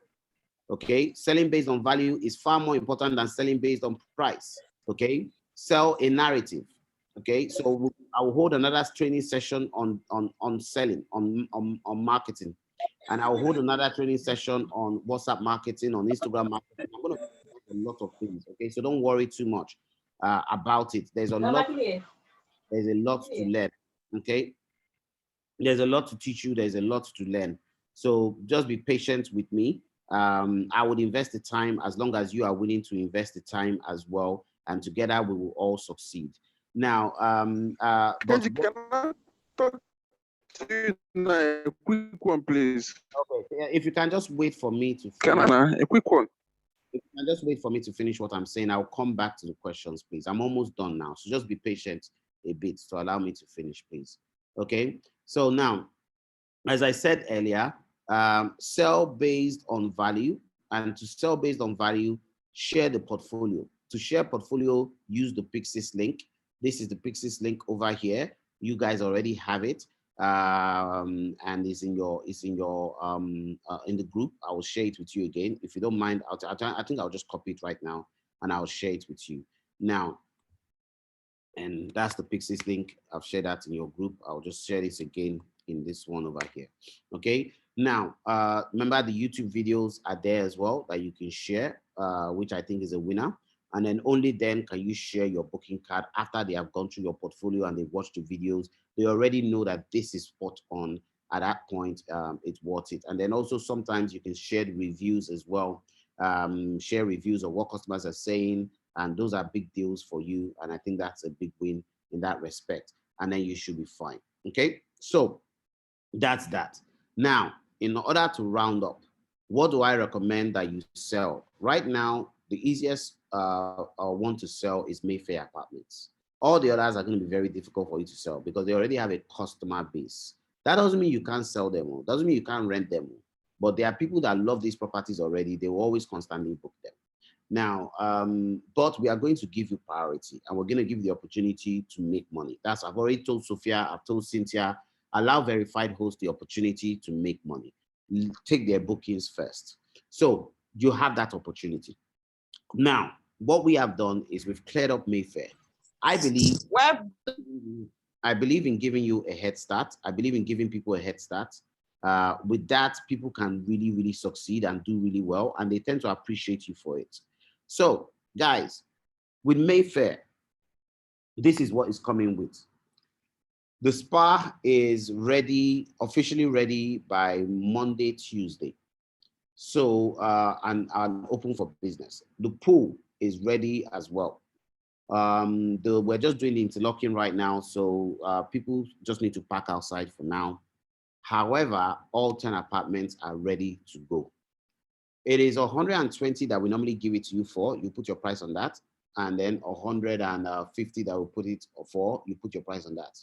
Okay, selling based on value is far more important than selling based on price. Okay, sell a narrative. Okay, so I will hold another training session on selling, on marketing. And I'll hold another training session on WhatsApp marketing, on Instagram marketing. I'm going to do a lot of things. Okay, so don't worry too much about it. There's a lot to learn. Okay, there's a lot to teach you. There's a lot to learn. So just be patient with me. I would invest the time as long as you are willing to invest the time as well, and together we will all succeed. Now, can I talk to you a quick one, please? Okay, if you can just wait for me to finish. Can I, a quick one? If you can just wait for me to finish what I'm saying, I'll come back to the questions, please. I'm almost done now, so just be patient a bit to allow me to finish, please. Okay, so now, as I said earlier, sell based on value, and to sell based on value, share the portfolio. To share portfolio, use the Pixis link. This is the Pixis link over here. You guys already have it, and it's in the group. I will share it with you again. If you don't mind, I think I'll just copy it right now and I'll share it with you now. And that's the Pixis link. I've shared that in your group. I'll just share this again in this one over here. Okay, now remember the YouTube videos are there as well that you can share, which I think is a winner. And then only then can you share your booking card after they have gone through your portfolio and they watched the videos. They already know that this is spot on. At that point, it's worth it. And then also sometimes you can share the reviews as well. Share reviews of what customers are saying, and those are big deals for you. And I think that's a big win in that respect. And then you should be fine. Okay, so that's that. Now, in order to round up, what do I recommend that you sell? Right now, the easiest one to sell is Mayfair Apartments. All the others are going to be very difficult for you to sell because they already have a customer base. That doesn't mean you can't sell them all. Doesn't mean you can't rent them all. But there are people that love these properties already. They will always constantly book them. Now, but we are going to give you priority, and we're going to give you the opportunity to make money. I've already told Sophia, I've told Cynthia, allow verified hosts the opportunity to make money. Take their bookings first. So you have that opportunity. Now, what we have done is we've cleared up Mayfair. I believe in giving you a head start. I believe in giving people a head start. With that, people can really, really succeed and do really well, and they tend to appreciate you for it. So, guys, with Mayfair, this is what is coming with. The spa is ready, officially ready by Monday, Tuesday. So, and open for business. The pool is ready as well. We're just doing the interlocking right now, so people just need to park outside for now. However, all 10 apartments are ready to go. It is 120 that we normally give it to you for. You put your price on that, and then 150 that we put it for. You put your price on that.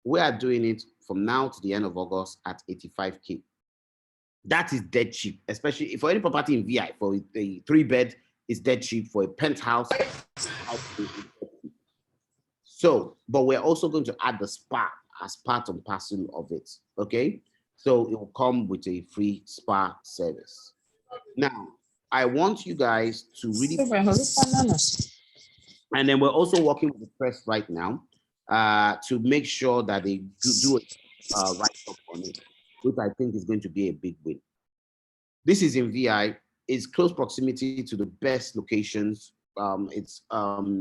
We are doing it from now to the end of August at 85K. That is dead cheap, especially for any property in VI. For a 3-bed, it's dead cheap. For a penthouse, so, but we're also going to add the spa as part and parcel of it. Okay, so it will come with a free spa service. Now, I want you guys to really, and then we're also working with the press right now to make sure that they do a write-up on it, which I think is going to be a big win. This is in VI. It's close proximity to the best locations. It's Knock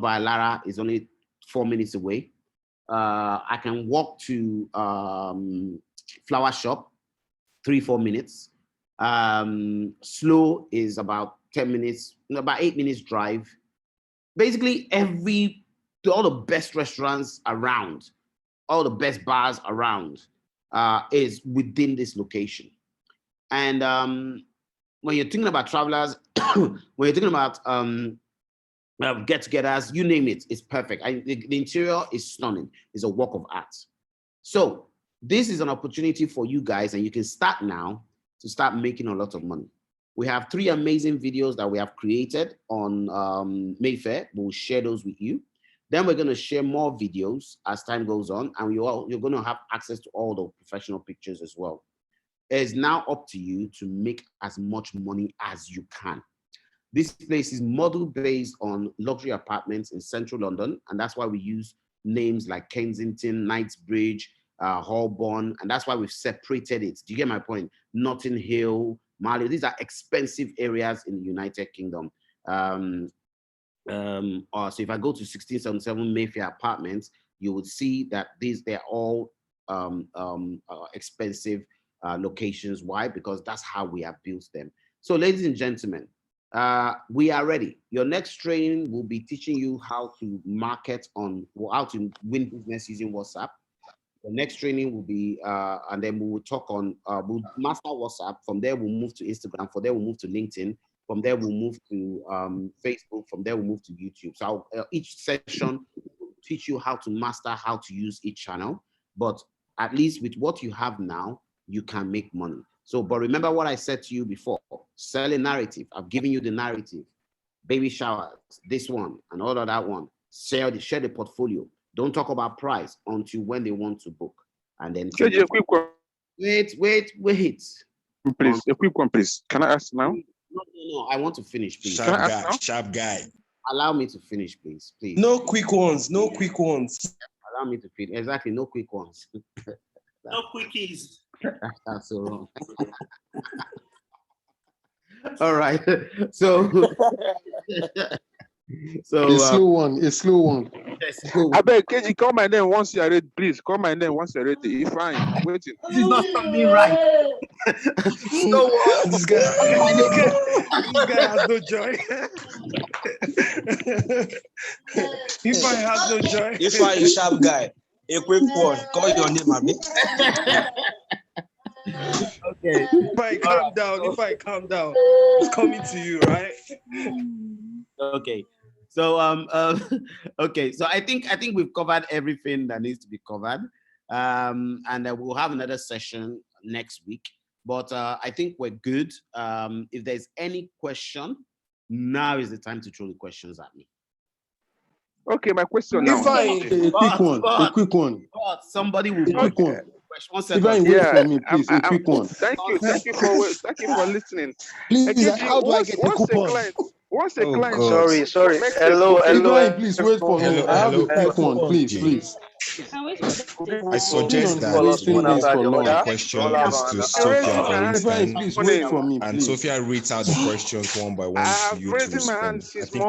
by Lara is only 4 minutes away. I can walk to Flower Shop, 3-4 minutes. Slow is about 10 minutes, about 8 minutes drive. Basically, all the best restaurants around, all the best bars around is within this location. And when you're thinking about travelers, when you're thinking about get-togethers, you name it, it's perfect. The interior is stunning. It's a work of art. So this is an opportunity for you guys, and you can start now to start making a lot of money. We have 3 amazing videos that we have created on Mayfair. We'll share those with you. Then we're going to share more videos as time goes on, and you're going to have access to all the professional pictures as well. It's now up to you to make as much money as you can. This place is model based on luxury apartments in central London, and that's why we use names like Kensington, Knightsbridge, Holborn, and that's why we've separated it. Do you get my point? Notting Hill, Marley, these are expensive areas in the United Kingdom. So if I go to 1677 Mayfair Apartments, you would see that they're all expensive locations. Why? Because that's how we have built them. So ladies and gentlemen, we are ready. Your next training will be teaching you how to market how to win business using WhatsApp. The next training will be, and then we will talk on, we'll master WhatsApp. From there, we'll move to Instagram. From there, we'll move to LinkedIn. From there, we'll move to Facebook. From there, we'll move to YouTube. So each session will teach you how to master how to use each channel. But at least with what you have now, you can make money. So, but remember what I said to you before, sell a narrative. I've given you the narrative, baby showers, this one and all of that one. Share the portfolio. Don't talk about price until when they want to book. And then KG, a quick one. Wait. Please, a quick one, please. Can I ask now? No, I want to finish, please. Sharp guy. Allow me to finish, please. No quick ones. No quick ones. Allow me to finish. Exactly, no quick ones. No quickies. That's so wrong. All right. So a slow one. I beg KG, call my name once you're ready, please. Call my name once you're ready. If fine, waiting. This is not something right. So this guy has no joy. If I have no joy. If I is sharp guy, a quick one. Call your name, Abi. Okay. If I calm down, it's coming to you, right? Okay. So okay. So I think we've covered everything that needs to be covered. And we'll have another session next week. But I think we're good. If there's any question, now is the time to throw the questions at me. Okay, my question now. A quick one. But somebody will quick one. One second. Wait for me, please. A quick one. Thank you for listening. Please, how do I get the coupon? Once a client, sorry. Hello. Please wait for me. I have a quick one, please. I suggest that we move all the questions to Sophia, for instance, and Sophia reads out the questions one by one for you to respond. I think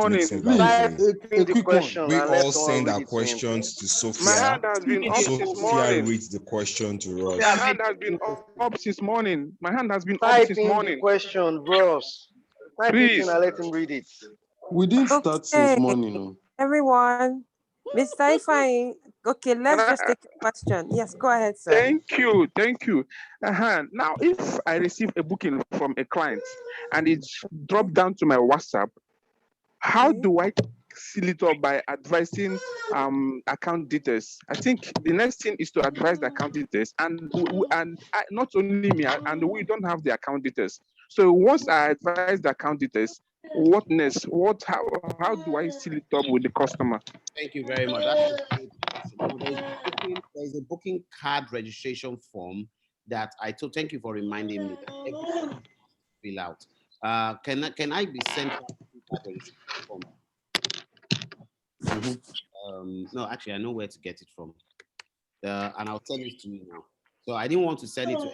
it makes sense that we all send our questions to Sophia, and Sophia reads the question to us. My hand has been up since morning. Type in the question, bros. Type it in and let him read it. We didn't start since morning. Everyone, Mr. Ifeanyi, Okay, let's just take a question. Yes, go ahead, sir. Thank you. Now, if I receive a booking from a client and it's dropped down to my WhatsApp, how do I seal it up by advising account details? I think the next thing is to advise the account details, and not only me, and we don't have the account details. So once I advise the account details, what next? How do I seal it up with the customer? Thank you very much. That's a great question. Now, there's a booking card registration form that I told. Thank you for reminding me that everyone fill out. Can I be sent that card registration form? No, actually, I know where to get it from. And I'll send it to you now. So I didn't want to send it to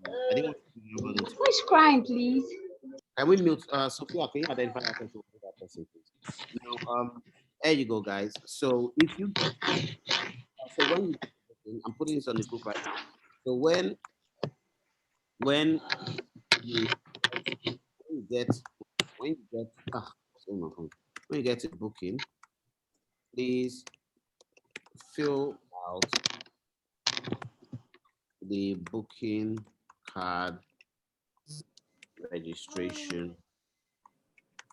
I didn't want to. Who is crying, please? Can we mute Sophia? Can you identify that person, please? Now, there you go, guys. So if you so when I'm putting this on the group right now. So when you get when you get to booking, please fill out the booking card registration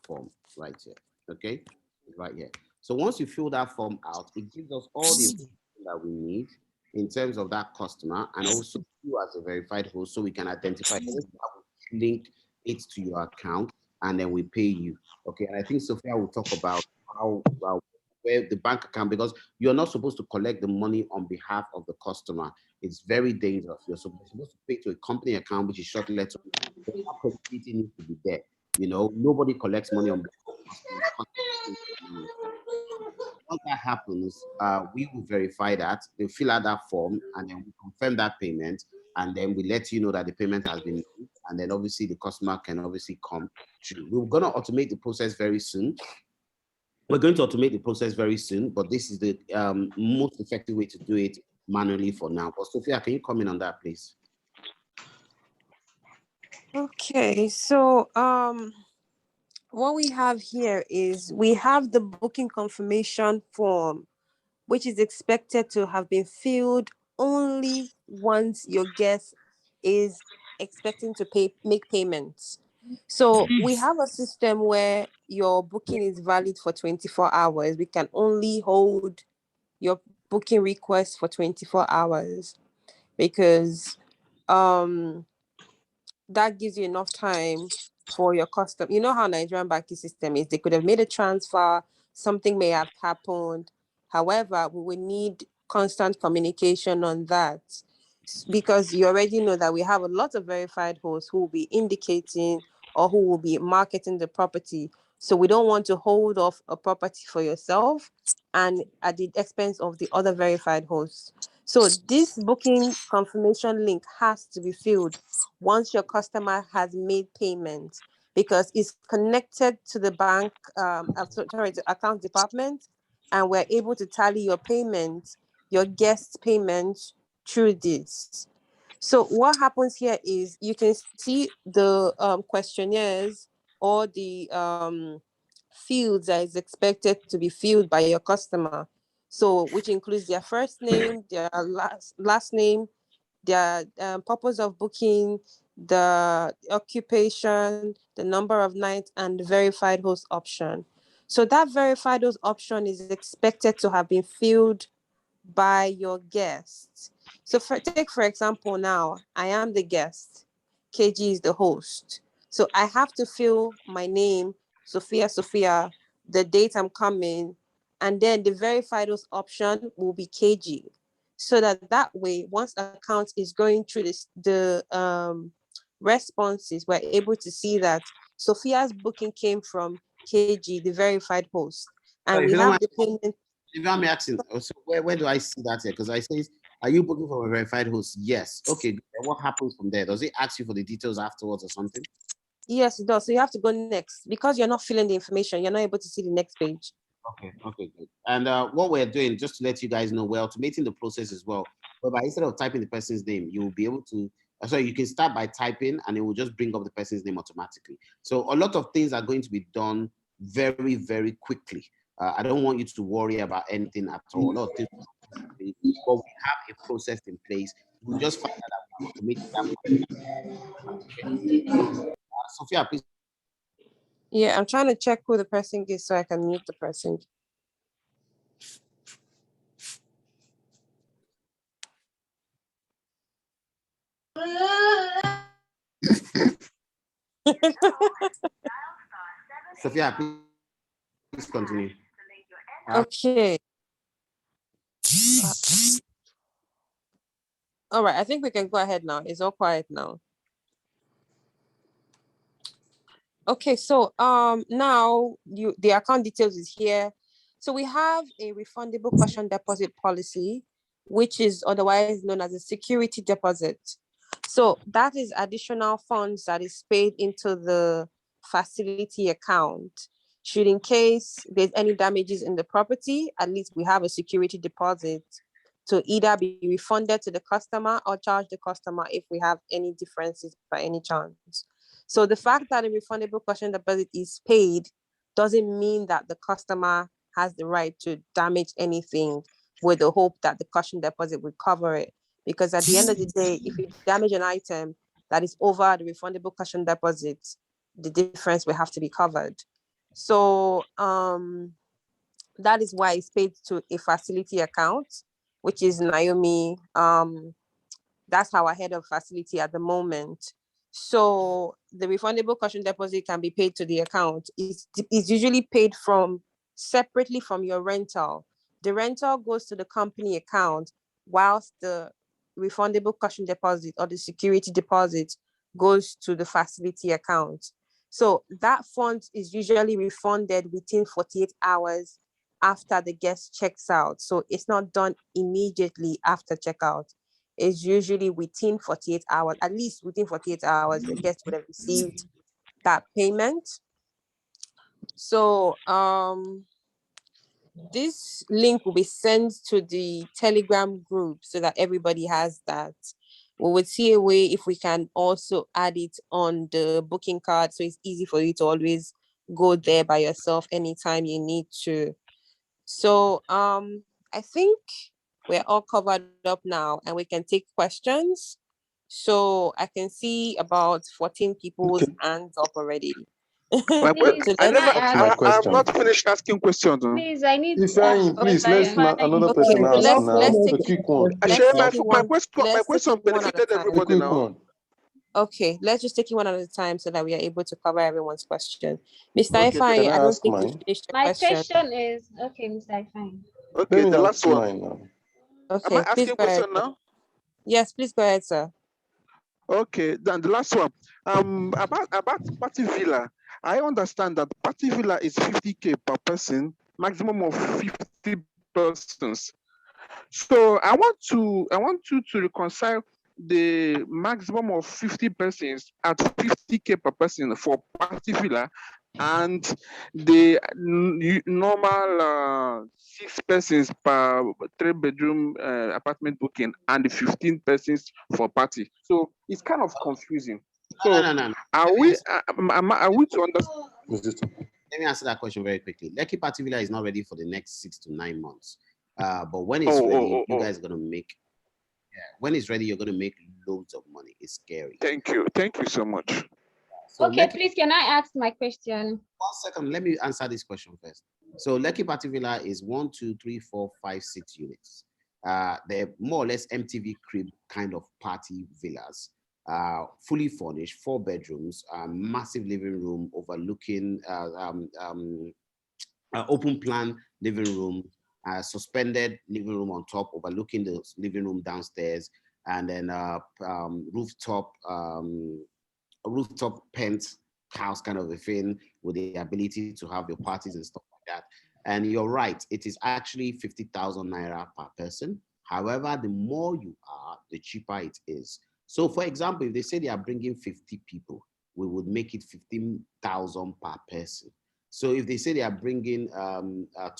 form right here. Okay, right here. So once you fill that form out, it gives us all the information that we need in terms of that customer, and also you as a verified host, so we can identify, link it to your account, and then we pay you. Okay, and I think Sophia will talk about how where the bank account, because you're not supposed to collect the money on behalf of the customer. It's very dangerous. You're supposed to pay to a company account, which is Shortlethomes. The credibility needs to be there. You know, nobody collects money on behalf of customers. Once that happens, we will verify that. They fill out that form, and then we confirm that payment, and then we let you know that the payment has been made, and then obviously the customer can obviously come through. We're going to automate the process very soon. We're going to automate the process very soon, but this is the most effective way to do it manually for now. But Sophia, can you comment on that, please? Okay, so what we have here is we have the booking confirmation form, which is expected to have been filled only once your guest is expecting to make payments. So we have a system where your booking is valid for 24 hours. We can only hold your booking request for 24 hours because that gives you enough time for your customer. You know how Nigerian banking system is. They could have made a transfer, something may have happened. However, we will need constant communication on that because you already know that we have a lot of verified hosts who will be indicating or who will be marketing the property. So we don't want to hold off a property for yourself and at the expense of the other verified hosts. So this booking confirmation link has to be filled once your customer has made payment because it's connected to the bank, the account department, and we're able to tally your payment, your guest payment through this. So what happens here is you can see the questionnaires or the fields that is expected to be filled by your customer. So which includes their first name, their last name, their purpose of booking, the occupation, the number of nights, and the verified host option. So that verified host option is expected to have been filled by your guests. So take for example now, I am the guest, KG is the host. So I have to fill my name, Sophia, the date I'm coming, and then the verified host option will be KG. So that way, once account is going through the responses, we're able to see that Sophia's booking came from KG, the verified host. And we have the payment. If I'm asking, so where do I see that here? Because I say, are you booking for a verified host? Yes. Okay. What happens from there? Does it ask you for the details afterwards or something? Yes, it does. So you have to go next because you're not filling the information. You're not able to see the next page. Okay, good. And what we're doing, just to let you guys know, we're automating the process as well. Whereby instead of typing the person's name, you will be able to. Sorry, you can start by typing, and it will just bring up the person's name automatically. So a lot of things are going to be done very, very quickly. I don't want you to worry about anything at all. No, but we have a process in place. We'll just find out that we commit that. Sophia, please. Yeah, I'm trying to check who the person is so I can mute the person. Sophia, please continue. Okay. All right, I think we can go ahead now. It's all quiet now. Okay, so now the account details is here. So we have a refundable caution deposit policy, which is otherwise known as a security deposit. So that is additional funds that is paid into the facility account. Should in case there's any damages in the property, at least we have a security deposit to either be refunded to the customer or charge the customer if we have any differences by any chance. So the fact that a refundable caution deposit is paid doesn't mean that the customer has the right to damage anything with the hope that the caution deposit will cover it. Because at the end of the day, if you damage an item that is over the refundable caution deposit, the difference will have to be covered. So that is why it's paid to a facility account, which is Naomi. That's our head of facility at the moment. So the refundable caution deposit can be paid to the account. It's usually paid from separately from your rental. The rental goes to the company account, whilst the refundable caution deposit or the security deposit goes to the facility account. So that fund is usually refunded within 48 hours after the guest checks out. So it's not done immediately after checkout. Is usually within 48 hours, at least within 48 hours, your guest would have received that payment. So this link will be sent to the Telegram group so that everybody has that. We would see a way if we can also add it on the booking card so it's easy for you to always go there by yourself anytime you need to. So I think we're all covered up now and we can take questions. So I can see about 14 people's hands up already. I'm not finished asking questions. Please, I need please, let's another person ask now. A quick one. My question benefited everybody now. Okay, let's just take it one at a time so that we are able to cover everyone's question. Mr. Ifeanyi, I don't think you finished your question. My question is, okay, Mr. Ifeanyi. Okay, the last one. Okay, am I asking question now? Yes, please go ahead, sir. Okay, then the last one. About Party Villa, I understand that Party Villa is 50K per person, maximum of 50 persons. So I want you to reconcile the maximum of 50 persons at 50K per person for Party Villa and the normal 6 persons per 3-bedroom apartment booking and the 15 persons for party. So it's kind of confusing. So No. Are we to understand? Let me answer that question very quickly. Lekki Party Villa is not ready for the next 6 to 9 months. But when it's ready, you guys are gonna make. When it's ready, you're gonna make loads of money. It's scary. Thank you so much. So okay, please, can I ask my question? 1 second, let me answer this question first. So Lekki Party Villa is 1, 2, 3, 4, 5, 6 units. They're more or less MTV crib kind of party villas. Fully furnished, 4 bedrooms, massive living room overlooking open plan living room, suspended living room on top overlooking the living room downstairs, and then rooftop penthouse kind of a thing with the ability to have your parties and stuff like that. And you're right, it is actually 50,000 naira per person. However, the more you are, the cheaper it is. So for example, if they say they are bringing 50 people, we would make it 15,000 per person. So if they say they are bringing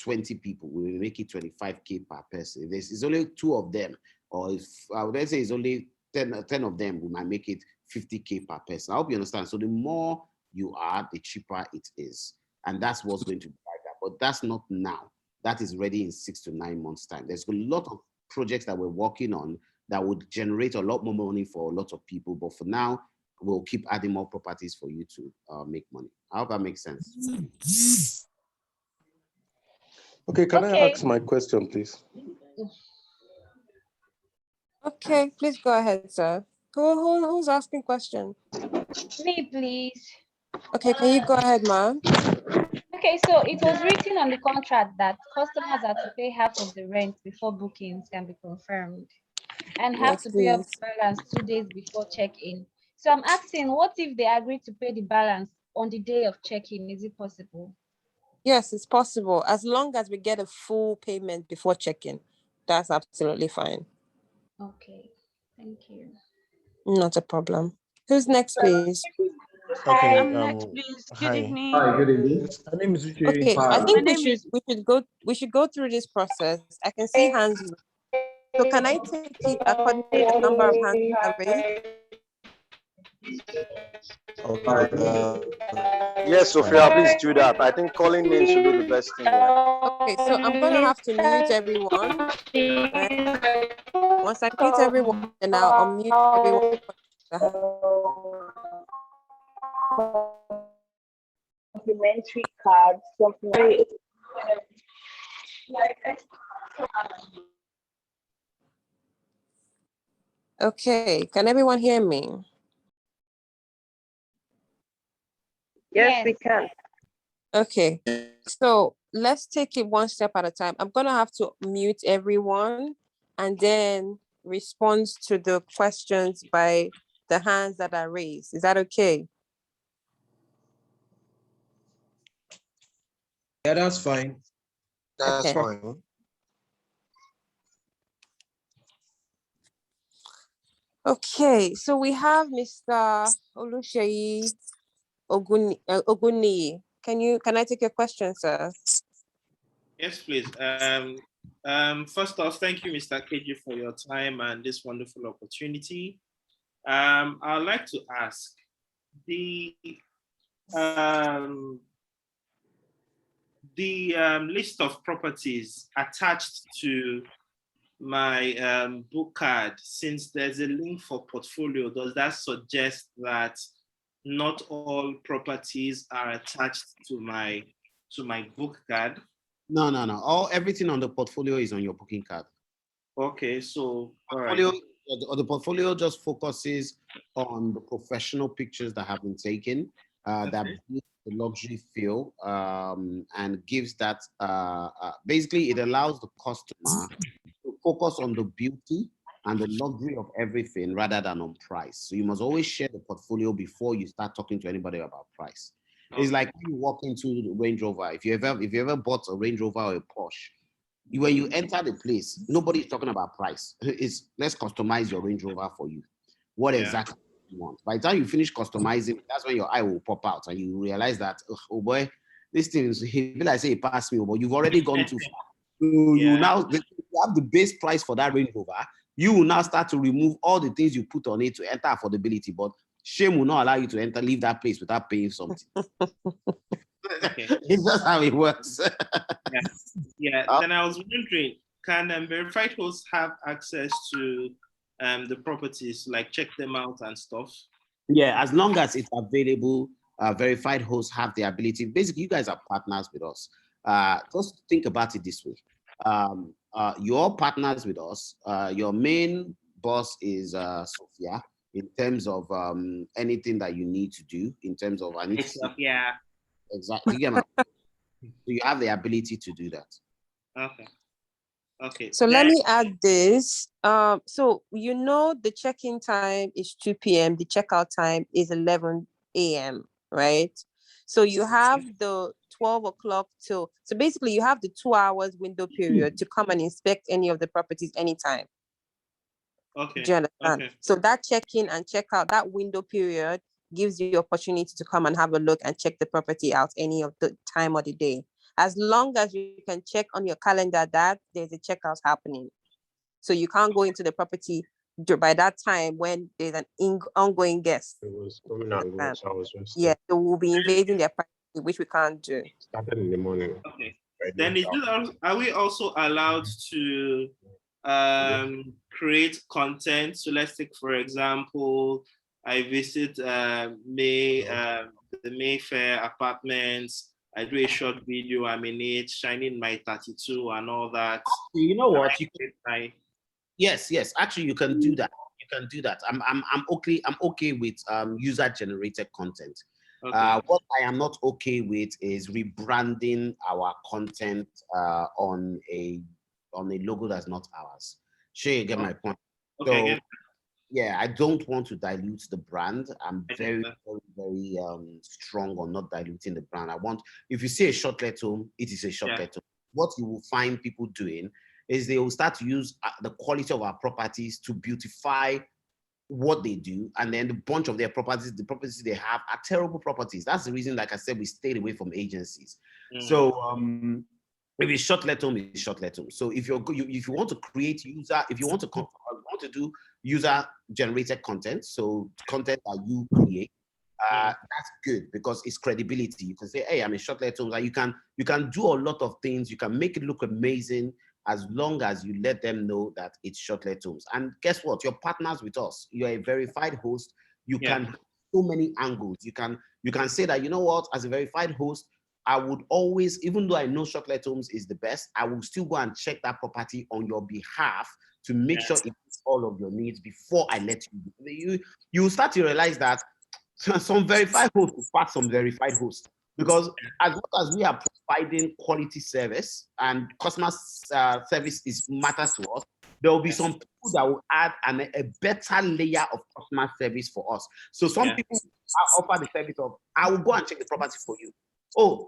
20 people, we will make it 25K per person. If there's only 2 of them, or if let's say it's only 10 of them, we might make it 50K per person. I hope you understand. So the more you are, the cheaper it is. And that's what's going to drive that but that's not now. That is ready in 6 to 9 months' time. There's a lot of projects that we're working on that would generate a lot more money for a lot of people. But for now, we'll keep adding more properties for you to make money. I hope that makes sense. Okay, can I ask my question, please? Okay, please go ahead, sir. Who's asking question? Me, please. Okay, can you go ahead, ma'am? Okay, so it was written on the contract that customers are to pay half of the rent before bookings can be confirmed and have to pay up the balance 2 days before check-in. So I'm asking, what if they agree to pay the balance on the day of check-in? Is it possible? Yes, it's possible. As long as we get a full payment before check-in, that's absolutely fine. Okay, thank you. Not a problem. Who's next, please? Okay, I'm next, please. Good evening. Hi, good evening. My name is Uche. Okay, Hi. I think we should go through this process. I can see hands. So can I take it according to the number of hands that are raised? Okay. Yes, Sophia, please do that. I think calling names should be the best thing. Okay, so I'm gonna have to mute everyone. Right? Once I mute everyone, then I'll unmute everyone. Complimentary cards, complimentary. Okay, can everyone hear me? Yes, we can. Okay, so let's take it one step at a time. I'm gonna have to mute everyone and then respond to the questions by the hands that are raised. Is that okay? Yeah, that's fine. That's Okay. fine. Okay, so we have Mr. Oluseyi Oguni. Can I take your question, sir? Yes, please. First off, thank you, Mr. KG, for your time and this wonderful opportunity. I'd like to ask the list of properties attached to my book card, since there's a link for portfolio, does that suggest that not all properties are attached to my book card? No. Everything on the portfolio is on your booking card. Okay, so all right. The portfolio just focuses on the professional pictures that have been taken, that gives the luxury feel, and gives that, basically it allows the customer to focus on the beauty and the luxury of everything rather than on price. So you must always share the portfolio before you start talking to anybody about price. It's like when you walk into the Range Rover. If you ever bought a Range Rover or a Porsche, when you enter the place, nobody's talking about price. It's let's customize your Range Rover for you. What exactly you want? By the time you finish customizing, that's when your eye will pop out and you realize that, oh boy, this thing is, he will like say it passed me, but you've already gone too far. So you now have the base price for that Range Rover. You will now start to remove all the things you put on it to enter affordability, but shame will not allow you to leave that place without paying something. It's just how it works. Yeah. Then I was wondering, can verified hosts have access to the properties, like check them out and stuff? Yeah, as long as it's available, verified hosts have the ability. Basically, you guys are partners with us. Just think about it this way. You're partners with us. Your main boss is Sophia, in terms of anything that you need to do, in terms of Yeah. Exactly. So you have the ability to do that. Okay. So let me add this. So the check-in time is 2 p.m. The checkout time is 11 a.m. Right? So you have the 12 o'clock till. So basically, you have the 2 hours window period to come and inspect any of the properties anytime. Okay. Do you understand? Okay. So that check-in and check-out, that window period gives you the opportunity to come and have a look and check the property out any of the time of the day. As long as you can check on your calendar that there's a checkout happening. So you can't go into the property by that time when there's an ongoing guest. It was coming out. Yeah, so we'll be invading their privacy which we can't do. Started in the morning. Okay. Then are we also allowed to create content? So let's take, for example, I visit the Mayfair apartments. I do a short video. I'm in it, shining my 32 and all that. You know what? Yes. Actually, you can do that. You can do that. I'm okay with user generated content. Okay. What I am not okay with is rebranding our content on a logo that's not ours. Sure, you get my point. Okay. So, yeah, I don't want to dilute the brand. I'm very strong on not diluting the brand. If you see a shortlet home, it is a shortlet home. What you will find people doing is they will start to use the quality of our properties to beautify what they do, and then the bunch of their properties, the properties they have are terrible properties. That's the reason, like I said, we stayed away from agencies. So if it's shortlet home, it's shortlet home. So if you want to create if you want to do user generated content, so content that you create, that's good because it's credibility. You can say, hey, I'm a shortlet home. Like you can do a lot of things. You can make it look amazing, as long as you let them know that it's Shortlethomes. And guess what? You're partners with us. You're a verified host. You can have so many angles. You can say that, you know what, as a verified host, I would always, even though I know Shortlethomes is the best, I will still go and check that property on your behalf to make sure it meets all of your needs before I let you. You start to realize that some verified hosts will pass some verified hosts. Because as long as we are providing quality service and customer service matters to us, there will be some people that will add a better layer of customer service for us. So some people offer the service of, I will go and check the property for you. Oh,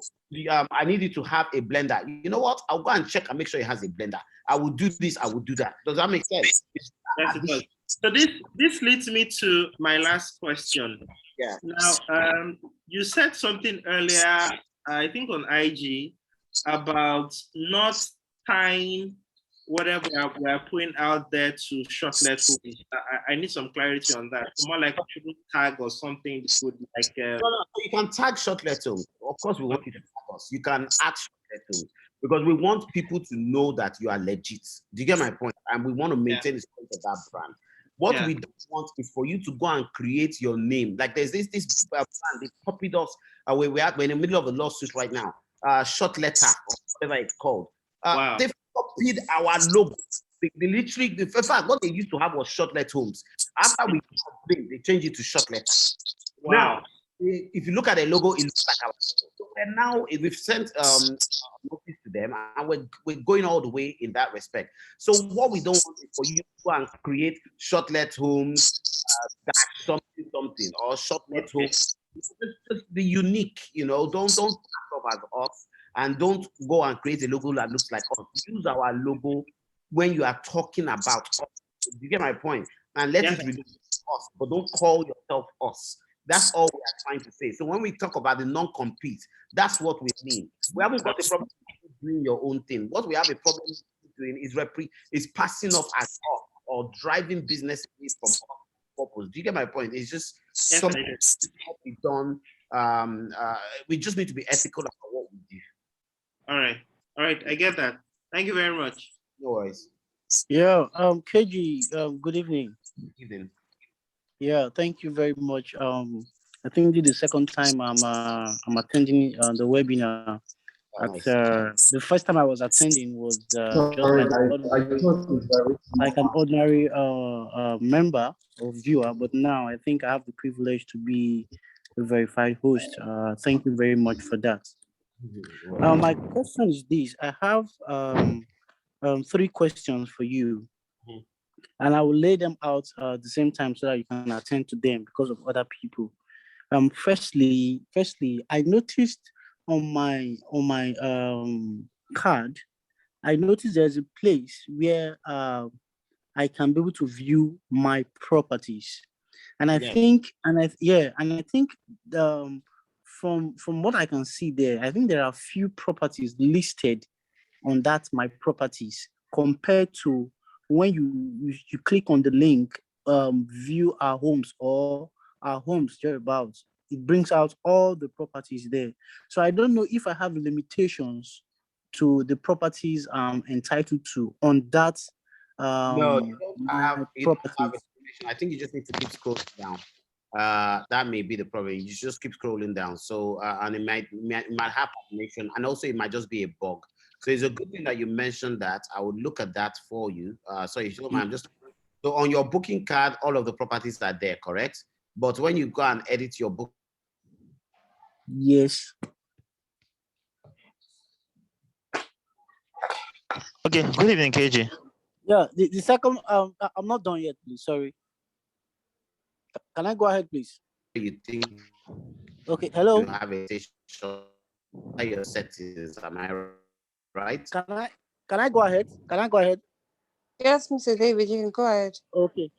I need you to have a blender. You know what? I'll go and check and make sure it has a blender. I will do this. I will do that. Does that make sense? Yes, it does. So this leads me to my last question. Yeah. Now, you said something earlier, I think on IG, about not tying whatever we are putting out there to shortlet homes. I need some clarity on that. More like a tag or something could like. No, you can tag shortlet homes. Of course, we want you to tag us. You can add shortlet homes because we want people to know that you are legit. Do you get my point? And we want to maintain the strength of that brand. What we don't want is for you to go and create your name. Like there's this brand, they copied us. We're in the middle of a lawsuit right now. Short letter, or whatever it's called. They've copied our logo. They literally, in fact, what they used to have was Shortlet Homes. After we complained, they changed it to Shortlet. Wow. Now, if you look at the logo, it looks like our logo. So now we've sent notice to them, and we're going all the way in that respect. So what we don't want is for you to go and create Shortlet Homes, something, or Shortlet Homes. Just be unique, don't pass off as us, and don't go and create a logo that looks like us. Use our logo when you are talking about us. You get my point? And let it relate to us, but don't call yourself us. That's all we are trying to say. So when we talk about the non-compete, that's what we mean. We haven't got a problem doing your own thing. What we have a problem doing is passing off as us or driving business from purpose. Do you get my point? It's just something that we done. We just need to be ethical about what we do. All right. I get that. Thank you very much. No worries. Yeah. KG. Good evening. Good evening. Yeah. Thank you very much. I think this is the second time I'm attending the webinar. The first time I was attending was just like an ordinary member or viewer, but now I think I have the privilege to be a verified host. Thank you very much for that. My question is this: I have 3 questions for you, and I will lay them out at the same time so that you can attend to them because of other people. Firstly, I noticed on my card, I noticed there's a place where I can be able to view my properties, and I think from what I can see there, I think there are few properties listed on that my properties compared to when you click on the link, view our homes or our homes thereabouts. it brings out all the properties there. So I don't know if I have limitations to the properties I'm entitled to on that No, you don't have properties. information. I think you just need to keep scrolling down. That may be the problem. You just keep scrolling down. So and it might have information, and also it might just be a bug. So it's a good thing that you mentioned that. I would look at that for you. So if you don't mind, so on your booking card, all of the properties are there, correct? But when you go and edit your book, yes. Okay. Good evening, KJ. Yeah, the second, I'm not done yet, please. Sorry. Can I go ahead, please? You think? Okay. Hello. You have a station. Your settings. Am I right? Can I go ahead? Can I go ahead? Yes, Mr. David, you can go ahead. Okay.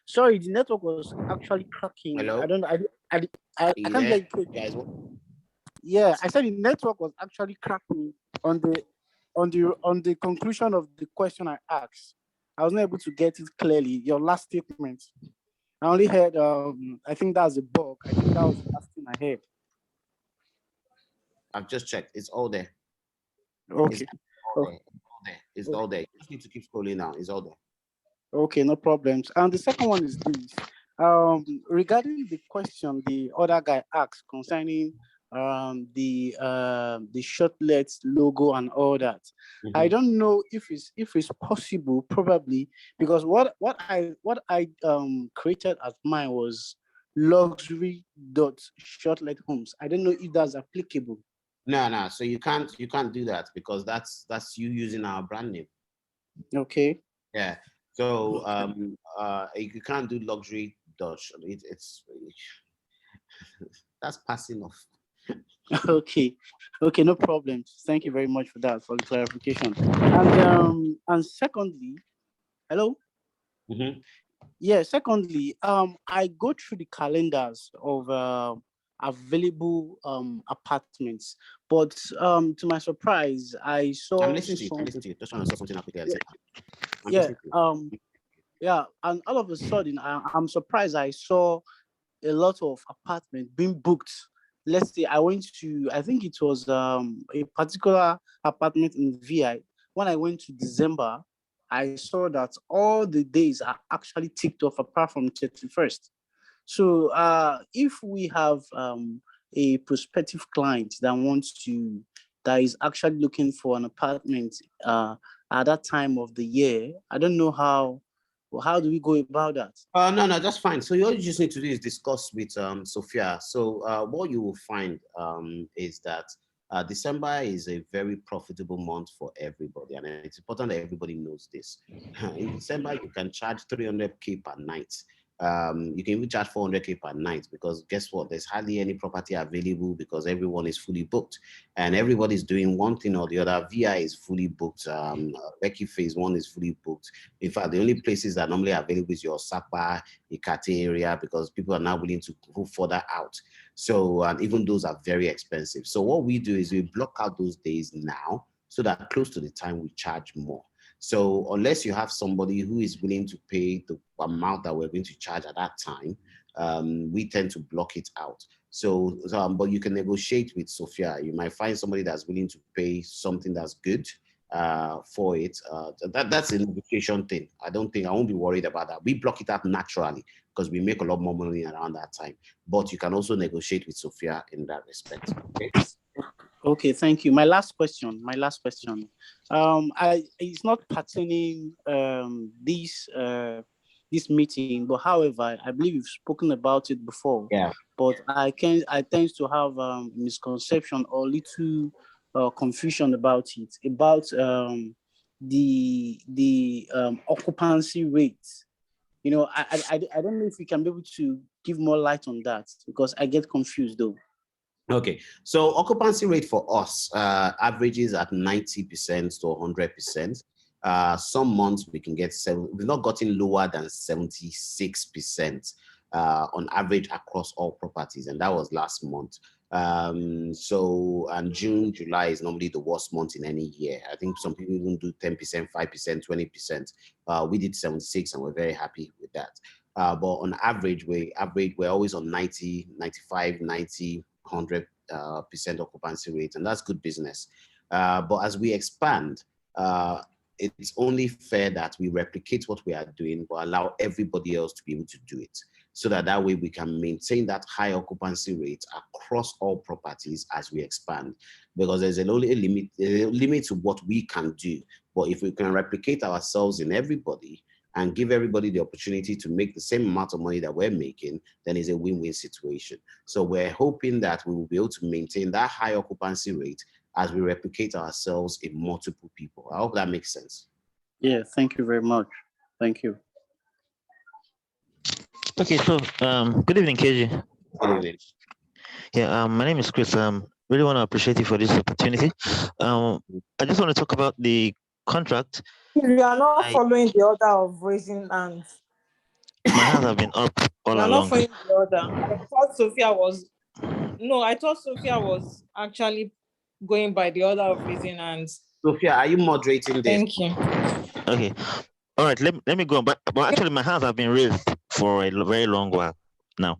Sorry, the network was actually cracking. Hello? I can't hear you. Guys, yeah, I said the network was actually cracking on the conclusion of the question I asked. I was not able to get it clearly. Your last statement. I only heard I think that's a bug. I think that was the last thing I heard. I've just checked. It's all there. Okay. It's all there. You just need to keep scrolling now. It's all there. Okay, no problems. And the second one is this. Regarding the question the other guy asked concerning the shortlet logo and all that. I don't know if it's possible, probably, because what I created as mine was luxury.shortlethomes. I don't know if that's applicable. No. So you can't do that because that's you using our brand name. Okay. Yeah. So you can't do luxury Dutch. It's that's passing off. Okay, no problem. Thank you very much for that, for the clarification. And secondly, hello. Yeah. Secondly, I go through the calendars of available apartments, but to my surprise, I saw. I'm listening to you. Just want to say something quickly. Yeah, and all of a sudden, I'm surprised. I saw a lot of apartments being booked. Let's say I think it was a particular apartment in VI. When I went to December, I saw that all the days are actually ticked off apart from 31st. So if we have a prospective client that is actually looking for an apartment at that time of the year, I don't know how do we go about that? No, that's fine. So all you just need to do is discuss with Sophia. So what you will find is that December is a very profitable month for everybody, and it's important that everybody knows this. In December, you can charge 300K per night. You can even charge 400K per night because guess what? There's hardly any property available because everyone is fully booked and everybody's doing one thing or the other. VI is fully booked. Becky Phase 1 is fully booked. In fact, the only places that are normally available is your Sapa, Ikate area because people are now willing to go further out. So even those are very expensive. So what we do is we block out those days now so that close to the time we charge more. So unless you have somebody who is willing to pay the amount that we're going to charge at that time, we tend to block it out. So but you can negotiate with Sophia. You might find somebody that's willing to pay something that's good for it. That's a negotiation thing. I won't be worried about that. We block it out naturally because we make a lot more money around that time. But you can also negotiate with Sophia in that respect. Okay. Okay, thank you. My last question. It's not pertaining this meeting, but however, I believe you've spoken about it before. Yeah. But I tend to have misconception or little confusion about it, about the occupancy rate. You know, I don't know if you can be able to give more light on that because I get confused though. Okay, so occupancy rate for us averages at 90% to 100%. Some months we can get we've not gotten lower than 76% on average across all properties, and that was last month. And June, July is normally the worst month in any year. I think some people even do 10%, 5%, 20%. We did 76, and we're very happy with that. but on average, we're always on 90, 95, 90, 100% occupancy rate, and that's good business. But as we expand, it's only fair that we replicate what we are doing, but allow everybody else to be able to do it, so that way we can maintain that high occupancy rate across all properties as we expand. Because there's a limit to what we can do. But if we can replicate ourselves in everybody and give everybody the opportunity to make the same amount of money that we're making, then it's a win-win situation. So we're hoping that we will be able to maintain that high occupancy rate as we replicate ourselves in multiple people. I hope that makes sense. Yeah, thank you very much. Thank you. Okay, so good evening, KG. Good evening. Yeah, my name is Chris. Really want to appreciate you for this opportunity. I just want to talk about the contract. You are not following the order of raising hands. My hands have been up all You are along. not following the order. I thought Sophia was actually going by the order of raising hands. Sophia, are you moderating this? Thank you. Okay. All right, let me go on. But actually my hands have been raised for a very long while now.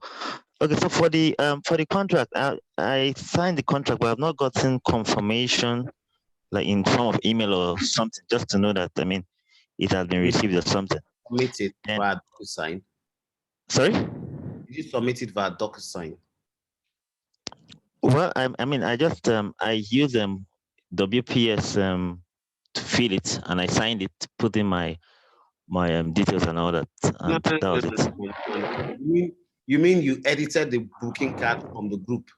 Okay, so for the contract, I signed the contract, but I've not gotten confirmation, like in form of email or something, just to know that it has been received or something. Submit it via DocuSign. Sorry? Did you submit it via DocuSign? Well, I just I use WPS to fill it, and I signed it, put in my details and all that, and that was it. You mean you edited the booking card from the group?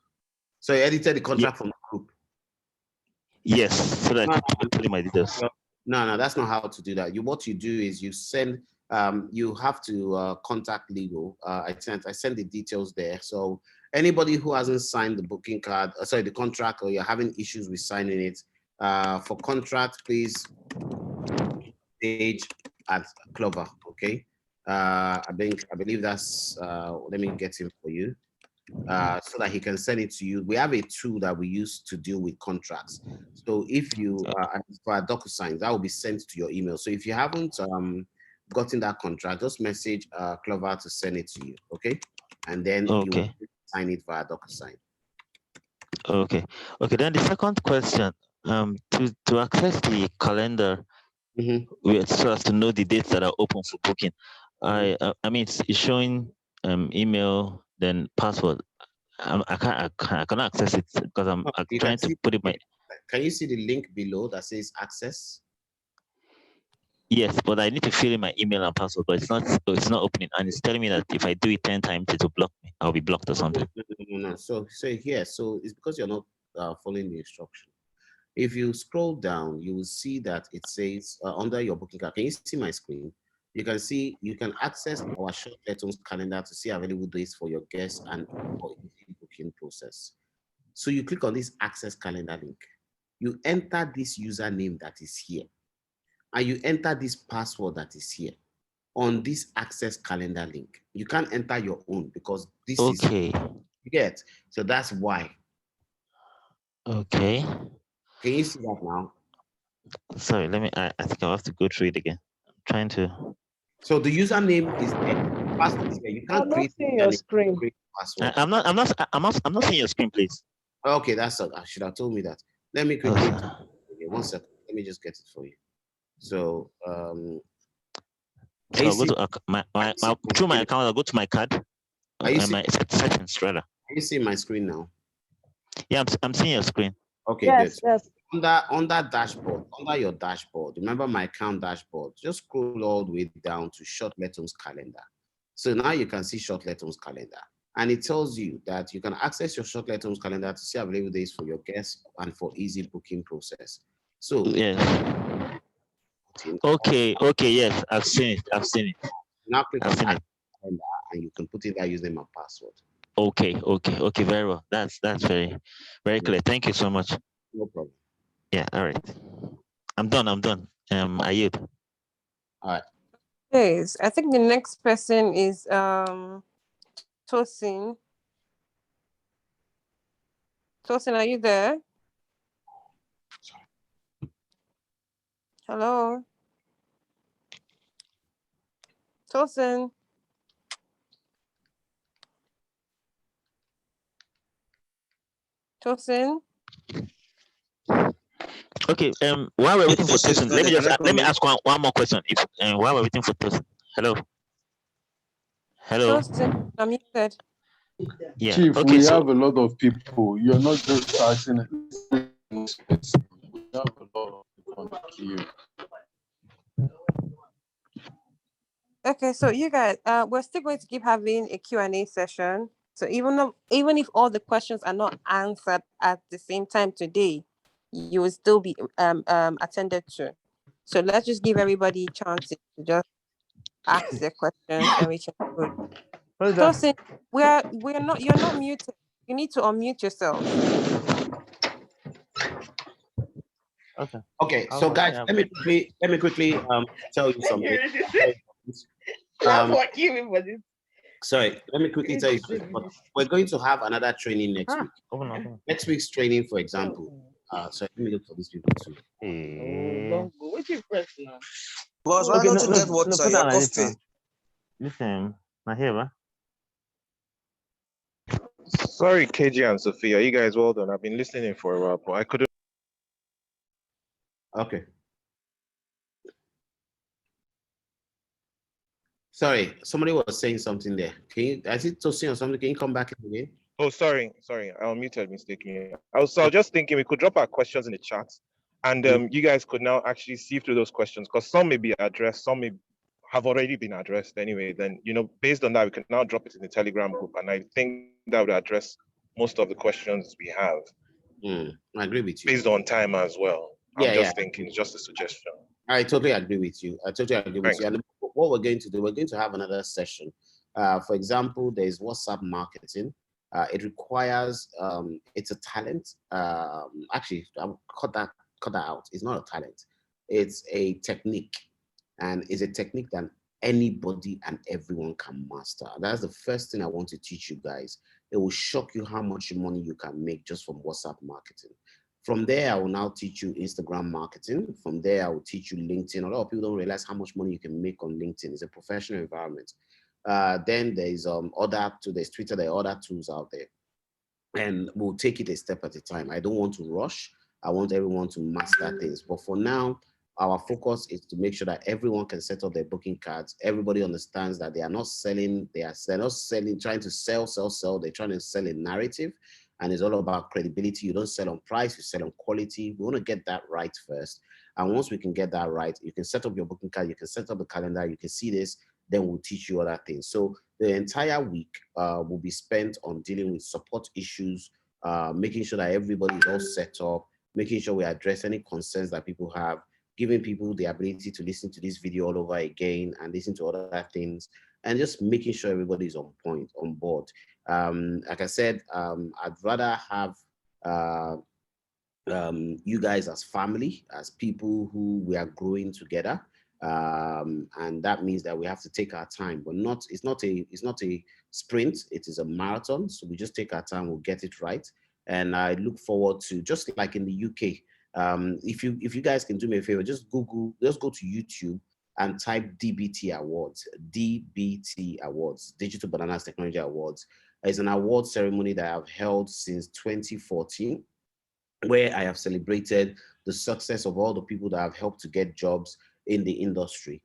So you edited the contract from the group? Yes, so that I could put in my details. No, that's not how to do that. What you do is you send, you have to contact legal. I send the details there. So anybody who hasn't signed the booking card, the contract, or you're having issues with signing it, for contract, please page at Clover, okay? I believe that's, let me get him for you, so that he can send it to you. We have a tool that we use to deal with contracts. So if you, for a DocuSign, that will be sent to your email. So if you haven't gotten that contract, just message Clover to send it to you, okay? And then you sign it via DocuSign. Okay. Then the second question, to access the calendar, so as to know the dates that are open for booking. It's showing email, then password. I cannot access it because I'm trying to put it. Can you see the link below that says access? Yes, but I need to fill in my email and password, but it's not opening, and it's telling me that if I do it 10 times, it will block me. I'll be blocked or something. No. So it's because you're not following the instruction. If you scroll down, you will see that it says under your booking card. Can you see my screen? You can see you can access our Shortlethomes calendar to see available dates for your guests and for the booking process. So you click on this access calendar link. You enter this username that is here, and you enter this password that is here on this access calendar link. You can't enter your own because this is you get. So that's why. Okay. Can you see that now? Sorry, I think I'll have to go through it again. I'm trying to. So the username is there. Password is there. You can't create your screen. Password. I'm not seeing your screen, please. Okay, that's all. I should have told me that. Let me quickly. Okay, 1 second. Let me just get it for you. So so I'll go to through my account. I'll go to my card. My settings rather. Can you see my screen now? Yeah, I'm seeing your screen. Okay, good. Yes. Under dashboard, under your dashboard, remember my account dashboard, just scroll all the way down to Shortlethomes calendar. So now you can see Shortlethomes calendar. And it tells you that you can access your Shortlethomes calendar to see available days for your guests and for easy booking process. So yes. Okay, yes, I've seen it. Now click on calendar and you can put in that username and password. Okay, very well. That's very, very clear. Thank you so much. No problem. Yeah, all right. I'm done. I yield. All right. Yes, I think the next person is Tosin. Tosin, are you there? Hello? Tosin? Tosin? Okay, while we're waiting for Tosin, let me ask one more question. If while we're waiting for Tosin. Hello. Tosin, I'm muted. Yeah. Chief, okay, we so have a lot of people. You're not just asking it. We have a lot of people on the queue. Okay, so you guys, we're still going to keep having a Q&A session. So even if all the questions are not answered at the same time today, you will still be attended to. So let's just give everybody chances to just ask their questions and we can go. Tosin, we're not, you're not muted. You need to unmute yourself. Okay. Okay, so guys, let me quickly tell you something. Sorry, let me quickly tell you something. But we're going to have another training next week. Next week's training, for example. So let me look for these people too. Boss, why don't you get water? You're coughing. Listen, now here, huh? Sorry, KG and Sophia. You guys well done. I've been listening for a while, but I couldn't. Okay. Sorry, somebody was saying something there. Can you, I see Tosin or something? Can you come back again? Oh, sorry. I unmuted mistakenly. I was just thinking we could drop our questions in the chat, and you guys could now actually see through those questions because some may be addressed, some may have already been addressed anyway. Then based on that, we can now drop it in the Telegram group, and I think that would address most of the questions we have. I agree with you. Based on time as well. I'm just thinking, it's just a suggestion. I totally agree with you. And what we're going to do, we're going to have another session. For example, there's WhatsApp marketing. It requires, it's a talent. Actually, I'll cut that out. It's not a talent. It's a technique. And it's a technique that anybody and everyone can master. That's the first thing I want to teach you guys. It will shock you how much money you can make just from WhatsApp marketing. From there, I will now teach you Instagram marketing. From there, I will teach you LinkedIn. A lot of people don't realize how much money you can make on LinkedIn. It's a professional environment. Then there's there's Twitter, there are other tools out there. And we'll take it a step at a time. I don't want to rush. I want everyone to master things. But for now, our focus is to make sure that everyone can set up their booking cards. Everybody understands that they are not selling, they're not selling, trying to sell. They're trying to sell a narrative. And it's all about credibility. You don't sell on price, you sell on quality. We want to get that right first. And once we can get that right, you can set up your booking card, you can set up the calendar, you can see this, then we'll teach you other things. So the entire week will be spent on dealing with support issues, making sure that everybody is all set up, making sure we address any concerns that people have, giving people the ability to listen to this video all over again and listen to other things, and just making sure everybody's on point, on board. Like I said, I'd rather have you guys as family, as people who we are growing together. And that means that we have to take our time, but it's not a sprint, it is a marathon. So we just take our time, we'll get it right. And I look forward to, just like in the UK, if you guys can do me a favor, just go to YouTube and type DBT Awards, Digital Bananas Technology Awards. It's an award ceremony that I've held since 2014, where I have celebrated the success of all the people that have helped to get jobs in the industry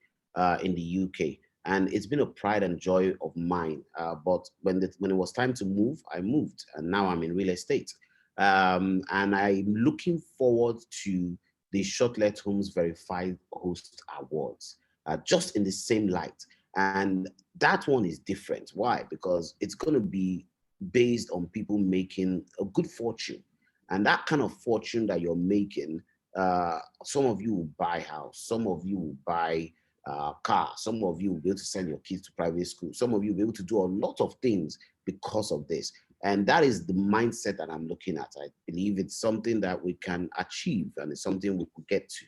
in the UK. And it's been a pride and joy of mine. But when it was time to move, I moved, and now I'm in real estate. And I'm looking forward to the Shortlethomes Verified Host Awards, just in the same light. And that one is different. Why? Because it's going to be based on people making a good fortune. And that kind of fortune that you're making, some of you will buy a house, some of you will buy a car, some of you will be able to send your kids to private school, some of you will be able to do a lot of things because of this. And that is the mindset that I'm looking at. I believe it's something that we can achieve, and it's something we could get to.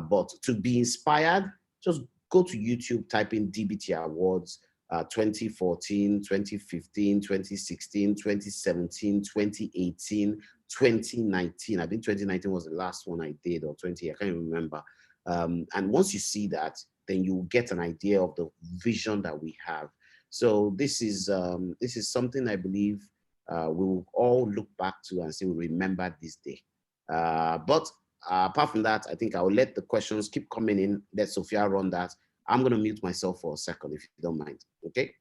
But to be inspired, just go to YouTube, type in DBT Awards 2014, 2015, 2016, 2017, 2018, 2019. I think 2019 was the last one I did, or 20, I can't even remember. And once you see that, then you get an idea of the vision that we have. So this is something I believe we will all look back to and say, we remember this day. But apart from that, I think I'll let the questions keep coming in. Let Sophia run that. I'm going to mute myself for a second, if you don't mind. Okay.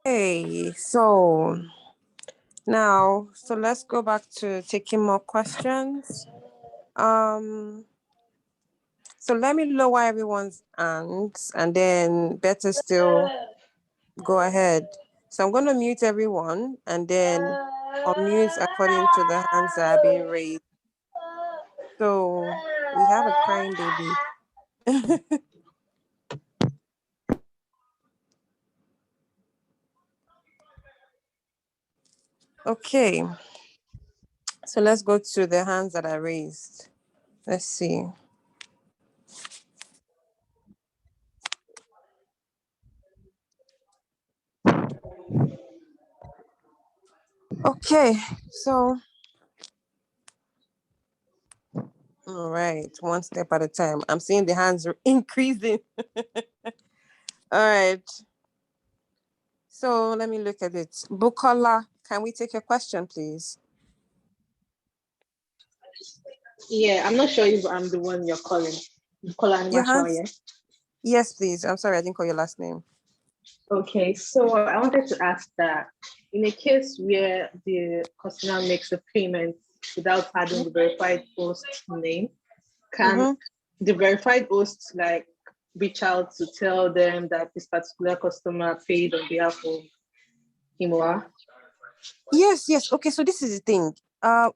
Okay, so now, so let's go back to taking more questions. So let me lower everyone's hands and then better still go ahead. So I'm going to mute everyone and then unmute according to the hands that are being raised. So we have a crying baby. Okay. So let's go to the hands that are raised. Let's see. Okay, so all right, one step at a time. I'm seeing the hands are increasing. All right. So let me look at it. Bukola, can we take your question, please? Yeah, I'm not sure if I'm the one you're calling. Bukola Your Animashwa, hands? yeah? Yes, please. I'm sorry, I didn't call your last name. Okay, so I wanted to ask that in a case where the customer makes a payment without adding the verified host name, can the verified host like reach out to tell them that this particular customer paid on behalf of him or her? Yes. Okay, so this is the thing.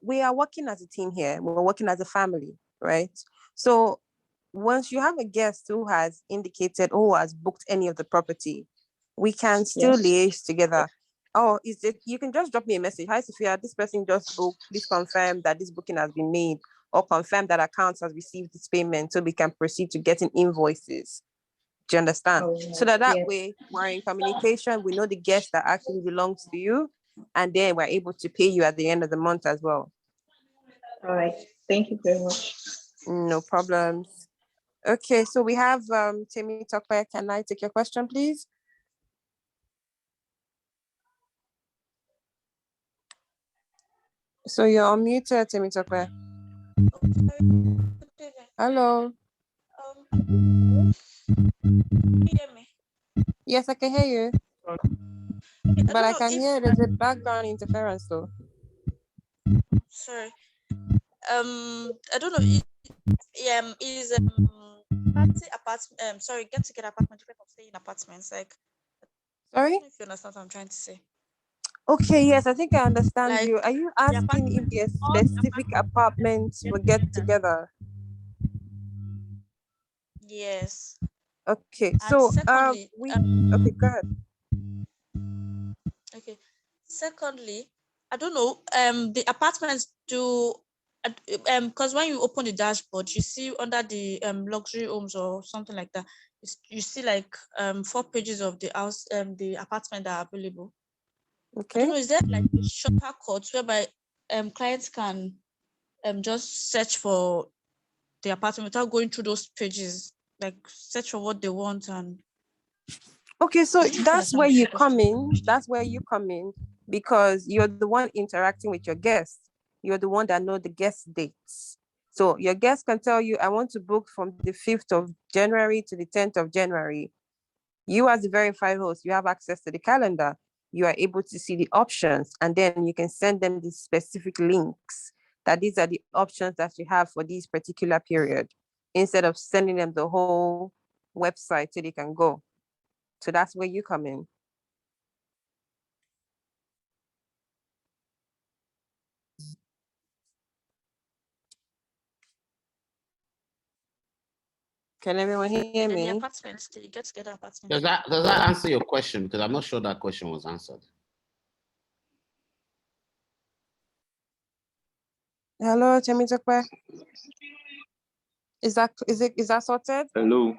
We are working as a team here. We're working as a family, right? So once you have a guest who has indicated or who has booked any of the property, we can still liaise together. Oh, is it? You can just drop me a message. Hi, Sophia, this person just booked. Please confirm that this booking has been made, or confirm that accounts has received this payment, so we can proceed to getting invoices. Do you understand? So that way we're in communication. We know the guest that actually belongs to you, and then we're able to pay you at the end of the month as well. All right. Thank you very much. No problems. Okay, so we have Timmy Tokwe. Can I take your question, please? So you're unmuted, Timmy Tokwe. Hello. Can you hear me? Yes, I can hear you. But I can hear there's a background interference though. Sorry. I don't know. Is party apartment? Sorry, get together apartment different from staying in apartments. Like, sorry. I don't know if you understand what I'm trying to say. Okay, yes, I think I understand Like, you. Are you asking if there's specific apartments we get together? Yes. Okay, and so secondly, okay, go ahead. Okay. Secondly, I don't know. The apartments do. Because when you open the dashboard, you see under the luxury homes or something like that, you see like 4 pages of the house, the apartment that are available. Okay. I don't know. Is there like a shopper code whereby clients can just search for the apartment without going through those pages, like search for what they want and. Okay, so that's where you come in. That's where you come in because you're the one interacting with your guests. You're the one that know the guest dates. So your guest can tell you, I want to book from the 5th of January to the 10th of January. You as the verified host, you have access to the calendar. You are able to see the options, and then you can send them the specific links that these are the options that you have for this particular period, instead of sending them the whole website so they can go. So that's where you come in. Can everyone hear me? The apartments, they get together apartments. Does that answer your question? Because I'm not sure that question was answered. Hello, Temitope. Is that sorted? Hello.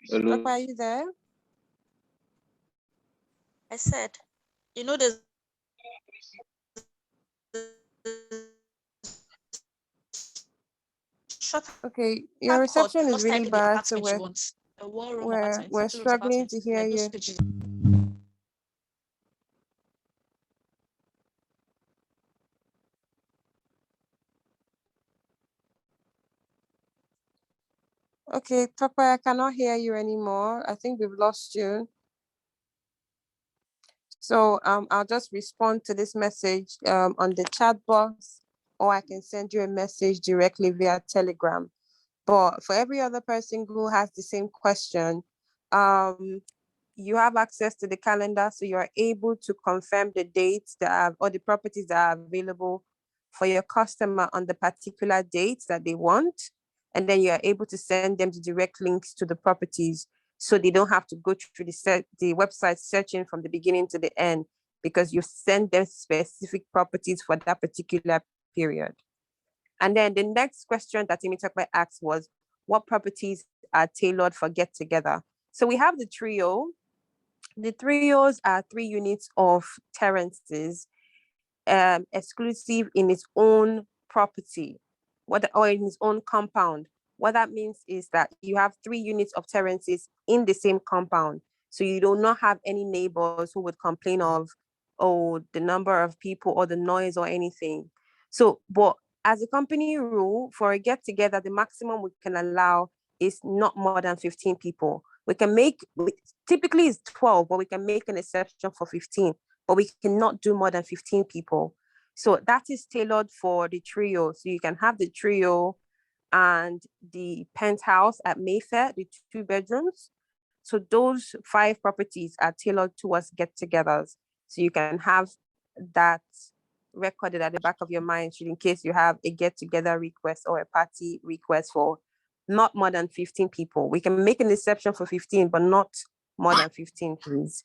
Hello. Are you there? I said, there's Okay, your reception is really bad, so apartment. we're struggling to hear you. Okay, Tope, I cannot hear you anymore. I think we've lost you. So I'll just respond to this message on the chat box, or I can send you a message directly via Telegram. But for every other person who has the same question, you have access to the calendar, so you are able to confirm the dates that are, or the properties that are available for your customer on the particular dates that they want. And then you are able to send them the direct links to the properties, so they don't have to go through the website searching from the beginning to the end, because you send them specific properties for that particular period. And then the next question that Timitope asked was, what properties are tailored for get together? So we have the trio. The trios are 3 units of terraces, exclusive in its own property, or in its own compound. What that means is that you have 3 units of terraces in the same compound. So you do not have any neighbors who would complain of, oh, the number of people or the noise or anything. So, but as a company rule, for a get together, the maximum we can allow is not more than 15 people. We can make, typically it's 12, but we can make an exception for 15, but we cannot do more than 15 people. So that is tailored for the trio. So you can have the trio and the penthouse at Mayfair, the 2 bedrooms. So those 5 properties are tailored towards get-togethers. So you can have that recorded at the back of your mind, should in case you have a get-together request or a party request for not more than 15 people. We can make an exception for 15, but not more than 15, please.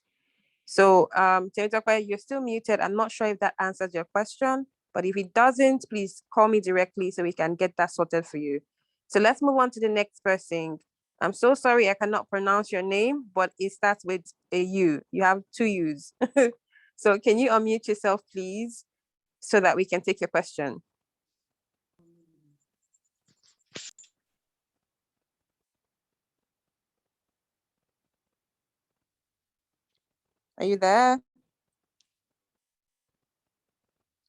So, Temitope, you're still muted. I'm not sure if that answers your question, but if it doesn't, please call me directly so we can get that sorted for you. So let's move on to the next person. I'm so sorry I cannot pronounce your name, but it starts with a U. You have 2 U's. So can you unmute yourself, please, so that we can take your question? Are you there?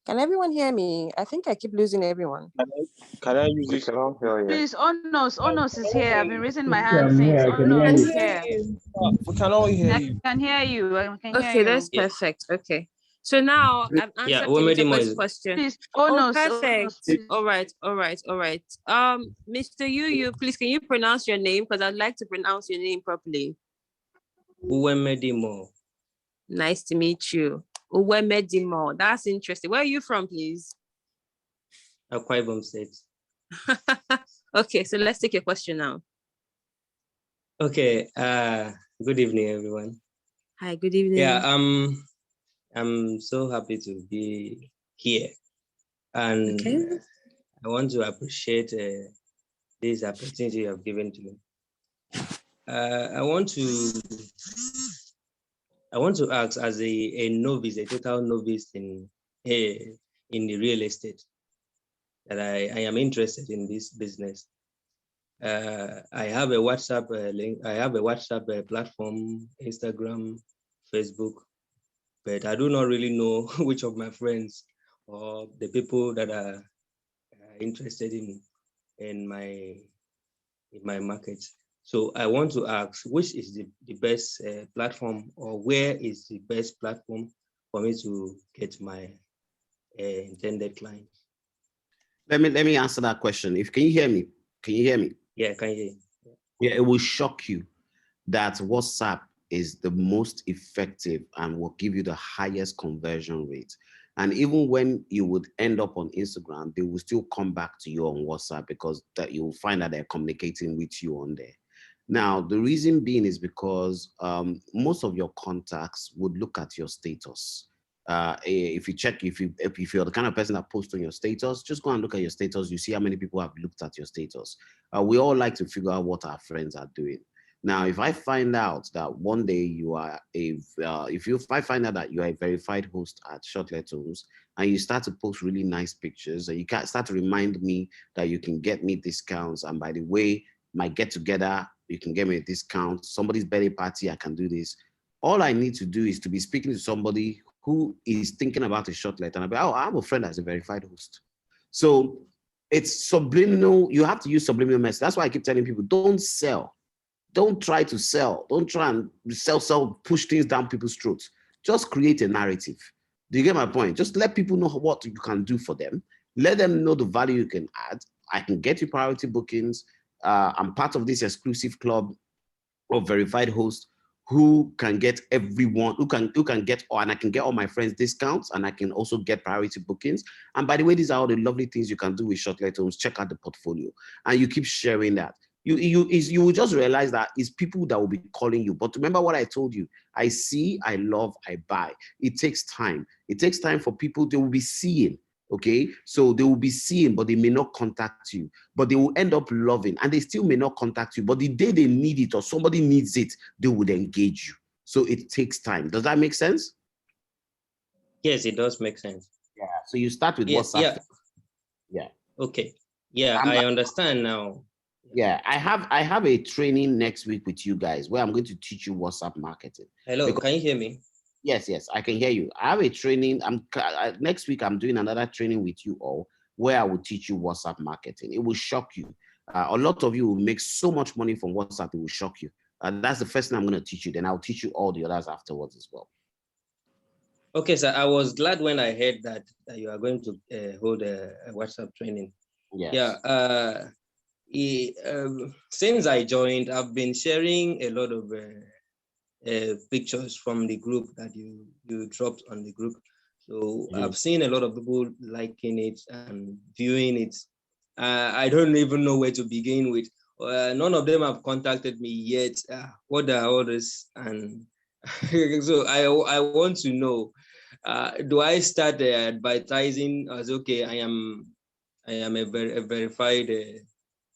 Can everyone hear me? I think I keep losing everyone. Can I use this? Please, Onos is here. I've been raising my hand since. Onos is here. We can all hear you. I can hear you. Okay, that's perfect. Okay. So now I've answered Timitope's question. Please, Oh, Onos. perfect. Onos, All right. Mr. Yu, please, can you pronounce your name? Because I'd like to pronounce your name properly. Uwemedimo. Nice to meet you. Uwemedimo. That's interesting. Where are you from, please? Akwa Ibom State. Okay, so let's take your question now. Okay. Good evening, everyone. Hi, good evening. Yeah, I'm so happy to be here, and I want to appreciate this opportunity you have given to me. I want to ask, as a novice, a total novice in the real estate, that I am interested in this business. I have a WhatsApp link. I have a WhatsApp platform, Instagram, Facebook, but I do not really know which of my friends or the people that are interested in my market. So I want to ask, which is the best platform, or where is the best platform for me to get my intended client? Let me answer that question. Can you hear me? Can you hear me? Yeah, I can hear you. Yeah, it will shock you that WhatsApp is the most effective and will give you the highest conversion rate. And even when you would end up on Instagram, they will still come back to you on WhatsApp, because that you will find that they're communicating with you on there. Now, the reason being is because most of your contacts would look at your status. If you check, if you're the kind of person that posts on your status, just go and look at your status. You see how many people have looked at your status. We all like to figure out what our friends are doing. Now, if I find out that one day you are if I find out that you are a verified host at Shortlethomes and you start to post really nice pictures and you can start to remind me that you can get me discounts, and by the way, my get together, you can get me a discount, somebody's birthday party, I can do this. All I need to do is to be speaking to somebody who is thinking about a Shortlet, and I'll be, oh, I have a friend that's a verified host. So it's subliminal. You have to use subliminal message. That's why I keep telling people, don't sell. Don't try to sell. Don't try and sell, push things down people's throats. Just create a narrative. Do you get my point? Just let people know what you can do for them. Let them know the value you can add. I can get you priority bookings. I'm part of this exclusive club of verified hosts who can get everyone, who can get, and I can get all my friends discounts, and I can also get priority bookings. And by the way, these are all the lovely things you can do with Shortlethomes. Check out the portfolio, and you keep sharing that. You will just realize that it's people that will be calling you. But remember what I told you: I see, I love, I buy. It takes time. It takes time for people. They will be seeing. Okay, so they will be seeing, but they may not contact you, but they will end up loving, and they still may not contact you, but the day they need it or somebody needs it, they would engage you. So it takes time. Does that make sense? Yes, it does make sense. Yeah, so you start with WhatsApp. Yeah. Okay. Yeah, I understand now. Yeah, I have a training next week with you guys where I'm going to teach you WhatsApp marketing. Hello, can you hear me? Yes, I can hear you. I have a training. Next week, I'm doing another training with you all where I will teach you WhatsApp marketing. It will shock you. A lot of you will make so much money from WhatsApp. It will shock you. That's the first thing I'm going to teach you. Then I'll teach you all the others afterwards as well. Okay, sir. I was glad when I heard that you are going to hold a WhatsApp training. Yes. Yeah. Since I joined, I've been sharing a lot of pictures from the group that you dropped on the group. So I've seen a lot of people liking it and viewing it. I don't even know where to begin with. None of them have contacted me yet. What are all this? And so I want to know, do I start advertising as, okay, I am a verified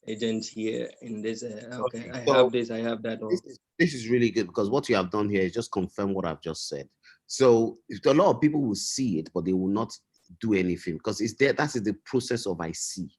agent here in this. Okay, I have this, I have that. This is really good, because what you have done here is just confirm what I've just said. So a lot of people will see it, but they will not do anything because it's there. That is the process of I see.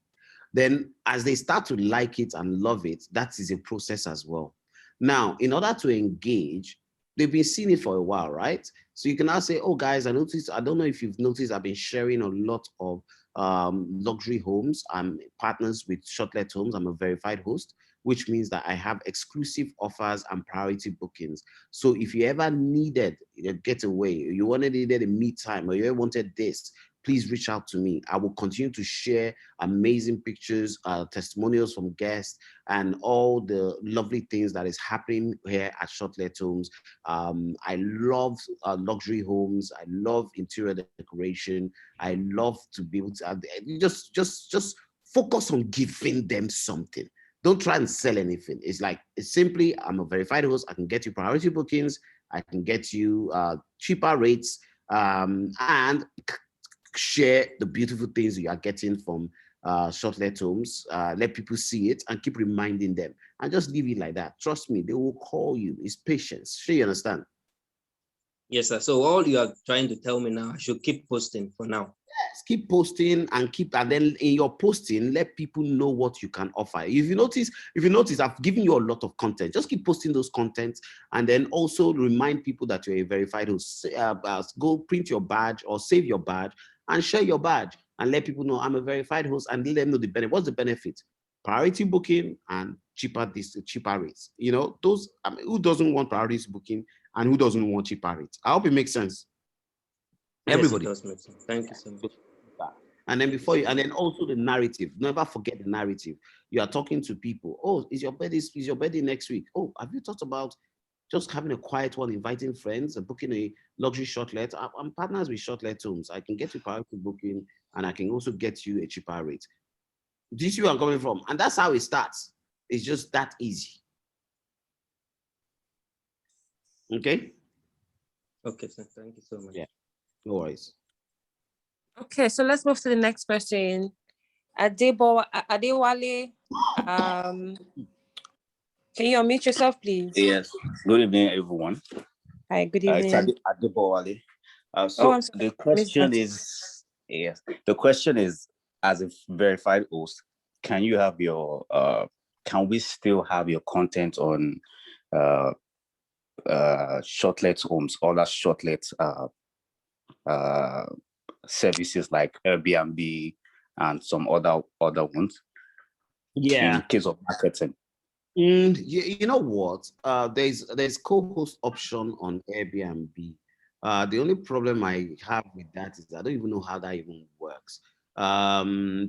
Then as they start to like it and love it, that is a process as well. Now, in order to engage, they've been seeing it for a while, right? So you can now say, oh guys, I noticed, I don't know if you've noticed, I've been sharing a lot of luxury homes. I'm partners with Shortlethomes. I'm a verified host, which means that I have exclusive offers and priority bookings. So if you ever needed a getaway, you needed a me time, or you ever wanted this, please reach out to me. I will continue to share amazing pictures, testimonials from guests, and all the lovely things that is happening here at Shortlethomes. I love luxury homes. I love interior decoration. I love to be able to just focus on giving them something. Don't try and sell anything. It's simply, I'm a verified host. I can get you priority bookings. I can get you cheaper rates, and share the beautiful things you are getting from Shortlethomes. Let people see it and keep reminding them, and just leave it like that. Trust me, they will call you. It's patience. Sure, you understand? Yes, sir. So all you are trying to tell me now, I should keep posting for now. Yes, keep posting and then in your posting, let people know what you can offer. If you notice, I've given you a lot of content. Just keep posting those contents, and then also remind people that you're a verified host. Go print your badge or save your badge and share your badge and let people know I'm a verified host, and let them know the benefit. What's the benefit? Priority booking and cheaper rates. You know, those, who doesn't want priority booking and who doesn't want cheaper rates? I hope it makes sense. Everybody. Yes, it does make sense. Thank you so much. And then and then also the narrative. Never forget the narrative. You are talking to people. Oh, is your birthday next week? Oh, have you thought about just having a quiet one, inviting friends and booking a luxury shortlet? I'm partners with Shortlethomes. I can get you priority booking, and I can also get you a cheaper rate. Do you see where I'm coming from? And that's how it starts. It's just that easy. Okay? Okay, sir. Thank you so much. Yeah. No worries. Okay, so let's move to the next question. Adewale Can you unmute yourself, please? Yes. Good evening, everyone. Hi, good evening. It's Adebowale. I'm So sorry. the question is, yes, the question is, as a verified host, can you have your, can we still have your content on Shortlethomes, other Shortlet services like Airbnb and some other ones? Yeah. In case of marketing. You know what? There's co-host option on Airbnb. The only problem I have with that is I don't even know how that even works. I'm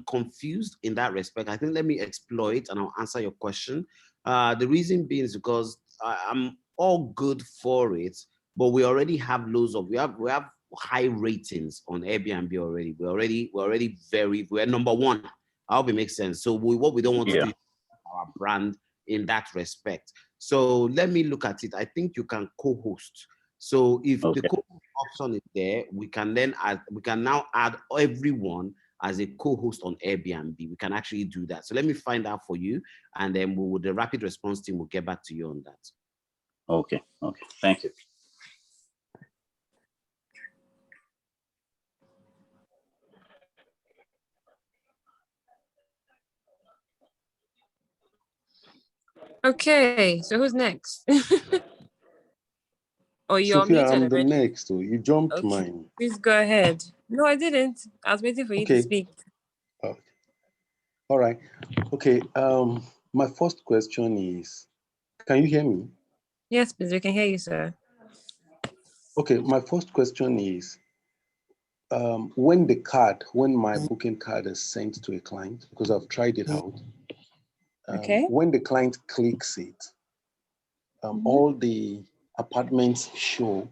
confused in that respect. I think let me explore it and I'll answer your question. The reason being is because I'm all good for it, but we already have we have high ratings on Airbnb already. We're number one. I hope it makes sense. So what we don't want to do is our brand in that respect. So let me look at it. I think you can co-host. So if the co-host option is there, we can now add everyone as a co-host on Airbnb. We can actually do that. So let me find out for you, and then the rapid response team will get back to you on that. Okay. Thank you. Okay, so who's next? Oh, you're Sophia, muted I'm the already. next. Oh, you jumped Okay, mine. please go ahead. No, I didn't. I was waiting for you to speak. Okay. All right. Okay. My first question is, can you hear me? Yes, please. We can hear you, sir. Okay. My first question is, when my booking card is sent to a client, because I've tried it out. When the client clicks it, all the apartments show,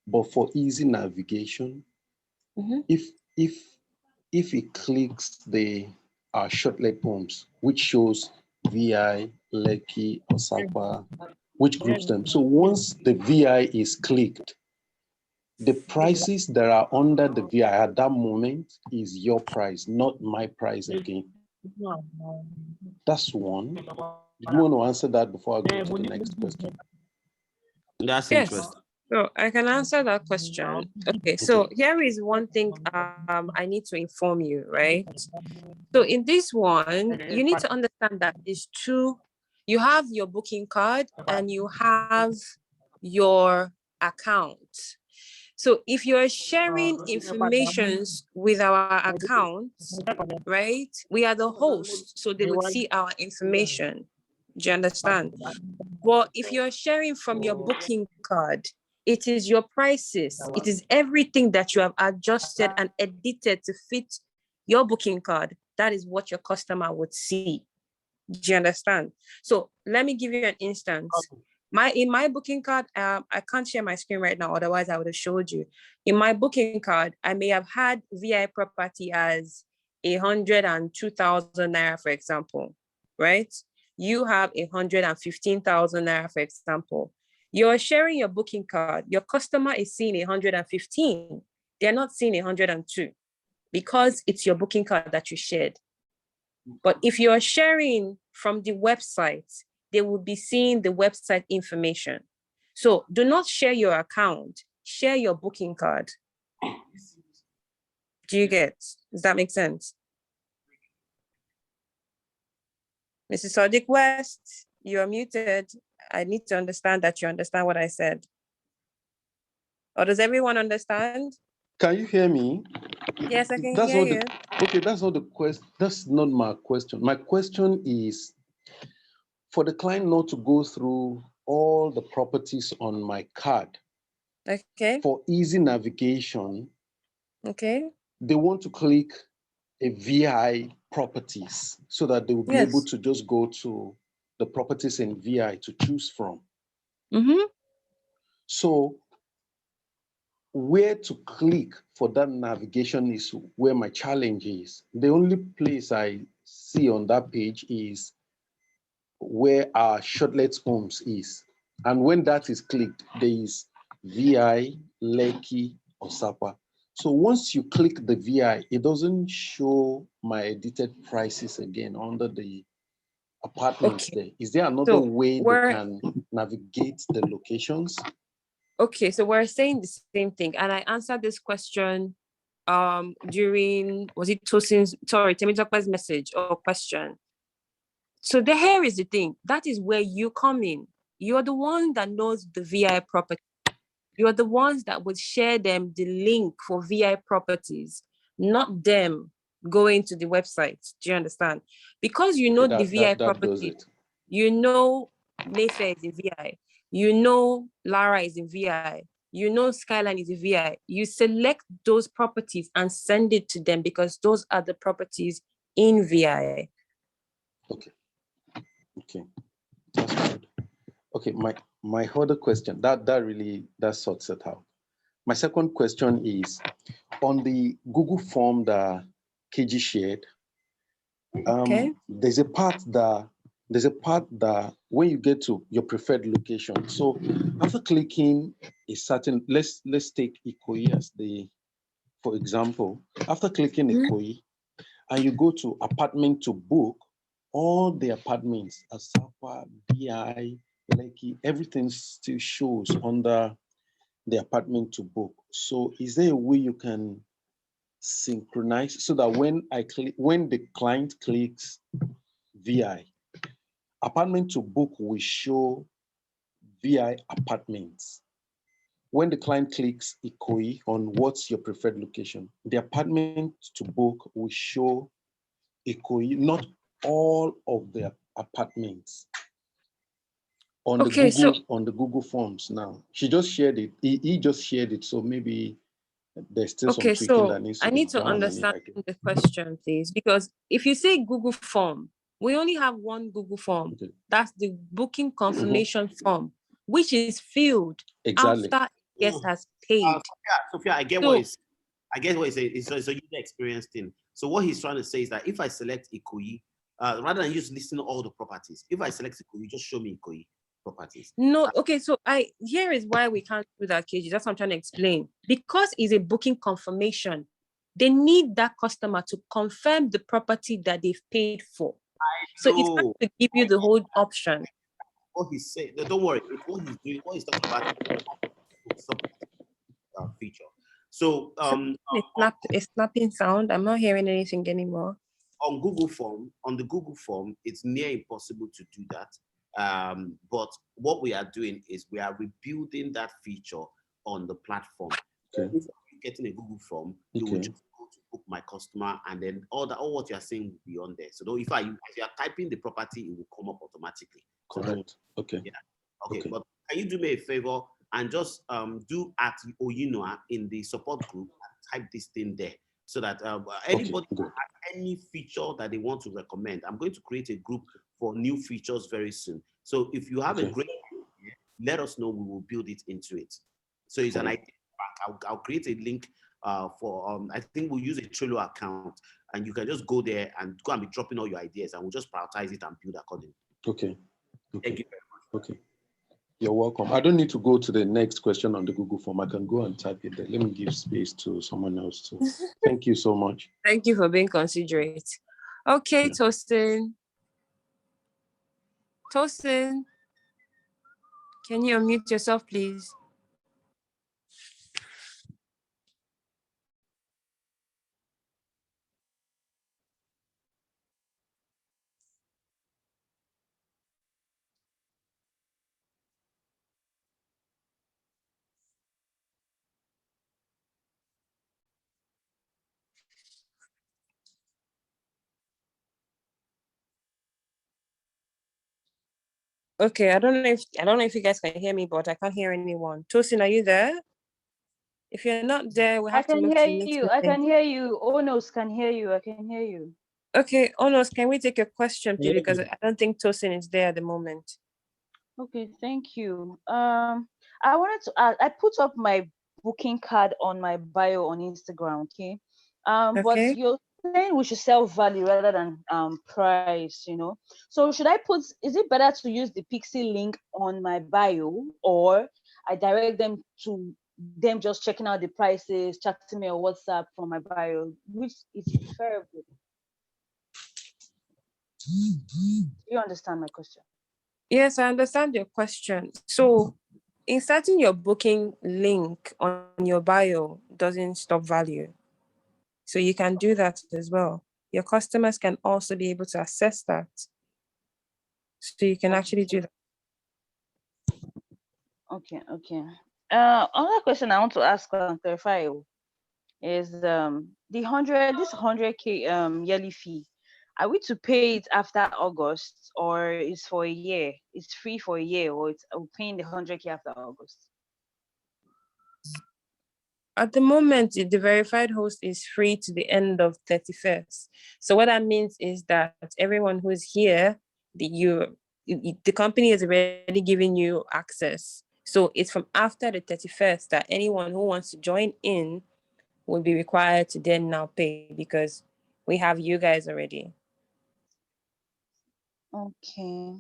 but for easy navigation, if he clicks the Shortlethomes, which shows VI, Lekki, Osapa, which groups them. So once the VI is clicked, the prices that are under the VI at that moment is your price, not my price again. That's one. Do you want to answer that before I go to the next question? That's interesting. So I can answer that question. Okay, so here is one thing I need to inform you, right? So in this one, you need to understand that it's two. You have your booking card and you have your account. So if you're sharing information with our account, right, we are the host, so they would see our information. Do you understand? But if you're sharing from your booking card, it is your prices. It is everything that you have adjusted and edited to fit your booking card. That is what your customer would see. Do you understand? So let me give you an instance. In my booking card, I can't share my screen right now, otherwise I would have showed you. In my booking card, I may have had VI property as 102,000 naira, for example, right? You have 115,000 naira, for example. You're sharing your booking card. Your customer is seeing 115. They're not seeing 102 because it's your booking card that you shared. But if you're sharing from the website, they will be seeing the website information. So do not share your account, share your booking card. Do you get? Does that make sense? Mrs. Sadiq West, you're muted. I need to understand that you understand what I said. Or does everyone understand? Can you hear me? Yes, I can hear you. Okay, that's not the question. That's not my question. My question is for the client not to go through all the properties on my card. Okay. For easy navigation. Okay. They want to click a VI properties so that they will be able to just go to the properties in VI to choose from. So where to click for that navigation is where my challenge is. The only place I see on that page is where our Shortlethomes is. And when that is clicked, there is VI, Lekki, Osapa. So once you click the VI, it doesn't show my edited prices again under the apartments there. Is there another way they can navigate the locations? Okay, so we're saying the same thing, and I answered this question during, was it Temitope's message or question? So here is the thing. That is where you come in. You're the one that knows the VI property. You're the ones that would share them the link for VI properties, not them going to the website. Do you understand? Because you know the VI property, you know Mayfair is a VI, you know Lara is a VI, you know Skyline is a VI. You select those properties and send it to them because those are the properties in VI. Okay, that's good. Okay, my other question, that sorts it out. My second question is on the Google form that KG shared. There's a part that when you get to your preferred location. So after clicking a certain, let's take Ikoyi as for example. After clicking Ikoyi, and you go to apartment to book, all the apartments, Asapa, BI, Lekki, everything still shows under the apartment to book. So is there a way you can synchronize so that when the client clicks VI, apartment to book will show VI apartments. When the client clicks Ikoyi on what's your preferred location, the apartment to book will show Ikoyi, not all of the apartments on the Google Forms now. She just shared it. He just shared it. So maybe there's still some tweaking that needs to be done. I need to understand the question, please, because if you say Google Form, we only have one Google Form. Okay. That's the booking confirmation form, which is filled after guest has paid. Sophia, I get what he's saying. It's a user experience thing. So what he's trying to say is that if I select Ikoyi, rather than just listing all the properties, if I select Ikoyi, just show me Ikoyi properties. No, okay, so here is why we can't do that, KG. That's what I'm trying to explain. Because it's a booking confirmation, they need that customer to confirm the property that they've paid for. So it's not to give you the whole option. What he's saying, don't worry, what he's doing, what he's talking about feature. So it's snapping sound. I'm not hearing anything anymore. On the Google form, it's near impossible to do that. But what we are doing is we are rebuilding that feature on the platform. Okay. If you're getting a Google form, you will just go to book my customer, and then all what you are saying will be on there. So if you are typing the property, it will come up automatically. Correct. Okay. Yeah. Okay. But can you do me a favor and just do at Oyinoa in the support group and type this thing there, so that anybody has any feature that they want to recommend. I'm going to create a group for new features very soon. So if you have a great idea, let us know. We will build it into it. So it's an idea. I'll create a link for I think we'll use a Trello account, and you can just go there and go and be dropping all your ideas, and we'll just prioritize it and build accordingly. Okay. Thank you very much. Okay. You're welcome. I don't need to go to the next question on the Google form. I can go and type it there. Let me give space to someone else too. Thank you so much. Thank you for being considerate. Okay, Tosin. Tosin, can you unmute yourself, please? Okay, I don't know if you guys can hear me, but I can't hear anyone. Tosin, are you there? If you're not there, we have to move to the next I can hear you. Onos can hear you. I can hear you. Okay, Onos, can we take a question, please? Because I don't think Tosin is there at the moment. Okay, thank you. I wanted to add, I put up my booking card on my bio on Instagram, okay? But you're saying we should sell value rather than price, So is it better to use the Pixie link on my bio, or I direct them to them just checking out the prices, chatting me on WhatsApp from my bio, which is preferable? You understand my question? Yes, I understand your question. So inserting your booking link on your bio doesn't stop value. So you can do that as well. Your customers can also be able to access that. So you can actually do that. Okay. Another question I want to ask and clarify is this 100K yearly fee. Are we to pay it after August, or is for a year? It's free for a year, or it's paying the 100K after August? At the moment, the verified host is free to the end of 31st. So what that means is that everyone who's here, the company is already giving you access. So it's from after the 31st that anyone who wants to join in will be required to then now pay, because we have you guys already. Okay.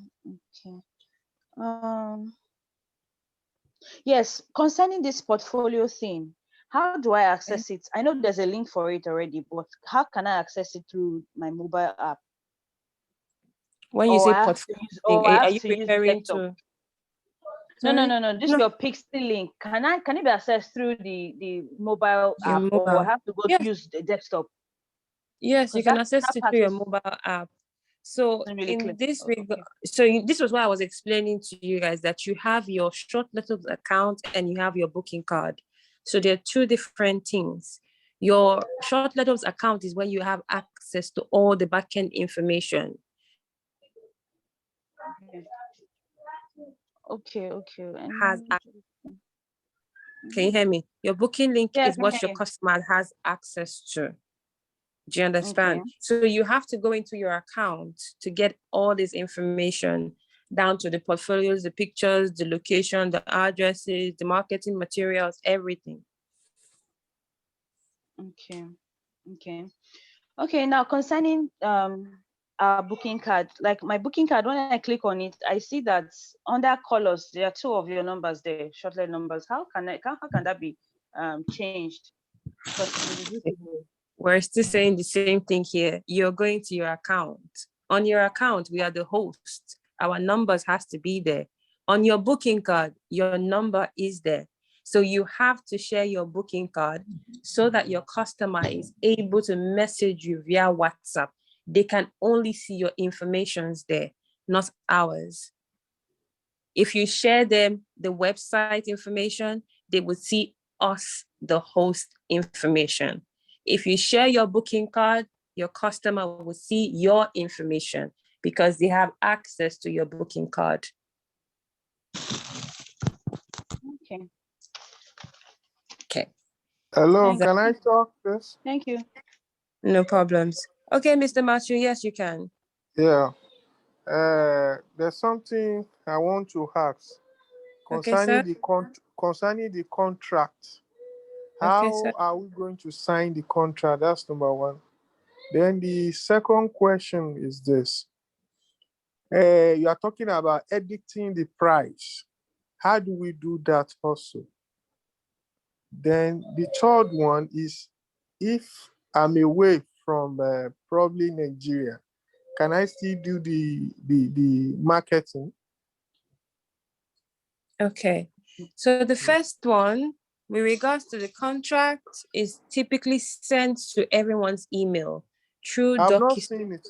Yes, concerning this portfolio thing, how do I access it? I know there's a link for it already, but how can I access it through my mobile app? When you say portfolio, are you referring to? No. This is your Pixie link. Can it be accessed through the mobile app, or I have to go use the desktop? Yes, you can access it through your mobile app. So in this regard, this was what I was explaining to you guys, that you have your Shortlethomes account and you have your booking card. So they're two different things. Your Shortlethomes account is where you have access to all the backend information. Okay. Can you hear me? Your booking link is what your customer has access to. Do you understand? Okay. So you have to go into your account to get all this information, down to the portfolios, the pictures, the location, the addresses, the marketing materials, everything. Okay. Now concerning our booking card, like my booking card, when I click on it, I see that under colors there are two of your numbers there, Shortlet numbers. How can that be changed? We're still saying the same thing here. You're going to your account. On your account, we are the host. Our numbers has to be there. On your booking card, your number is there. So you have to share your booking card so that your customer is able to message you via WhatsApp. They can only see your informations there, not ours. If you share them the website information, they will see us, the host, information. If you share your booking card, your customer will see your information because they have access to your booking card. Okay. Hello, can I talk this? Thank you. No problems. Okay, Mr. Matthew, yes, you can. Yeah. There's something I want to ask concerning the contract. How are we going to sign the contract? That's number one. Then the second question is this. You are talking about editing the price. How do we do that also? Then the third one is, if I'm away from probably Nigeria, can I still do the marketing? Okay. So the first one, with regards to the contract, is typically sent to everyone's email through I've not seen it.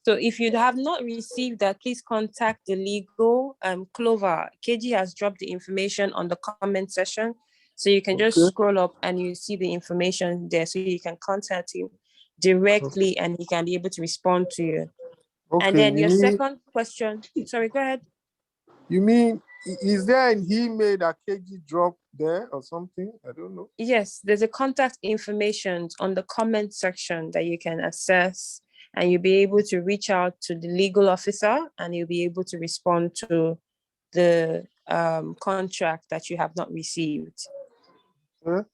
So if you have not received that, please contact the legal Clover. KG has dropped the information on the comment section. So you can just scroll up and you see the information there. So you can contact him directly and he can be able to respond to you. And then your second question, sorry, go ahead. You mean, is there an email that KG dropped there or something? I don't know. Yes, there's a contact information on the comment section that you can access, and you'll be able to reach out to the legal officer and you'll be able to respond to the contract that you have not received.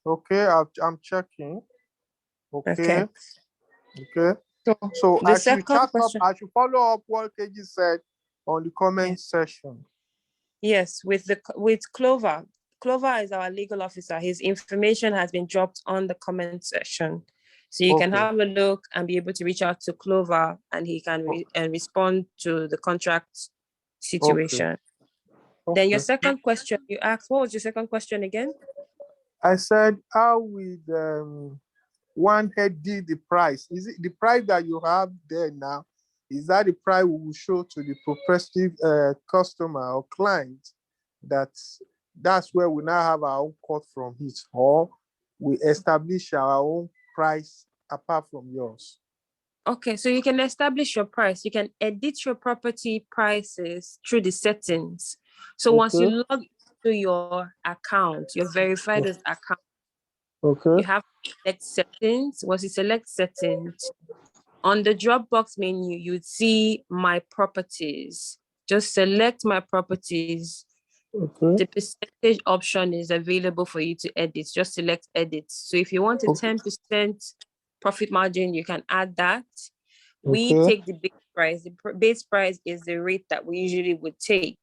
Okay, I'm checking. Okay. So I should follow up what KG said on the comment section. Yes, with Clover. Clover is our legal officer. His information has been dropped on the comment section. So you can have a look and be able to reach out to Clover, and he can respond to the contract situation. Then your second question, you asked, what was your second question again? I said, how would one edit the price? Is it the price that you have there now? Is that the price we will show to the prospective customer or client? That's where we now have our own cut from it, or we establish our own price apart from yours? Okay, so you can establish your price. You can edit your property prices through the settings. So once you log into your account, your verified account, you have to select settings. Once you select settings, on the Dropbox menu, you'd see my properties. Just select my properties. The percentage option is available for you to edit. Just select edit. So if you want a 10% profit margin, you can add that. We take the base price. The base price is the rate that we usually would take.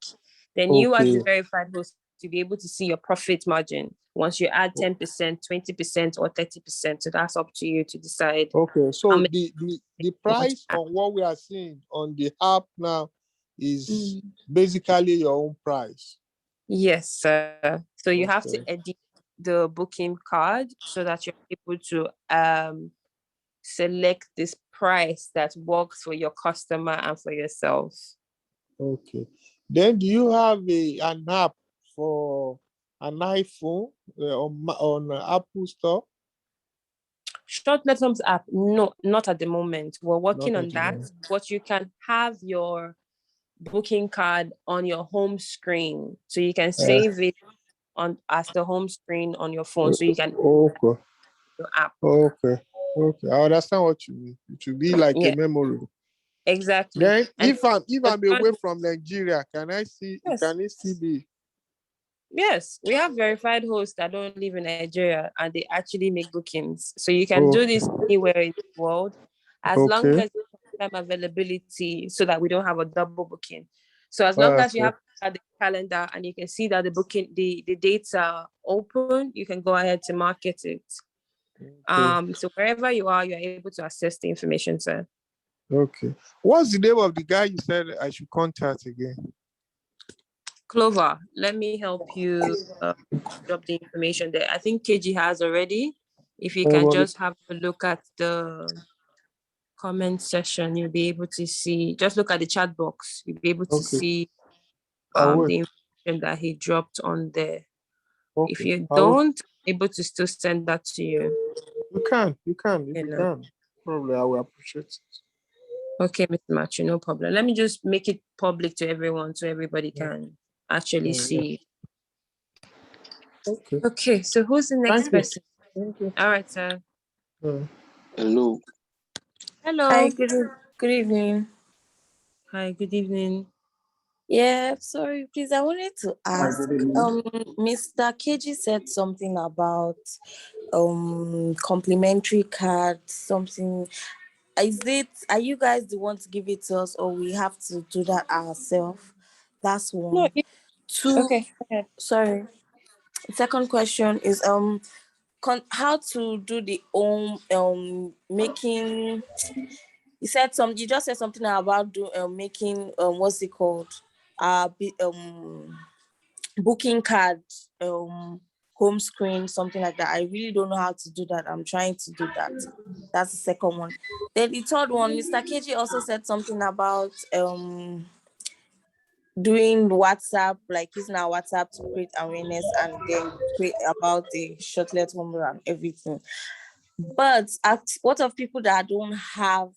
Then you as the verified host to be able to see your profit margin once you add 10%, 20%, or 30%. So that's up to you to decide. Okay, so the price on what we are seeing on the app now is basically your own price. Yes, sir. So you have to edit the booking card so that you're able to select this price that works for your customer and for yourself. Okay. Then do you have an app for an iPhone on Apple Store? Shortlethomes app, no, not at the moment. We're working on that, but you can have your booking card on your home screen, so you can save it on as the home screen on your phone, so you can your app. Okay, I understand what you mean. It should be like a memory. Exactly. Then if I'm away from Nigeria, can I see? Yes. Can it still be? Yes, we have verified hosts that don't live in Nigeria and they actually make bookings. So you can do this anywhere in the world, as long as you have time availability, so that we don't have a double booking. So as long as you have the calendar and you can see that the dates are open, you can go ahead to market it. So wherever you are, you're able to access the information, sir. Okay. What's the name of the guy you said I should contact again? Clover, let me help you drop the information there. I think KG has already. If you can just have a look at the comment section, you'll be able to see, just look at the chat box. You'll be able to see the information that he dropped on there. If you don't, able to still send that to you. You can. Probably I will appreciate it. Okay, Mr. Matthew, no problem. Let me just make it public to everyone so everybody can actually see. Okay, so who's the next person? Thank you. All right, sir. Hello. Hello. Hi, good evening. Hi, good evening. Yeah, sorry, please. I wanted to ask. Mr. KG said something about complimentary card, something. Are you guys the one to give it to us, or we have to do that ourselves? That's one. No, Two. Okay. Sorry. Second question is how to do the making. You just said something about making what's it called? Booking card, home screen, something like that. I really don't know how to do that. I'm trying to do that. That's the second one. Then the third one, Mr. KG also said something about doing WhatsApp, like using our WhatsApp to create awareness and then create about the Shortlethomes and everything. But what of people that don't have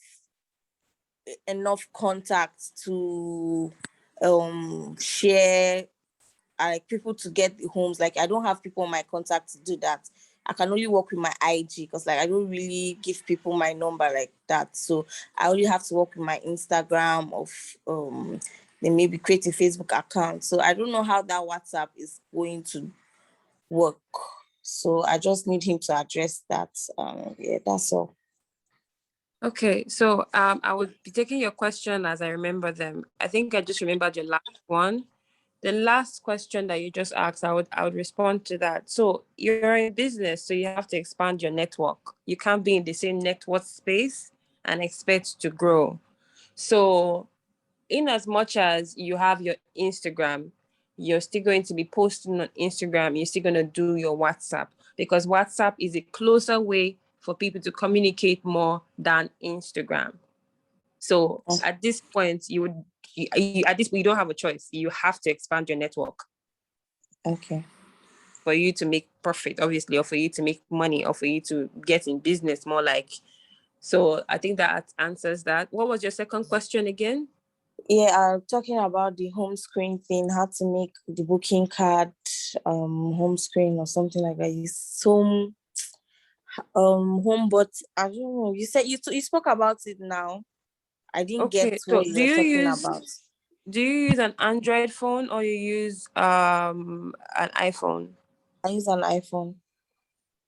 enough contacts to share, like people to get the homes? Like I don't have people on my contact to do that. I can only work with my IG because like I don't really give people my number like that. So I only have to work with my Instagram of then maybe create a Facebook account. So I don't know how that WhatsApp is going to work. So I just need him to address that. Yeah, that's all. Okay, so I would be taking your question as I remember them. I think I just remembered your last one. the last question that you just asked, I would respond to that. So you're in business, so you have to expand your network. You can't be in the same network space and expect to grow. So in as much as you have your Instagram, you're still going to be posting on Instagram, you're still going to do your WhatsApp, because WhatsApp is a closer way for people to communicate more than Instagram. So at this point, you don't have a choice. You have to expand your network. Okay. For you to make profit, obviously, or for you to make money, or for you to get in business more like. So I think that answers that. What was your second question again? Yeah, talking about the home screen thing, how to make the booking card home screen or something like that. It's home, but I don't know. You said you spoke about it now. I didn't get what you were talking about. Do you use an Android phone or you use an iPhone? I use an iPhone.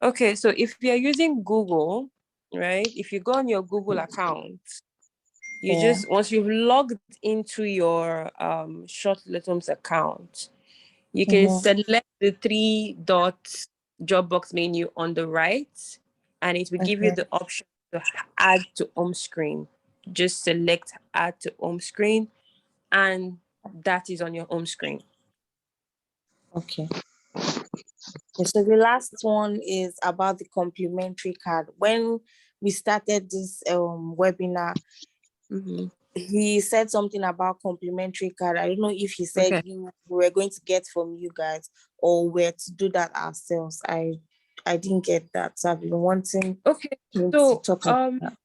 Okay, so if you're using Google, right? If you go on your Google account, you just, once you've logged into your Shortlethomes account, you can select the 3 dots job box menu on the right, and it will give you the option to add to home screen. Just select add to home screen, and that is on your home screen. Okay. So the last one is about the complimentary card. When we started this webinar, he said something about complimentary card. I don't know if he said we were going to get from you guys or we're to do that ourselves. I didn't get that. So I've been wanting him to talk about that.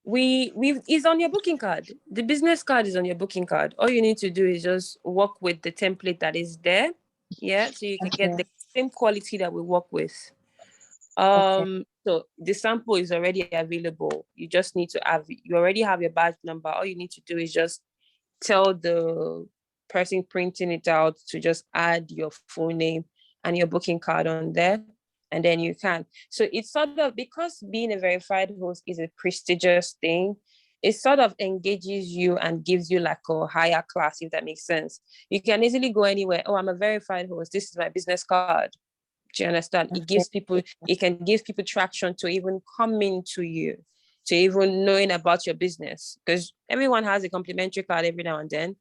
It's on your booking card. The business card is on your booking card. All you need to do is just work with the template that is there. Yeah, so you can get the same quality that we work with. So the sample is already available. You just need to you already have your badge number. All you need to do is just tell the person printing it out to just add your full name and your booking card on there, and then you can. So it's sort of, because being a verified host is a prestigious thing, it sort of engages you and gives you like a higher class, if that makes sense. You can easily go anywhere. Oh, I'm a verified host. This is my business card. Do you understand? It can give people traction to even coming to you, to even knowing about your business, because everyone has a complimentary card every now and then,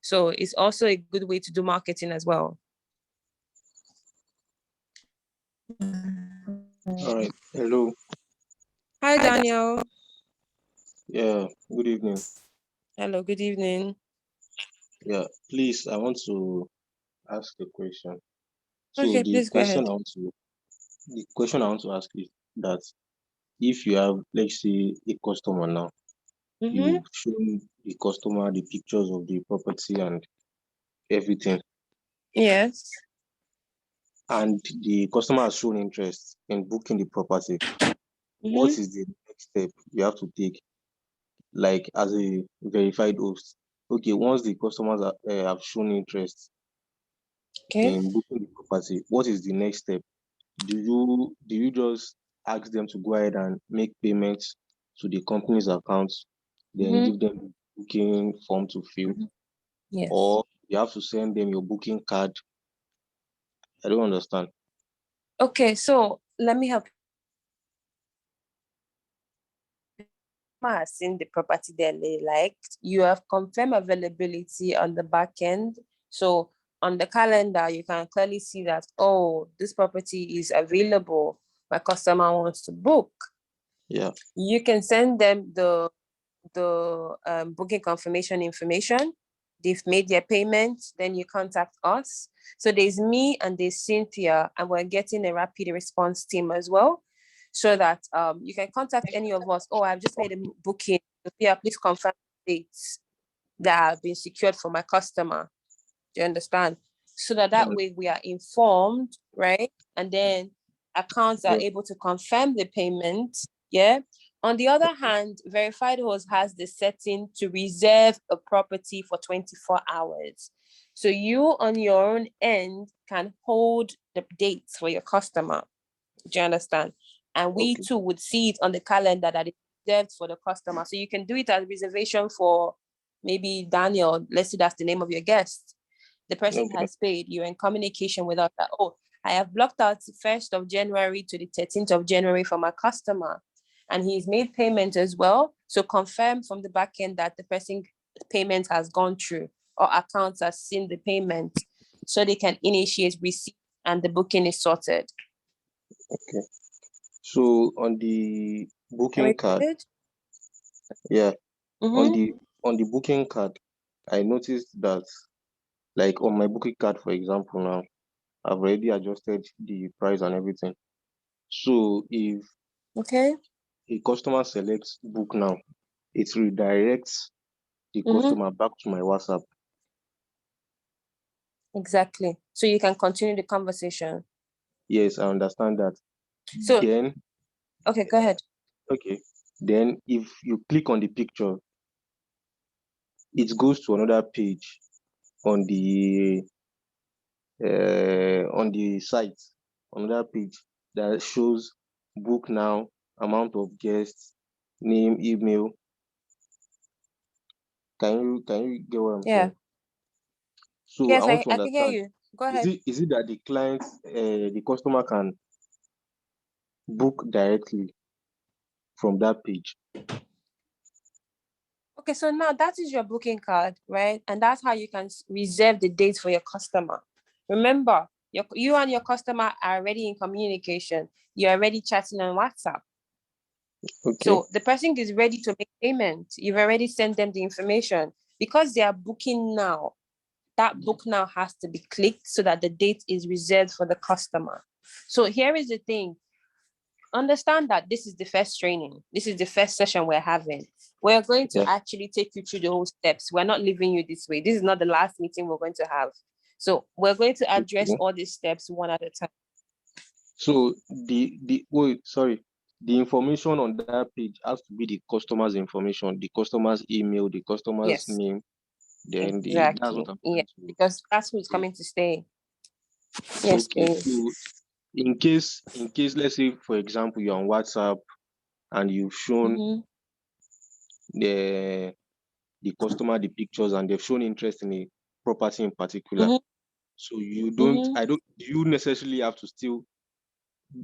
so it's also a good way to do marketing as well. All right. Hello. Hi, Daniel. Yeah, good evening. Hello, good evening. Yeah, please, I want to ask a question. So okay, please go ahead. The question I want to ask is that if you have, let's say, a customer now, you've shown the customer the pictures of the property and everything. Yes. And the customer has shown interest in booking the property. What is the next step you have to take, like as a verified host? Okay, once the customers have shown interest in booking the property, what is the next step? Do you just ask them to go ahead and make payments to the company's accounts, then give them the booking form to fill? Yes. Or you have to send them your booking card? I don't understand. Okay, so let me help. Has seen the property they liked. You have confirmed availability on the back end. So on the calendar, you can clearly see that, oh, this property is available. My customer wants to book. Yeah. You can send them the booking confirmation information. They've made their payment, then you contact us. So there's me and there's Cynthia, and we're getting a rapid response team as well, so that you can contact any of us. Oh, I've just made a booking. Yeah, please confirm dates that have been secured for my customer. Do you understand? So that way we are informed, right? And then accounts are able to confirm the payment. Yeah. On the other hand, verified host has the setting to reserve a property for 24 hours. So you on your own end can hold the dates for your customer. Do you understand? And we too would see it on the calendar that it's reserved for the customer. So you can do it as reservation for maybe Daniel, let's say that's the name of your guest. The person has paid. You're in communication with us that, oh, I have blocked out the 1st of January to the 13th of January for my customer, and he's made payment as well. So confirm from the back end that the person payment has gone through or accounts has seen the payment, so they can initiate receipt and the booking is sorted. Okay. So on the booking card, yeah, on the booking card, I noticed that, like on my booking card, for example, now I've already adjusted the price and everything. So if a customer selects book now, it redirects the customer back to my WhatsApp. Exactly. So you can continue the conversation. Yes, I understand that. So then, okay, go ahead. Okay. Then if you click on the picture, it goes to another page on the site, another page that shows book now, amount of guests, name, email. Can you get what I'm saying? So Yes, I want to I can hear understand. you. Go ahead. Is it that the client, the customer can book directly from that page? Okay, so now that is your booking card, right? And that's how you can reserve the date for your customer. Remember, you and your customer are already in communication. You're already chatting on WhatsApp. Okay. So the person is ready to make payment. You've already sent them the information. Because they are booking now, that book now has to be clicked so that the date is reserved for the customer. So here is the thing. Understand that this is the first training. This is the first session we're having. We're going to actually take you through the whole steps. We're not leaving you this way. This is not the last meeting we're going to have. So we're going to address all these steps one at a time. So the information on that page has to be the customer's information, the customer's email, the customer's name. Then that's what I'm trying to... because that's who's coming to stay. Yes, please. So in case, let's say, for example, you're on WhatsApp and you've shown the customer the pictures and they've shown interest in a property in particular. So you don't, you necessarily have to still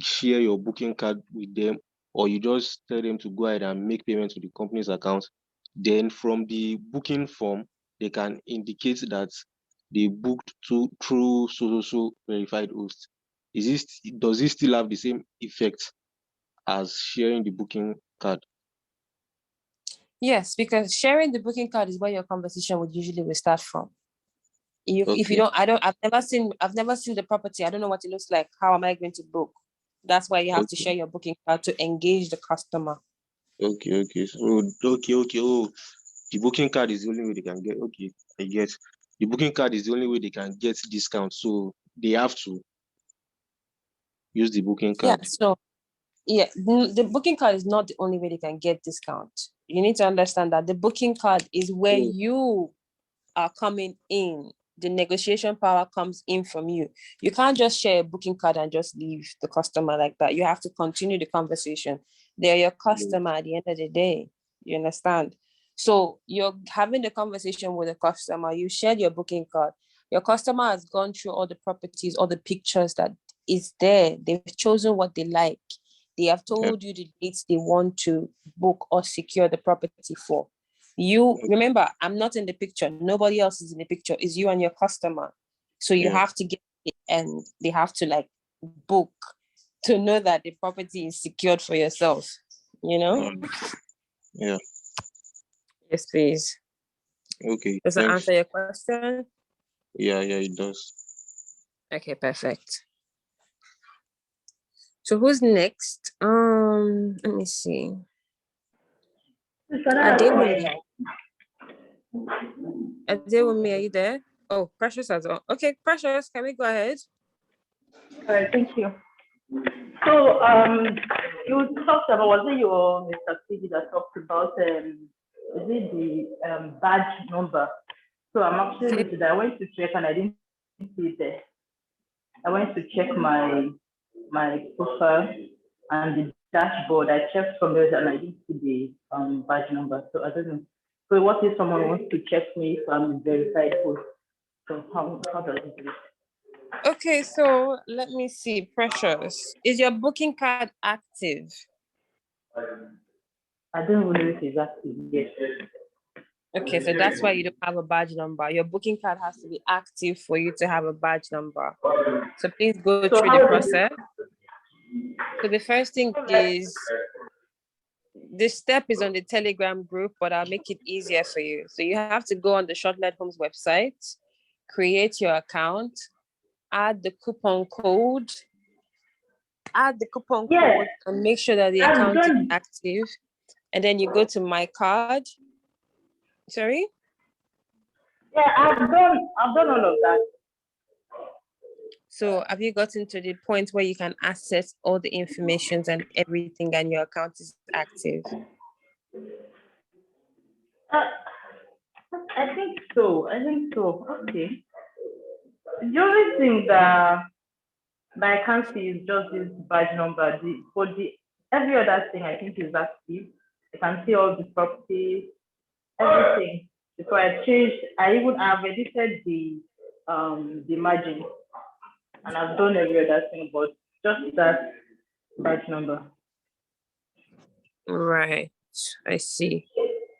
share your booking card with them, or you just tell them to go ahead and make payment to the company's account. Then from the booking form, they can indicate that they booked through so verified host. Does it still have the same effect as sharing the booking card? Yes, because sharing the booking card is where your conversation would usually start from. If you don't, I've never seen the property. I don't know what it looks like. How am I going to book? That's why you have to share your booking card to engage the customer. Okay. So, Oh, the booking card is the only way they can get. Okay, I get. The booking card is the only way they can get discount. So they have to use the booking card. The booking card is not the only way they can get discount. You need to understand that the booking card is where you are coming in. The negotiation power comes in from you. You can't just share a booking card and just leave the customer like that. You have to continue the conversation. They're your customer at the end of the day. You understand? So you're having the conversation with the customer. You shared your booking card. Your customer has gone through all the properties, all the pictures that is there. They've chosen what they like. They have told you the dates they want to book or secure the property for. You remember, I'm not in the picture. Nobody else is in the picture. It's you and your customer. So you have to get it, and they have to book to know that the property is secured for yourself. You know? Yeah. Yes, please. Okay. Does that answer your question? Yeah, it does. Okay, perfect. So who's next? Let me see. Adewumi, are you there? Oh, Precious as well. Okay, Precious, can we go ahead? All right, thank you. So, you talked about, was it your Mr. CG that talked about, is it the badge number? So I'm actually looking. I went to check and I didn't see it there. I went to check my profile and the dashboard. I checked from there and I didn't see the badge number. So I don't know. So what if someone wants to check me if I'm a verified host? So how does it do it? Okay, so let me see. Precious, is your booking card active? I don't even know if it's active yet. Okay, so that's why you don't have a badge number. Your booking card has to be active for you to have a badge number. So please go through the process. So the first thing is, this step is on the Telegram group, but I'll make it easier for you. So you have to go on the Shortlethomes website, create your account, add the coupon code, and make sure that the account is active. And then you go to my card. Sorry? Yeah, I've done all of that. So have you gotten to the point where you can access all the information and everything and your account is active? I think so. Okay. The only thing that I can't see is just this badge number. Every other thing I think is active. I can see all the properties, everything. Before I changed, I've edited the margin, and I've done every other thing, but just that badge number. Right, I see.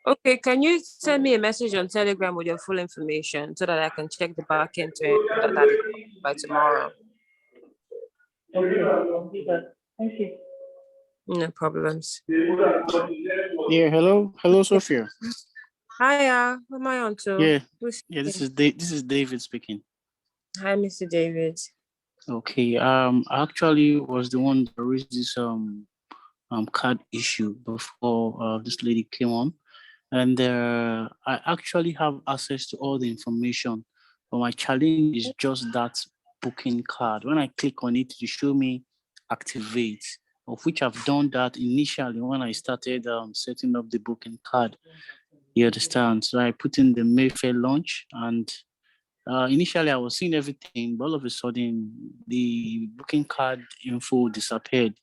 Okay, can you send me a message on Telegram with your full information so that I can check the back end to that is by tomorrow? Okay, thank you. No problems. Yeah, hello, Sophia. Hiya, who am I on to? Yeah, this is David speaking. Hi, Mr. David. Okay, I actually was the one that raised this card issue before this lady came on, and I actually have access to all the information, but my challenge is just that booking card. When I click on it to show me activate, of which I've done that initially when I started setting up the booking card. You understand? So I put in the Mayfair launch, and initially I was seeing everything, but all of a sudden the booking card info disappeared.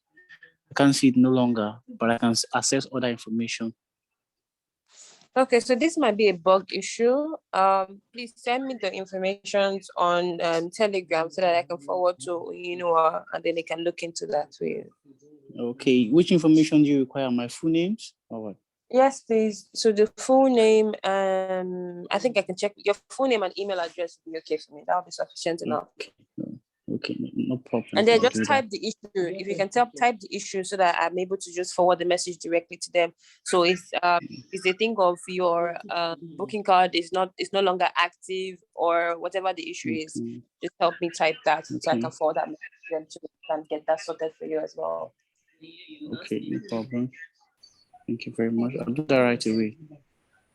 I can't see it no longer, but I can access other information. Okay, so this might be a bug issue. Please send me the information on Telegram so that I can forward to and then they can look into that for you. Okay, which information do you require? My full names or what? Yes, please. So the full name, I think I can check your full name and email address will be okay for me. That will be sufficient enough. Okay, no problem. And then just type the issue. If you can type the issue so that I'm able to just forward the message directly to them. So it's the thing of your booking card is no longer active or whatever the issue is. Just help me type that so I can forward that message to them and get that sorted for you as well. Okay, no problem. Thank you very much. I'll do that right away.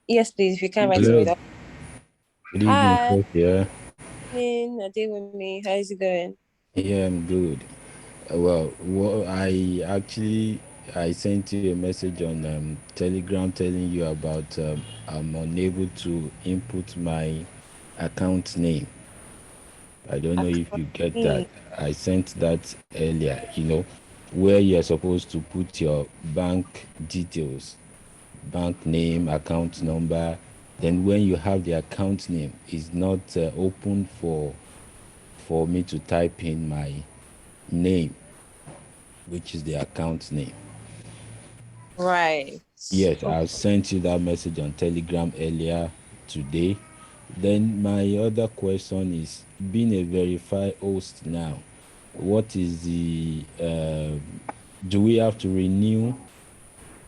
Yes, please. If you can right away. Good evening, yeah. Good with me. How is it going? Yeah, I'm good. Well, I sent you a message on Telegram telling you about I'm unable to input my account name. I don't know if you get that. I sent that earlier, where you're supposed to put your bank details, bank name, account number. Then when you have the account name, it's not open for me to type in my name, which is the account name. Right. Yes, I sent you that message on Telegram earlier today. Then my other question is, being a verified host now, what is the do we have to renew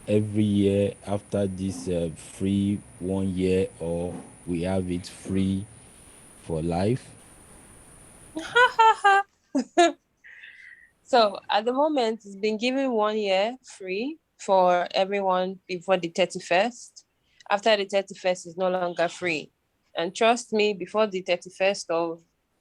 every year after this free 1 year, or we have it free for life? So at the moment, it's been given 1 year free for everyone before the 31st. After the 31st, it's no longer free. And trust me, before the 31st of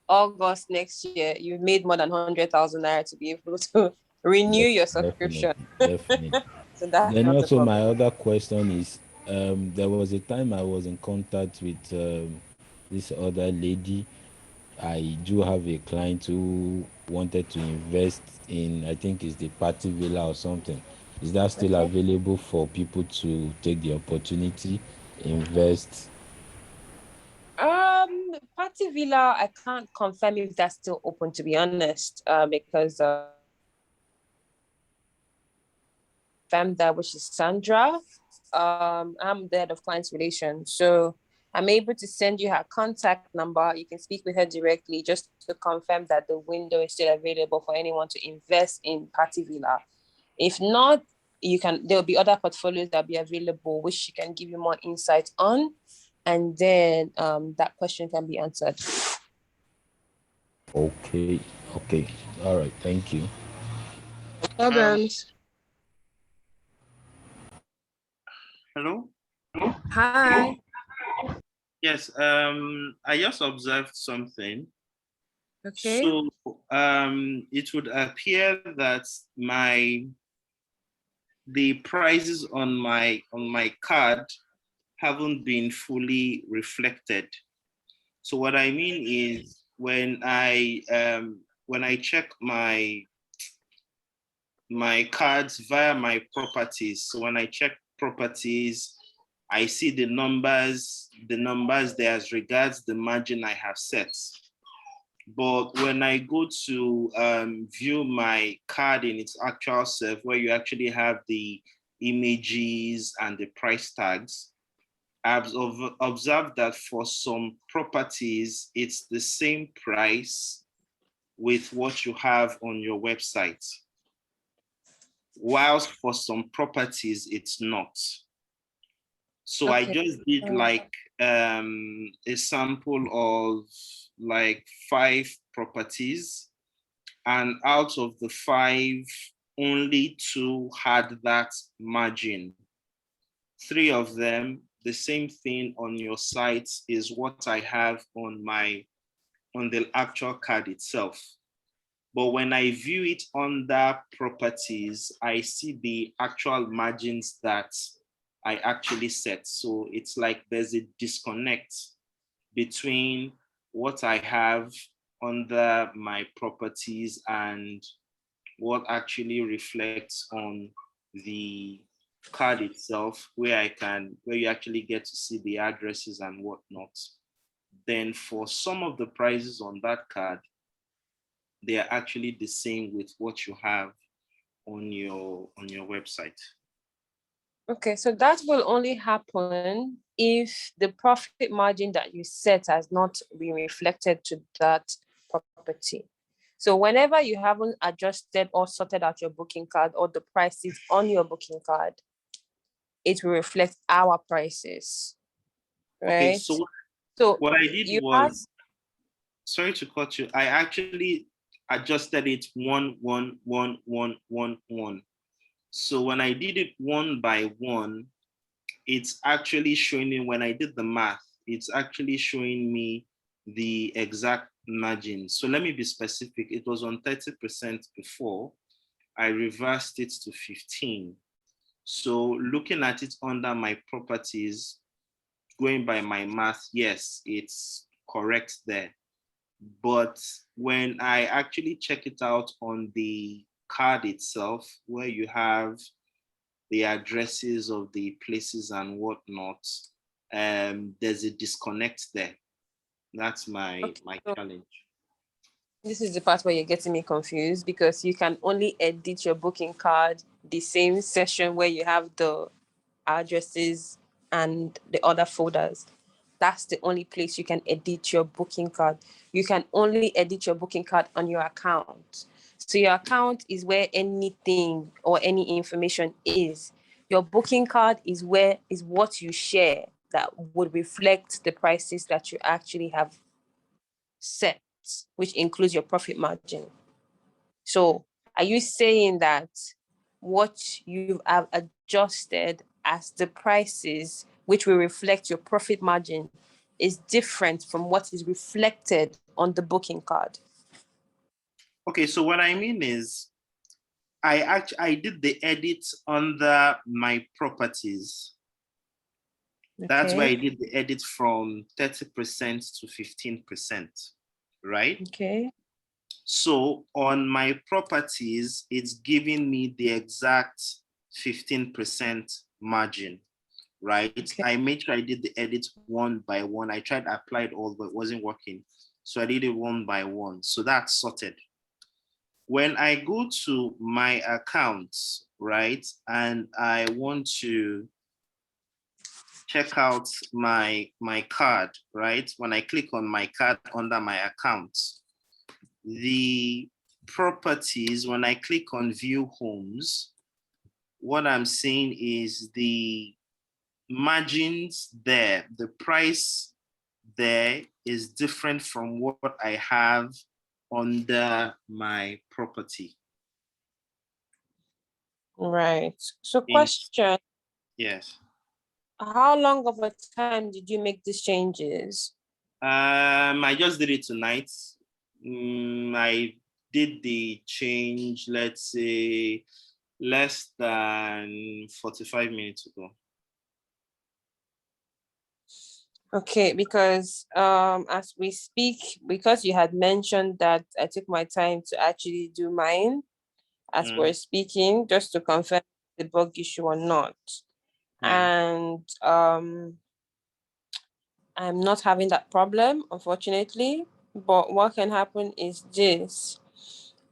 August next year, you've made more than 100,000 naira to be able to renew your subscription. Definitely. So that's Then not also a my problem. other question is, there was a time I was in contact with this other lady. I do have a client who wanted to invest in, I think it's the Party Villa or something. Is that still available for people to take the opportunity? invest? Party Villa, I can't confirm if that's still open, to be honest, because that, which is Sandra. I'm the head of clients relations, so I'm able to send you her contact number. You can speak with her directly just to confirm that the window is still available for anyone to invest in Party Villa. If not, there'll be other portfolios that'll be available, which she can give you more insight on, and then that question can be answered. Okay. All right, thank you. No problems. Hello? Hi. Yes, I just observed something. Okay. So it would appear that the prices on my card haven't been fully reflected. So what I mean is when I check my cards via my properties. So when I check properties, I see the numbers there as regards the margin I have set. But when I go to view my card in its actual self, where you actually have the images and the price tags, I've observed that for some properties, it's the same price with what you have on your website, whilst for some properties, it's not. So okay. I just did like a sample of like 5 properties, and out of the 5, only 2 had that margin. 3 of them, the same thing on your site is what I have on the actual card itself. But when I view it under properties, I see the actual margins that I actually set. So it's like there's a disconnect between what I have under my properties and what actually reflects on the card itself, where you actually get to see the addresses and whatnot. Then for some of the prices on that card, they are actually the same with what you have on your website. Okay, so that will only happen if the profit margin that you set has not been reflected to that property. So whenever you haven't adjusted or sorted out your booking card or the prices on your booking card, it will reflect our prices, right? Okay, so what I did was, sorry to cut you, I actually adjusted it 1, 1, 1, 1, 1, 1. So when I did it 1 by 1, it's actually showing me, when I did the math, it's actually showing me the exact margin. So let me be specific. It was on 30% before. I reversed it to 15. So looking at it under my properties, going by my math, yes, it's correct there. But when I actually check it out on the card itself, where you have the addresses of the places and whatnot, there's a disconnect there. That's my challenge. This is the part where you're getting me confused, because you can only edit your booking card the same session where you have the addresses and the other folders. That's the only place you can edit your booking card. You can only edit your booking card on your account. So your account is where anything or any information is. Your booking card is what you share that would reflect the prices that you actually have set, which includes your profit margin. So are you saying that what you have adjusted as the prices, which will reflect your profit margin, is different from what is reflected on the booking card? Okay, so what I mean is, I did the edit under my properties. Okay. That's where I did the edit from 30% to 15%, right? Okay. So on my properties, it's giving me the exact 15% margin. right? Okay. I made sure I did the edits one by one. I tried to apply it all, but it wasn't working. So I did it one by one. So that's sorted. When I go to my accounts, right, and I want to check out my card, right? When I click on my card under my account, the properties, when I click on view homes, what I'm seeing is the margins there, the price there is different from what I have under my property. Right. So question. Yes. How long of a time did you make these changes? I just did it tonight. I did the change, let's say, less than 45 minutes ago. Okay, because as we speak, because you had mentioned that I took my time to actually do mine as we're speaking, just to confirm the bug issue or not. And I'm not having that problem, unfortunately. But what can happen is this.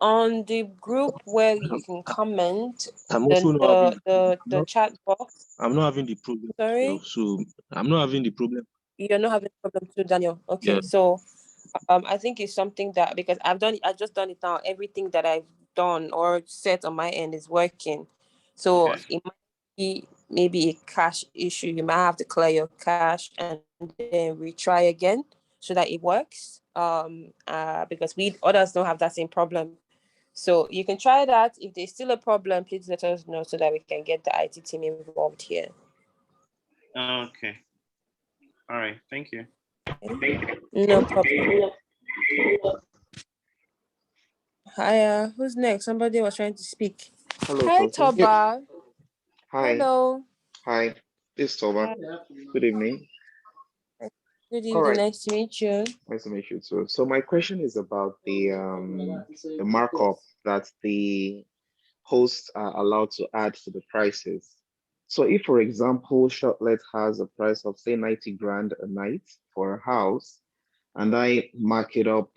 On the group where you can comment, the chat box. I'm not having the problem. Sorry? So I'm not having the problem. You're not having a problem too, Daniel. Okay, Yeah. so I think it's something that, because I've just done it now. Everything that I've done or set on my end is working. So it might be maybe a cache issue. You might have to clear your cache and then retry again so that it works. Because we others don't have that same problem. So you can try that. If there's still a problem, please let us know so that we can get the IT team involved here. Okay. All right. Thank you. No problem. Hi, who's next? Somebody was trying to speak. Hello, Hi, Sophie. Toba. Hi. Hello. Hi. This is Toba. Good evening. Good All evening. right. Nice to meet you. Nice to meet you too. So my question is about the markup that the hosts are allowed to add to the prices. So if, for example, Shortlet has a price of say 90 grand a night for a house, and I mark it up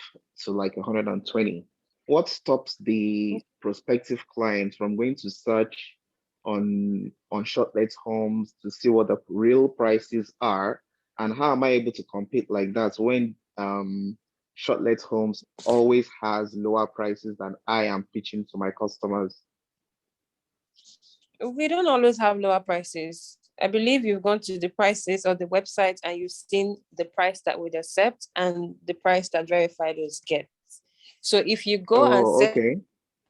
to like 120, what stops the prospective client from going to search on Shortlethomes to see what the real prices are, and how am I able to compete like that when Shortlethomes always has lower prices than I am pitching to my customers? We don't always have lower prices. I believe you've gone to the prices of the website and you've seen the price that we'd accept and the price that verifiers get. So if you go and set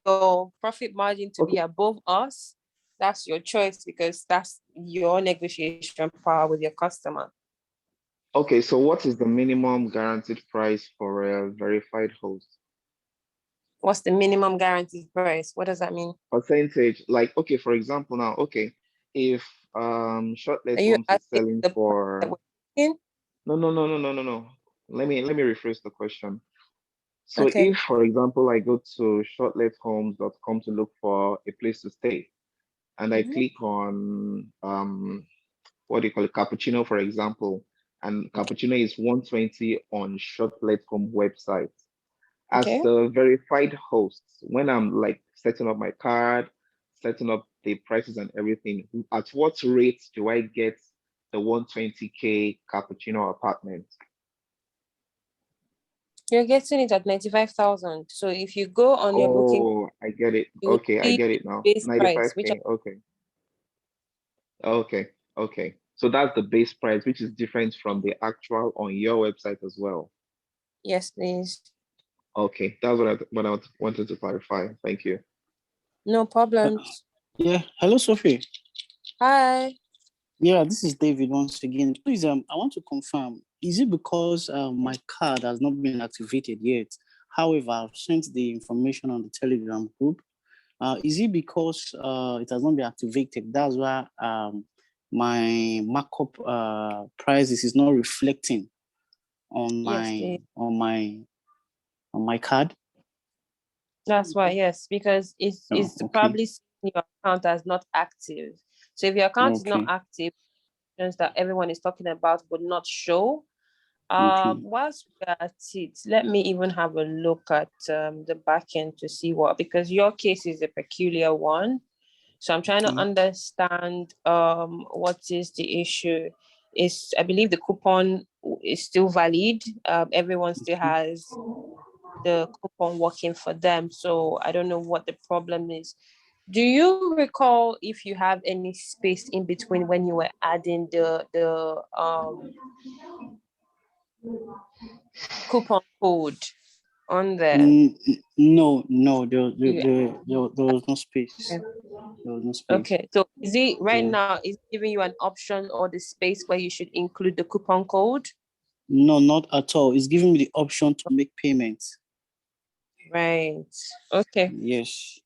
your profit margin to be above us, that's your choice, because that's your negotiation power with your customer. Okay, so what is the minimum guaranteed price for a verified host? What's the minimum guaranteed price? What does that mean? Percentage, like, okay, for example, now, okay, if Shortlethomes is selling for no. Let me rephrase the question. So if, for example, I go to shortlethomes.com to look for a place to stay, and I click on what do you call it, cappuccino, for example, and cappuccino is 120 on Shortlethomes website. As the verified host, when I'm like setting up my card, setting up the prices and everything, at what rate do I get the 120K cappuccino apartment? You're getting it at 95,000. So if you go on your booking, oh, I get it. Okay, I get it now. 95K. Okay. So that's the base price, which is different from the actual on your website as well. Yes, please. Okay, that's what I wanted to clarify. Thank you. No problems. Yeah. Hello, Sophie. Hi. Yeah, this is David once again. Please, I want to confirm. Is it because my card has not been activated yet? However, I've sent the information on the Telegram group. Is it because it has not been activated? That's why my markup prices is not reflecting on my card. That's why, yes, because it's probably your account as not active. So if your account is not active, options that everyone is talking about would not show. Whilst we're at it, let me even have a look at the back end to see what, because your case is a peculiar one. So I'm trying to understand what is the issue. I believe the coupon is still valid. Everyone still has the coupon working for them. So I don't know what the problem is. Do you recall if you have any space in between when you were adding the coupon code on there? No, there was no space. There was no space. Okay, so is it right now, is it giving you an option or the space where you should include the coupon code? No, not at all. It's giving me the option to make payments. Right. Okay. Yes.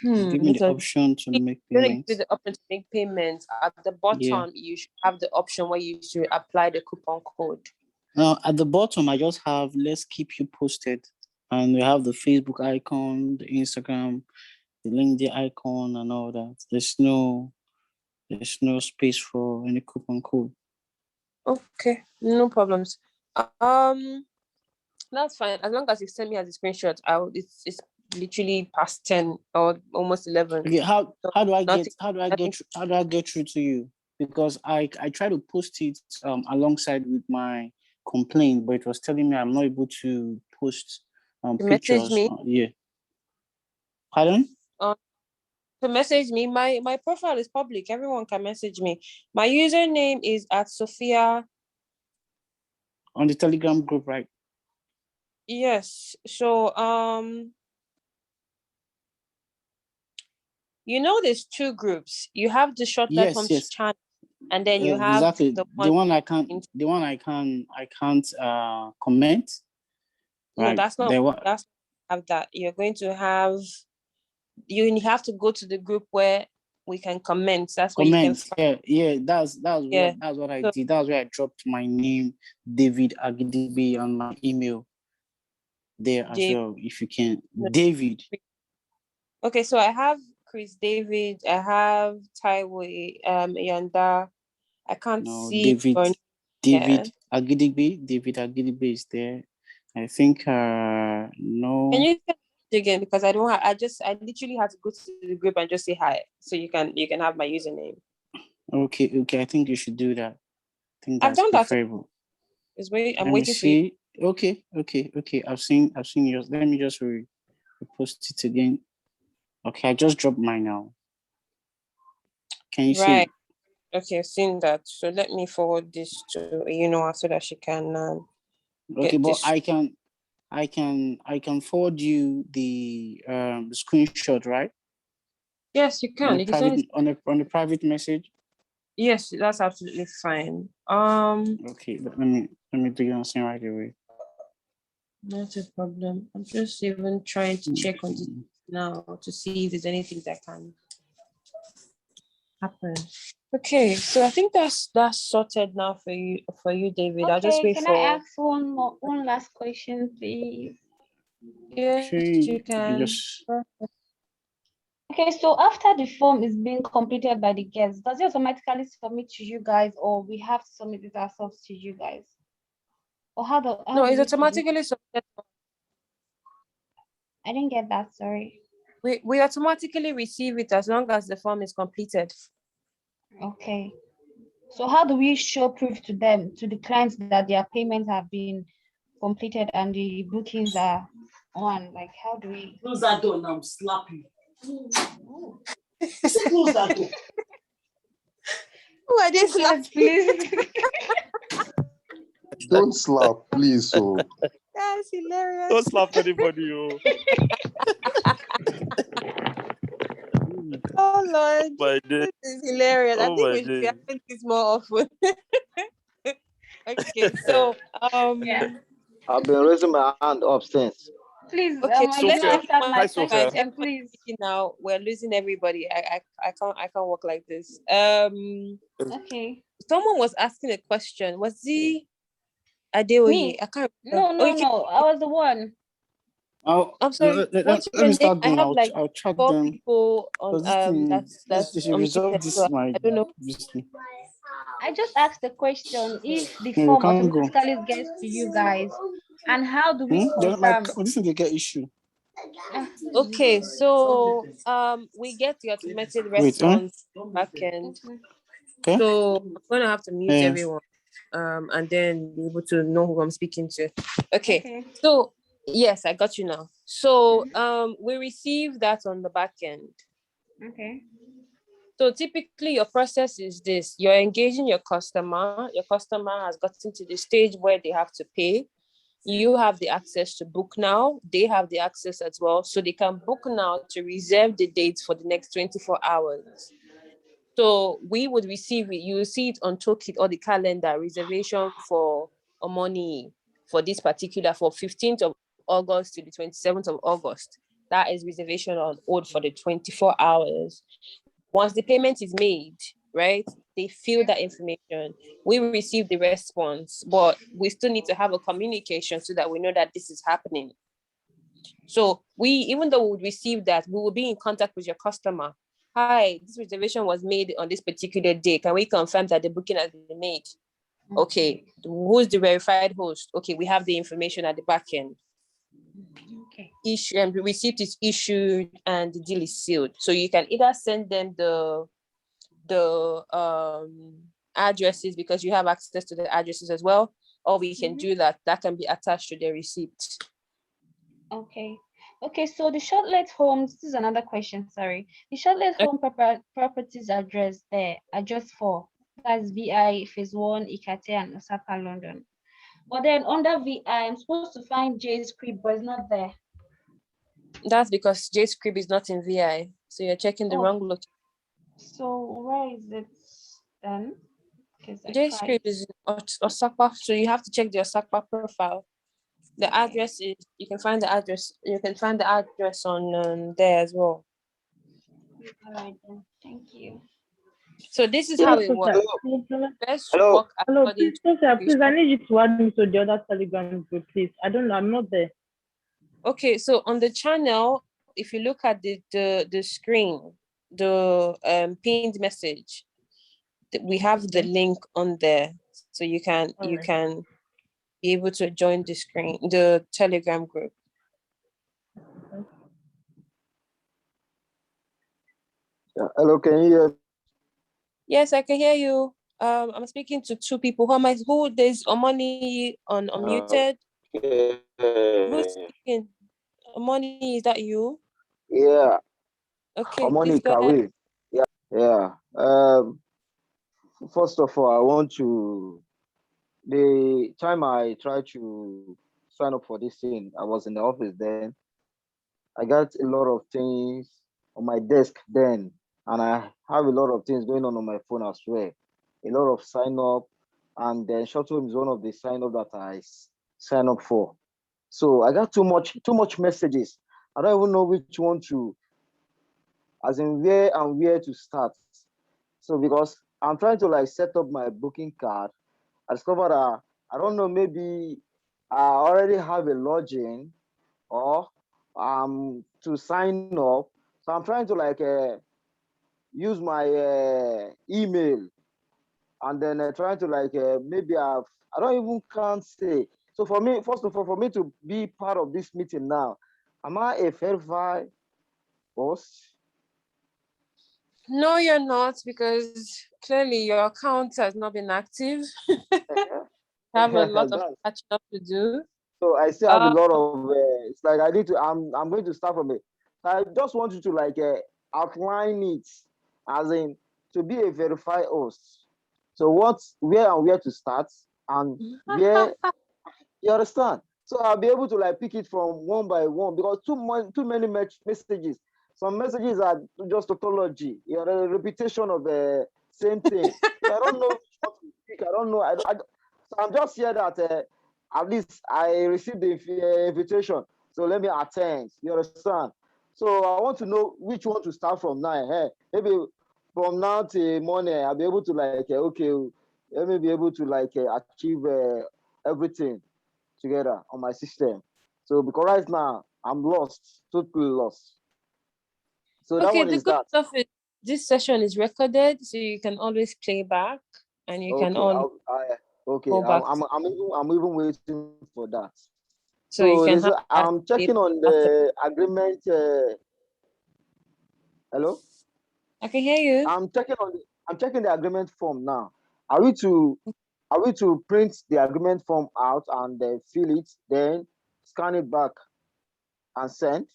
Give me the option to make payments. payments. The option to make payments at the bottom, you should have the option where you should apply the coupon code. Now at the bottom, I just have let's keep you posted, and we have the Facebook icon, the Instagram, the LinkedIn icon, and all that. There's no space for any coupon code. Okay, no problems. That's fine. As long as you send me as a screenshot, it's literally past 10 or almost 11. Okay, how do I get through to you? Because I try to post it alongside with my complaint, but it was telling me I'm not able to post pictures. Message me. Yeah. Pardon? To message me, my profile is public. Everyone can message me. My username is @Sophia. On the Telegram group, right? Yes. So you know, there's two groups. You have the Shortlethomes channel, and then you have exactly the one I can't comment. No, right? that's not have that. You're going to have to go to the group where we can comment. That's where you can that's what I did. That's where I dropped my name, David Agidigbe, on my email there as well, if you can. David. Okay, so I have Chris David, I have Taiwo Yanda. I can't see David Agidigbe is there. I think no. Can you say it again, because I don't have, I literally had to go to the group and just say hi, so you can have my username. Okay, I think you should do that. I think I've done preferable. That. I'm waiting for you. Okay. I've seen yours. Let me just repost it again. Okay, I just dropped mine now. Can you see? Okay, I've seen that. So let me forward this to so that she can. Okay, but I can forward you the screenshot, right? Yes, you can. On a private message. Yes, that's absolutely fine. Okay, let me do your thing right away. Not a problem. I'm just even trying to check on this now to see if there's anything that can happen. Okay, so I think that's sorted now for you, David. Okay, I'll just wait can for. I ask one last question, please? Yes, you can. Yes. Okay, so after the form is being completed by the guests, does it automatically submit to you guys, or we have to submit it ourselves to you guys? Or no, it's automatically submitted. I didn't get that, sorry. We automatically receive it as long as the form is completed. Okay. So how do we show proof to them, to the clients, that their payments have been completed and the bookings are on? Like, how do we? Close that door now, slap you. Close that door. Who are they slapping? Please. Don't slap, please. So that's hilarious. Don't slap anybody, yo. Oh Lord, my this is hilarious. I Oh think my we should be days. having this more often. Okay, so I've been raising my hand up since. Please, okay, so let's answer my question, guys, please. Now we're losing everybody. I can't work like this. Okay. Someone was asking a question. Was he Adeoye? Me? I can't remember. No, I was the one. Oh, I'm sorry. Let me start I doing. have like I'll track 4 them. people on They should resolve unmuted, this. so I don't know. This thing. I just asked the question if the Yeah, you form can't go. automatically gets to you guys, and how do we confirm? This is the get issue. Okay, so we get the automated response backend. Okay. So I'm gonna have to mute everyone, and then be able to know who I'm speaking to. Okay. So yes, I got you now. So we receive that on the back end. Okay. So typically your process is this: you're engaging your customer. Your customer has gotten to the stage where they have to pay. You have the access to book now. They have the access as well. So they can book now to reserve the dates for the next 24 hours. So we would receive it. You will see it on Toolkit or the calendar reservation for money for this particular, for 15th of August to the 27th of August. That is reservation on hold for the 24 hours. Once the payment is made, right, they fill that information. We receive the response, but we still need to have a communication so that we know that this is happening. So even though we would receive that, we will be in contact with your customer. Hi, this reservation was made on this particular day. Can we confirm that the booking has been made? Okay, who's the verified host? Okay, we have the information at the back end. Okay. The receipt is issued and the deal is sealed. So you can either send them the addresses because you have access to the addresses as well, or we can do that. That can be attached to the receipt. Okay. Okay, so the Shortlet homes, this is another question, sorry. The Shortlet home properties address there are just 4. That's VI, Phase 1, Ikate, and Osaka, London. But then under VI, I'm supposed to find J's crib, but it's not there. That's because J's crib is not in VI. So you're checking the wrong location. So where is it then? J's crib is in Osaka, so you have to check the Osaka profile. The address is, you can find the address on there as well. All right then, thank you. So this is how it works. Hello, please, I need you to add me to the other Telegram group, please. I don't know, I'm not there. Okay, so on the channel, if you look at the screen, the pinned message, we have the link on there, so you can be able to join the Telegram group. Hello, can you hear? Yes, I can hear you. I'm speaking to 2 people. There's Omoni unmuted. Who's speaking? Omoni, is that you? Yeah. Okay, Omoni please go ahead. Yeah. First of all, I want to. The time I tried to sign up for this thing, I was in the office then. I got a lot of things on my desk then, and I have a lot of things going on my phone as well. A lot of sign up, and then Shortlethomes is one of the sign up that I sign up for. So I got too much messages. I don't even know which one to, as in where to start. So because I'm trying to set up my booking card, I discovered I don't know, maybe I already have a login or to sign up. So I'm trying to use my email, and then trying to maybe I don't even can't say. So for me, first of all, for me to be part of this meeting now, am I a verified boss? No, you're not, because clearly your account has not been active. Have a lot of catching up to do. So I still have a lot of. It's like I need to. I'm going to start from it. I just want you to outline it, as in to be a verified host. So where to start, and where you understand. So I'll be able to pick it from one by one, because too many messages. Some messages are just tautology. A repetition of the same thing. So I don't know what to pick. I don't know. So I'm just here that at least I received the invitation. So let me attend. You understand? So I want to know which one to start from now. Hey, maybe from now till morning, I'll be able to okay, let me be able to achieve everything together on my system. So because right now I'm lost, totally lost. So that Okay, one the is good that. stuff is this session is recorded, so you can always play back. and you can all go back. I'm even waiting for that. So you can have. I'm checking on the agreement. Hello. I can hear you. I'm checking the agreement form now. Are we to print the agreement form out and fill it, then scan it back and send?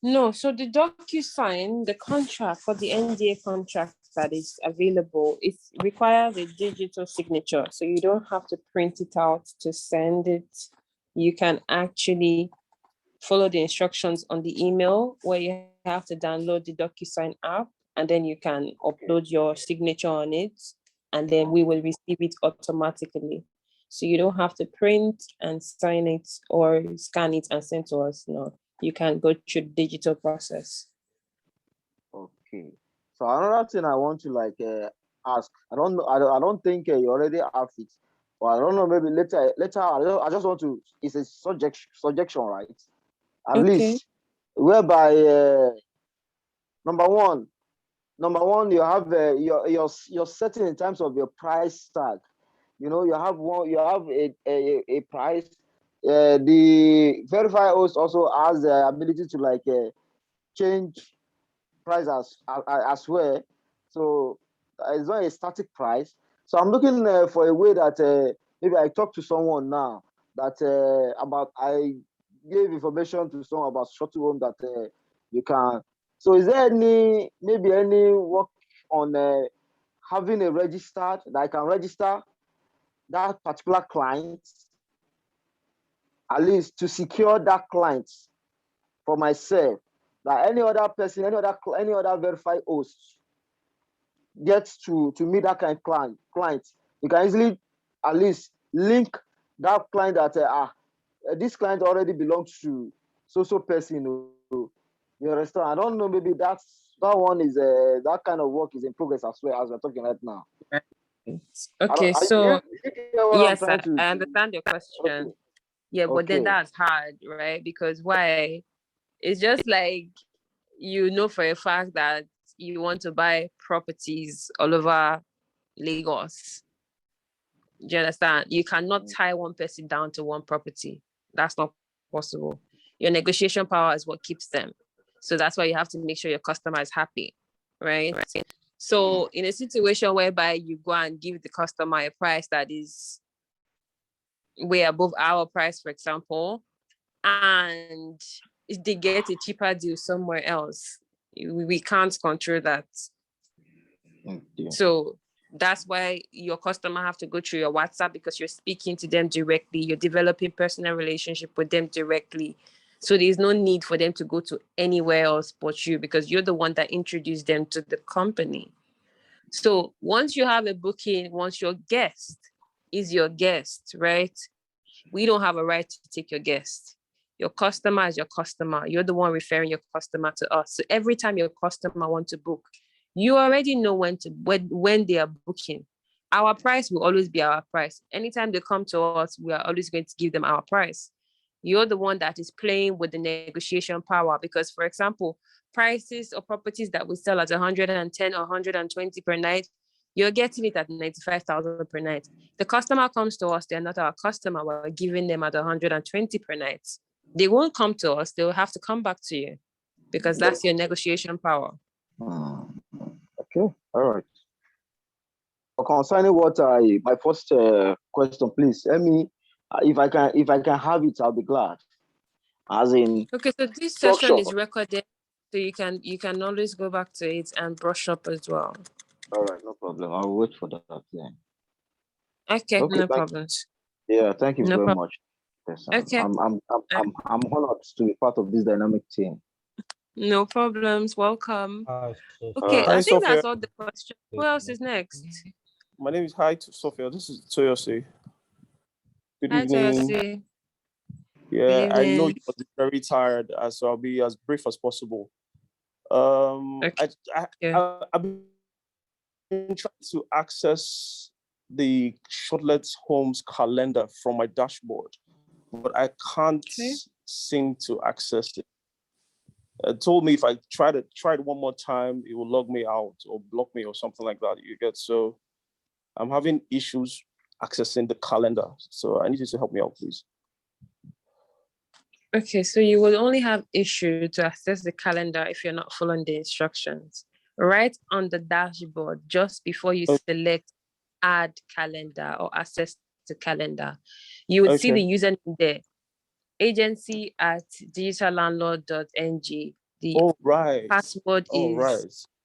No, so the DocuSign, the contract for the NDA contract that is available, it requires a digital signature. So you don't have to print it out to send it. You can actually follow the instructions on the email where you have to download the DocuSign app, and then you can upload your signature on it, and then we will receive it automatically. So you don't have to print and sign it or scan it and send to us. No, you can go through the digital process. Okay. So another thing I want to ask, I don't think you already have it, but I don't know, maybe later I just want to, it's a suggestion, right? At least whereby number one you have your setting in terms of your price tag. You have a price. The verified host also has the ability to change price as well. So it's not a static price. So I'm looking for a way that maybe I talk to someone now that I gave information to someone about Shortlethomes that you can. So is there any work on having a registered that I can register that particular client, at least to secure that client for myself, that any other person, any other verified host gets to meet that kind of client, you can easily at least link that client that this client already belongs to so person. You understand? I don't know, maybe that one is that kind of work is in progress as well as we're talking right now. Okay, so yes, I understand your question. Okay. Yeah, but then that's hard, right? Because why? It's just like, for a fact that you want to buy properties all over Lagos. Do you understand? You cannot tie one person down to one property. That's not possible. Your negotiation power is what keeps them. So that's why you have to make sure your customer is happy, right? So in a situation whereby you go and give the customer a price that is way above our price, for example, and if they get a cheaper deal somewhere else, we can't control that. So that's why your customer have to go through your WhatsApp, because you're speaking to them directly. You're developing personal relationship with them directly. So there's no need for them to go to anywhere else but you, because you're the one that introduced them to the company. So once you have a booking, once your guest is your guest, right? We don't have a right to take your guest. Your customer is your customer. You're the one referring your customer to us. So every time your customer wants to book, you already know when they are booking. Our price will always be our price. Anytime they come to us, we are always going to give them our price. You're the one that is playing with the negotiation power, because, for example, prices or properties that we sell at 110 or 120 per night, you're getting it at 95,000 per night. The customer comes to us, they're not our customer. We're giving them at 120 per night. They won't come to us. They'll have to come back to you, because that's your negotiation power. Okay, all right. Concerning my first question, please tell me if I can have it, I'll be glad. As in, okay, so this session is recorded, so you can always go back to it and brush up as well. All right, no problem. I'll wait for that then. Okay, no problems. Yeah, thank you very much. Yes, okay. I'm honored to be part of this dynamic team. No problems. Welcome. Okay, I think that's all the questions. Who else is next? My name is Sophia. This is Toyose. Good evening. Toyose. Yeah, I know you must be very tired, so I'll be as brief as possible. I've been trying to access the Shortlethomes calendar from my dashboard, but I can't seem to access it. told me if I try it one more time, it will log me out or block me or something like that. You get, so I'm having issues accessing the calendar. So I need you to help me out, please. Okay, so you will only have issue to access the calendar if you're not following the instructions. Right on the dashboard, just before you select add calendar or access to calendar, you would see the username there, agency@digitallandlord.ng. The password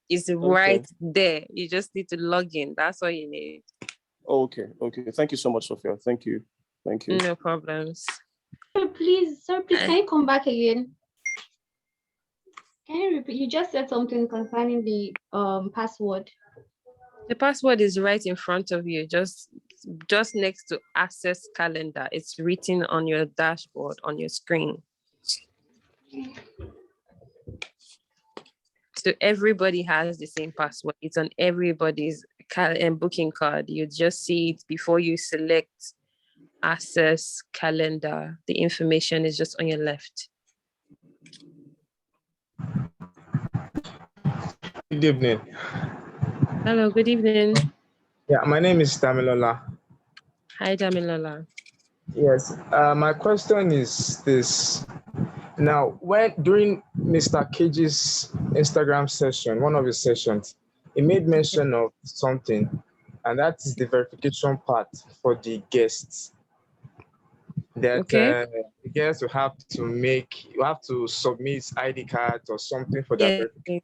is right there. You just need to log in. That's all you need. Okay. Thank you so much, Sophia. Thank you. No problems. Sir, please, can you come back again? Can you repeat? You just said something concerning the password. The password is right in front of you, just next to access calendar. It's written on your dashboard, on your screen. So everybody has the same password. It's on everybody's booking card. You just see it before you select access calendar. The information is just on your left. Good evening. Hello, good evening. Yeah, my name is Damilola. Hi, Damilola. Yes, my question is this. Now, during Mr. Cage's Instagram session, one of his sessions, he made mention of something, and that is the verification part for the guests. That the guests will have to submit ID cards or something for that verification.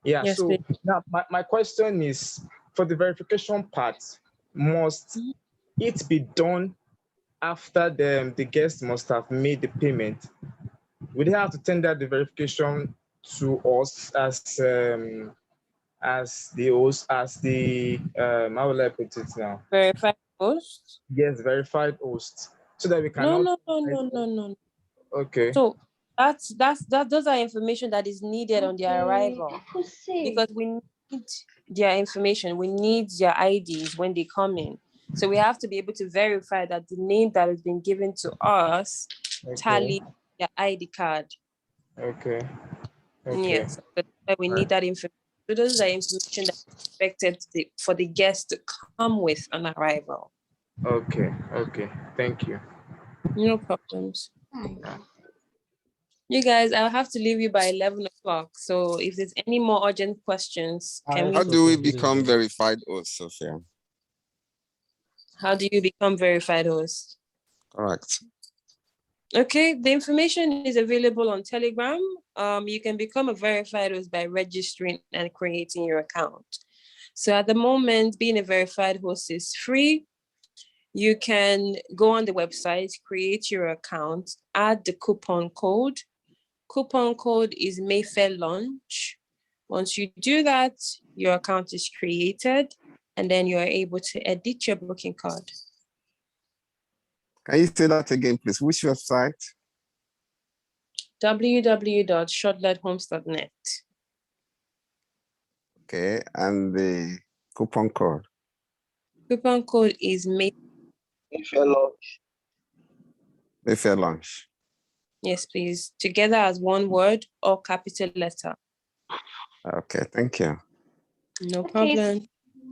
Yeah, yes, so please. now my question is, for the verification part, must it be done after the guest must have made the payment? Would they have to tender the verification to us as the host, as the how will I put it now? Verified host? Yes, verified host. So that we can No. Okay. So those are information that is needed on their arrival. Because we need their information, we their IDs when they come in. So we have to be able to verify that the name that has been given to us tally their ID card. Okay. Yes, but we need that information. So those are information that is expected for the guest to come with on arrival. Okay. Thank you. No problems. You guys, I'll have to leave you by 11 o'clock. So if there's any more urgent questions, How do we become verified host, Sophia? How do you become verified host? Correct. Okay, the information is available on Telegram. You can become a verified host by registering and creating your account. So at the moment, being a verified host is free. You can go on the website, create your account, add the coupon code. Coupon code is Mayfair Launch. Once you do that, your account is created, and then you are able to edit your booking card. Can you say that again, please? Which website? www.shortlethomes.net. Okay, and the coupon code? Coupon code is Mayfair Launch. Mayfair Launch. Yes, please. Together as one word or capital letter. Okay, thank you. No problem.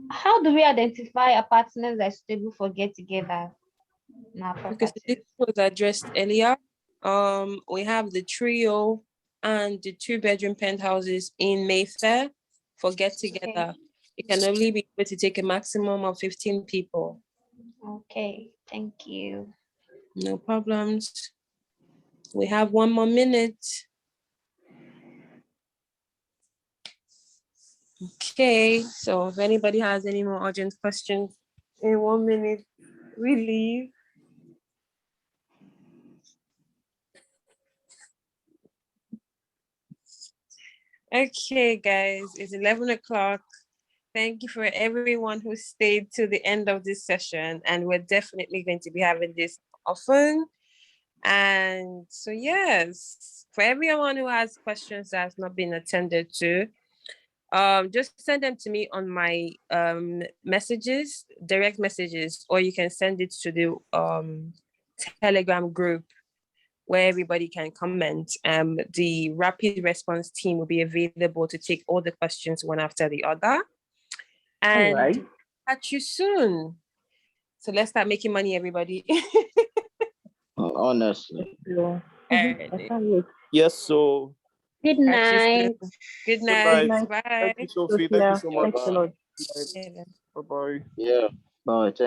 How do we identify a partner that is suitable for get-together? Because this was addressed earlier. We have the trio and the 2-bedroom penthouses in Mayfair for get-together. It can only be able to take a maximum of 15 people. Okay, thank you. No problems. We have 1 more minute. Okay, so if anybody has any more urgent questions, in 1 minute, we leave. Okay, guys, it's 11 o'clock. Thank you for everyone who stayed to the end of this session, and we're definitely going to be having this often. And so, yes, for everyone who has questions that has not been attended to, just send them to me on my messages, direct messages, or you can send it to the Telegram group. where everybody can comment. The rapid response team will be available to take all the questions one after the other. And catch you soon. So let's start making money, everybody. Honestly. Yes, so. Good night. Good night. Bye. Thank you, Sophie. Thank you so much. Thanks a lot. Bye-bye. Yeah. Bye. Thank